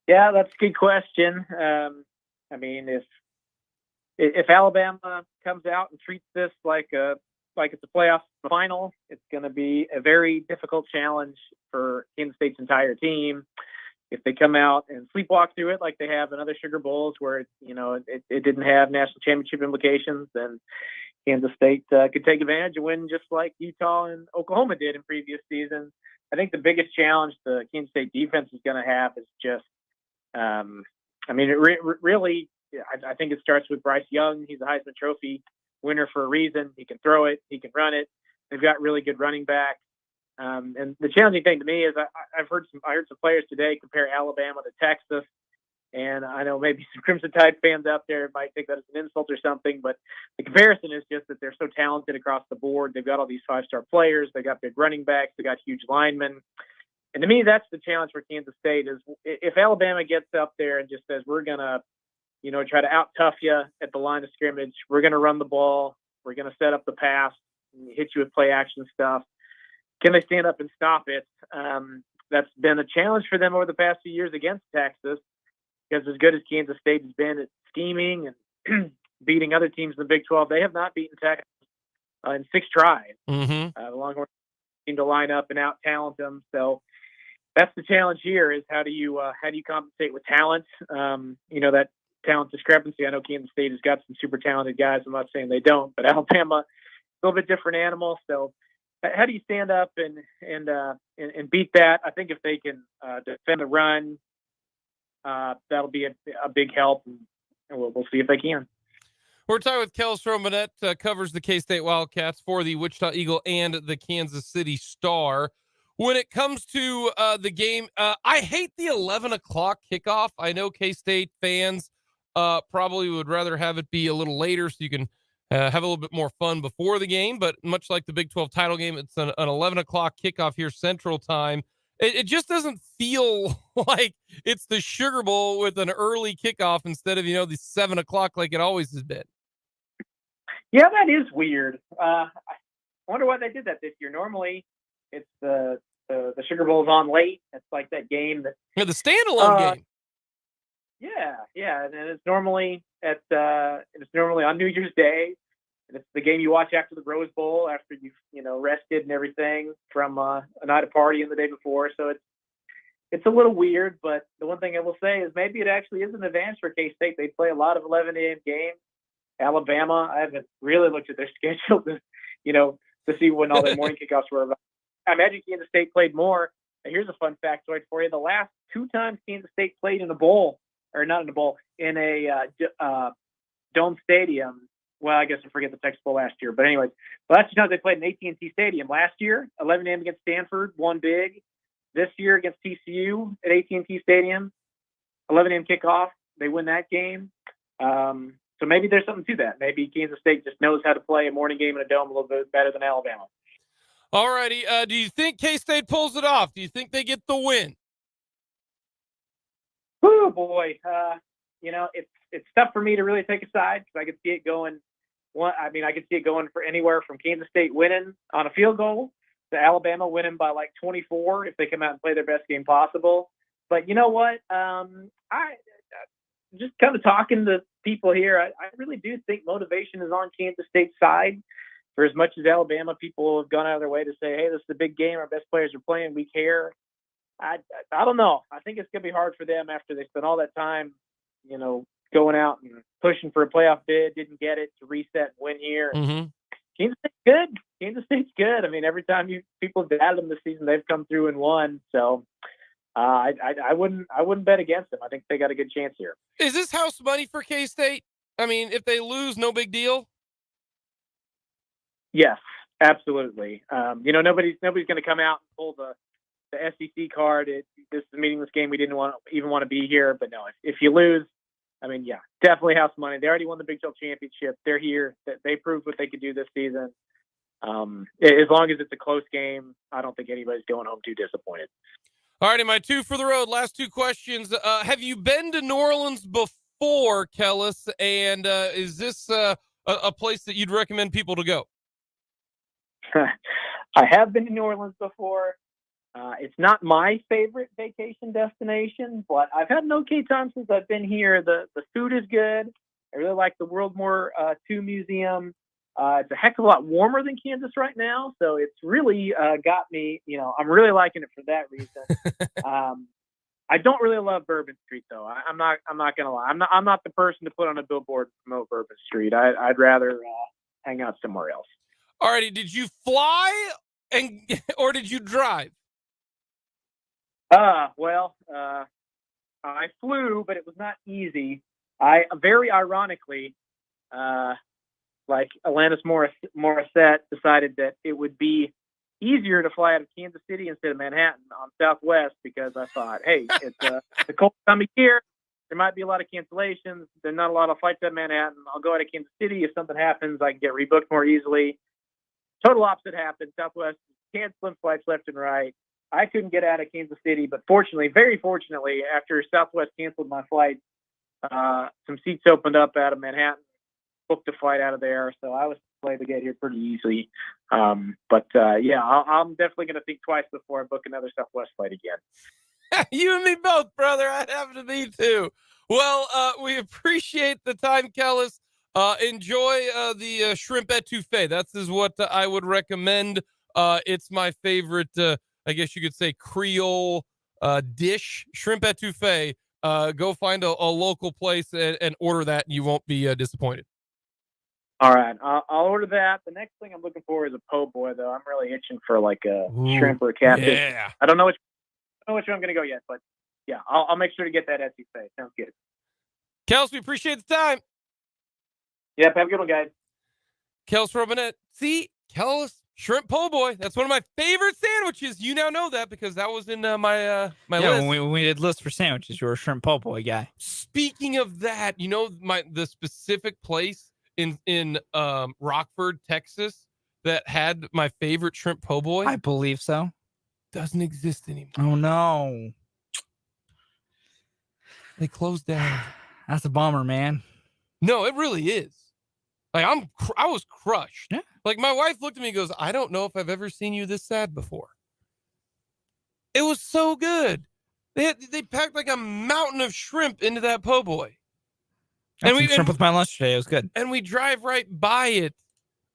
Yeah, that's a good question. I mean, if Alabama comes out and treats this like it's a playoff final, it's going to be a very difficult challenge for Kansas State's entire team. If they come out and sleepwalk through it like they have in other Sugar Bowls where it didn't have national championship implications, then Kansas State could take advantage and win just like Utah and Oklahoma did in previous seasons. I think the biggest challenge the Kansas State defense is going to have is just, really, I think it starts with Bryce Young. He's a Heisman Trophy winner for a reason. He can throw it. He can run it. They've got really good running backs. And the challenging thing to me is I heard some players today compare Alabama to Texas. And I know maybe some Crimson Tide fans out there might think that it's an insult or something, but the comparison is just that they're so talented across the board. They've got all these 5-star players. They got big running backs. They got huge linemen. And to me, that's the challenge for Kansas State is if Alabama gets up there and just says, we're going to, try to out-tough you at the line of scrimmage. We're going to run the ball. We're going to set up the pass and hit you with play action stuff. Can they stand up and stop it? That's been a challenge for them over the past few years against Texas. Because as good as Kansas State has been at scheming and beating other teams in the Big 12, they have not beaten Texas in 6 tries. Mm-hmm. The Longhorns seem to line up and out-talent them. So that's the challenge here is how do you compensate with talent? That talent discrepancy. I know Kansas State has got some super talented guys. I'm not saying they don't, but Alabama, a little bit different animal. So how do you stand up and beat that? I think if they can defend the run, that'll be a big help, and we'll see if they can. We're talking with Kellis Robinett, covers the K-State Wildcats for the Wichita Eagle and the Kansas City Star. When it comes to the game, I hate the 11 o'clock kickoff. I know K-State fans probably would rather have it be a little later so you can have a little bit more fun before the game, but much like the Big 12 title game, it's an 11 o'clock kickoff here Central Time. It just doesn't feel like it's the Sugar Bowl with an early kickoff instead of, the 7 o'clock like it always has been. Yeah, that is weird. I wonder why they did that this year. Normally, it's the Sugar Bowl's on late. It's like that game that the standalone game. Yeah, and it's normally on New Year's Day. And it's the game you watch after the Rose Bowl, after you've rested and everything from a night of partying the day before. So it's a little weird, but the one thing I will say is maybe it actually is an advantage for K-State. They play a lot of 11 a.m. games. Alabama, I haven't really looked at their schedule to see when all their morning kickoffs were. I imagine Kansas State played more. And here's a fun factoid for you: the last 2 times Kansas State played in a bowl, or not in a bowl, in a dome stadium. Well, I guess I forget the Texas Bowl last year. But anyways, the last 2 times they played in AT&T Stadium. Last year, 11 a.m. against Stanford, won big. This year against TCU at AT&T Stadium, 11 a.m. kickoff. They win that game. So maybe there's something to that. Maybe Kansas State just knows how to play a morning game in a dome a little bit better than Alabama. All righty. Do you think K-State pulls it off? Do you think they get the win? Oh, boy. It's tough for me to really take a side because I could see it going. I could see it going for anywhere from Kansas State winning on a field goal to Alabama winning by like 24 if they come out and play their best game possible. But you know what? I just kind of talking to people here. I really do think motivation is on Kansas State's side. For as much as Alabama people have gone out of their way to say, hey, this is the big game, our best players are playing, we care. I don't know. I think it's going to be hard for them after they spent all that time, going out and pushing for a playoff bid, didn't get it, to reset and win here. Mm-hmm. Kansas State's good. Kansas State's good. I mean, every time people have doubted them this season, they've come through and won. So I wouldn't bet against them. I think they got a good chance here. Is this house money for K-State? I mean, if they lose, no big deal. Yes, absolutely. Nobody's going to come out and pull the SEC card. This is a meaningless game. We didn't want to be here. But no, if you lose, yeah, definitely house money. They already won the Big 12 championship. They're here. They proved what they could do this season. As long as it's a close game, I don't think anybody's going home too disappointed. All righty, my 2 for the road. Last 2 questions. Have you been to New Orleans before, Kellis? And is this a place that you'd recommend people to go? I have been to New Orleans before. It's not my favorite vacation destination, but I've had an okay time since I've been here. The food is good. I really like the World War II Museum. It's a heck of a lot warmer than Kansas right now, so it's really got me. I'm really liking it for that reason. I don't really love Bourbon Street though. I'm not gonna lie. I'm not the person to put on a billboard to promote Bourbon Street. I'd rather hang out somewhere else. Alrighty, did you fly or did you drive? Well, I flew, but it was not easy. I very ironically, like Alanis Morissette decided that it would be easier to fly out of Kansas City instead of Manhattan on Southwest because I thought, hey, it's the cold time of year. There might be a lot of cancellations. There's not a lot of flights out of Manhattan. I'll go out of Kansas City. If something happens, I can get rebooked more easily. Total opposite happened. Southwest canceling flights left and right. I couldn't get out of Kansas City, but fortunately, very fortunately, after Southwest canceled my flight, some seats opened up out of Manhattan, booked a flight out of there, so I was able to get here pretty easily. But I'm definitely going to think twice before I book another Southwest flight again. You and me both, brother. That happened to me too. Well, we appreciate the time, Kellis. Enjoy the shrimp etouffee. That's what I would recommend. It's my favorite, I guess you could say, Creole dish, shrimp etouffee. Go find a local place and order that, and you won't be disappointed. All right, I'll order that. The next thing I'm looking for is a po' boy, though. I'm really itching for like a shrimp or a catfish. Yeah. I don't know which one I'm going to go yet, but yeah, I'll make sure to get that etouffee. Sounds good. Kellis, we appreciate the time. Yep, have a good one, guys. Kellis Robinett. See, Kellis shrimp po' boy. That's one of my favorite sandwiches. You now know that because that was in my list. When we did list for sandwiches, you were a shrimp po' boy guy. Speaking of that, the specific place in Rockford, Texas, that had my favorite shrimp po' boy. I believe so. Doesn't exist anymore. Oh no, they closed down. That's a bummer, man. No, it really is. Like I was crushed. Yeah. Like my wife looked at me and goes, I don't know if I've ever seen you this sad before. It was so good. They packed like a mountain of shrimp into that po' boy. And we shrimp with my lunch today. It was good. And we drive right by it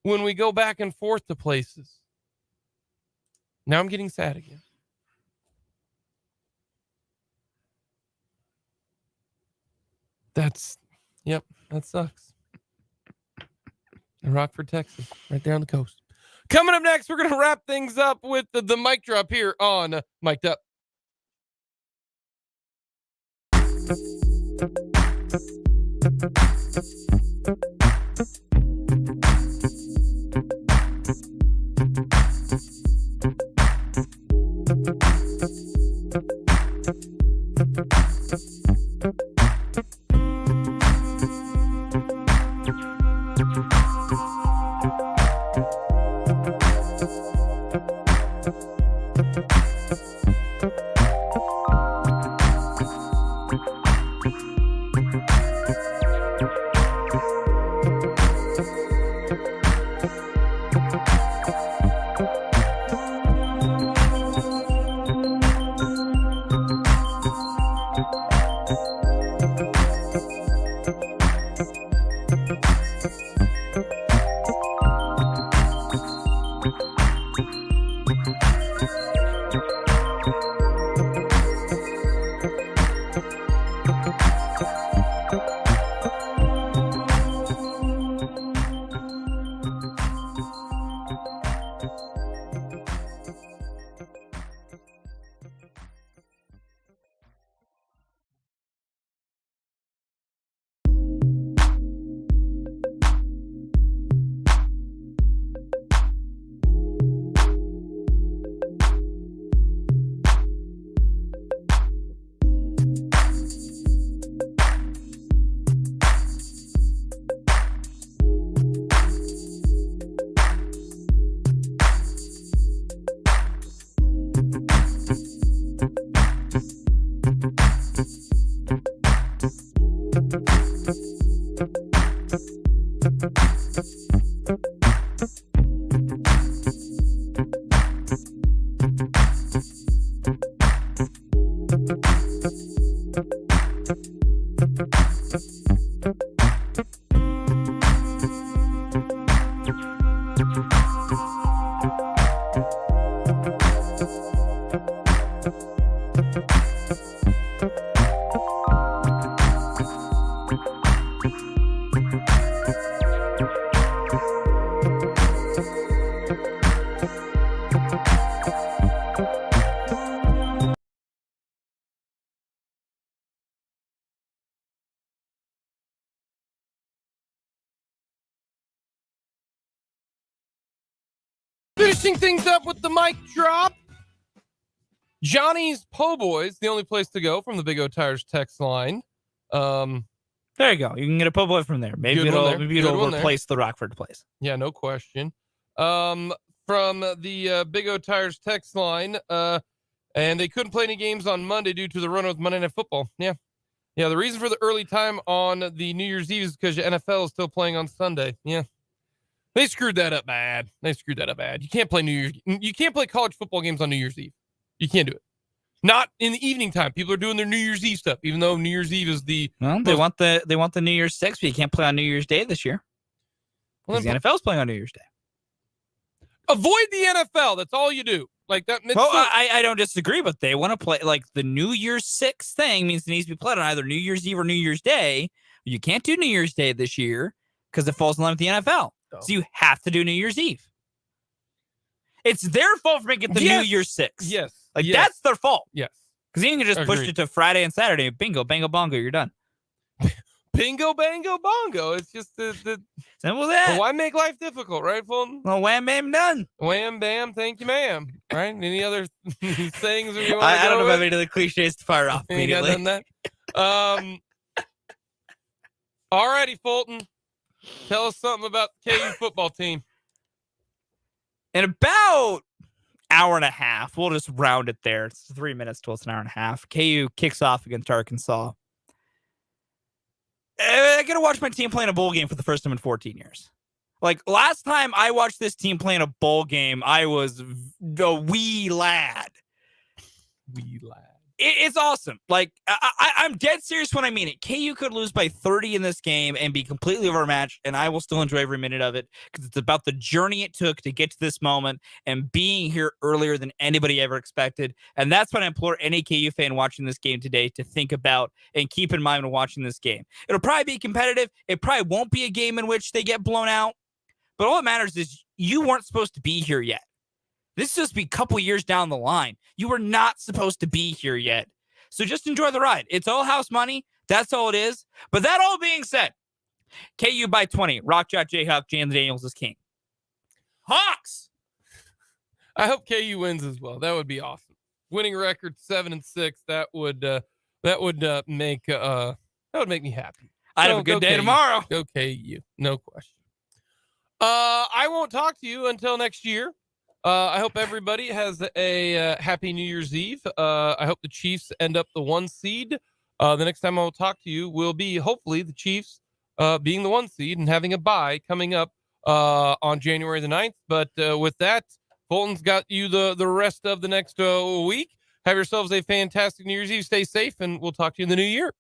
when we go back and forth to places. Now I'm getting sad again. That sucks. In Rockford, Texas, right there on the coast. Coming up next, we're going to wrap things up with the mic drop here on Mic'd Up. Finishing things up with the mic drop. Johnny's Po' Boys, the only place to go from the Big O Tires text line. There you go. You can get a po' boy from there. Maybe it'll replace the Rockford place. Yeah, no question. From the Big O Tires text line, and they couldn't play any games on Monday due to the run with Monday Night Football. Yeah. The reason for the early time on the New Year's Eve is because the NFL is still playing on Sunday. Yeah. They screwed that up bad. You can't play You can't play college football games on New Year's Eve. You can't do it. Not in the evening time. People are doing their New Year's Eve stuff, even though New Year's Eve is the. Well, they want the New Year's 6, but you can't play on New Year's Day this year. Well, the NFL's playing on New Year's Day. Avoid the NFL. That's all you do. Like that. Well, I don't disagree, but they want to play like the New Year's 6 thing means it needs to be played on either New Year's Eve or New Year's Day. You can't do New Year's Day this year because it falls in line with the NFL. Oh. So you have to do New Year's Eve. It's their fault for making it the New Year's 6. Yes. That's their fault. Yes. Because you can just push it to Friday and Saturday. Bingo, bango, bongo. You're done. Bingo, bango, bongo. It's just the simple as that. Why make life difficult, right, Fulton? Well, wham, bam, done. Wham, bam, thank you, ma'am. Right? Any other things? I don't know if I have any other cliches to fire off immediately. Done that? All righty, Fulton. Tell us something about the KU football team. In about hour and a half, we'll just round it there. It's 3 minutes till it's an hour and a half. KU kicks off against Arkansas. I got to watch my team play in a bowl game for the first time in 14 years. Like, last time I watched this team play in a bowl game, I was a wee lad. It's awesome. Like, I'm dead serious when I mean it. KU could lose by 30 in this game and be completely overmatched, and I will still enjoy every minute of it because it's about the journey it took to get to this moment and being here earlier than anybody ever expected. And that's what I implore any KU fan watching this game today to think about and keep in mind when watching this game. It'll probably be competitive. It probably won't be a game in which they get blown out. But all that matters is you weren't supposed to be here yet. This is supposed to be a couple years down the line. You were not supposed to be here yet. So just enjoy the ride. It's all house money. That's all it is. But that all being said, KU by 20. Rockshot Jayhawk, Jalen Daniels is king. Hawks! I hope KU wins as well. That would be awesome. Winning record 7-6. That would make me happy. I'd have a good day KU. tomorrow. Go KU. No question. I won't talk to you until next year. I hope everybody has a happy New Year's Eve. I hope the Chiefs end up the 1 seed. The next time I will talk to you will be hopefully the Chiefs being the 1 seed and having a bye coming up on January the 9th. But with that, Fulton's got you the rest of the next week. Have yourselves a fantastic New Year's Eve. Stay safe, and we'll talk to you in the new year.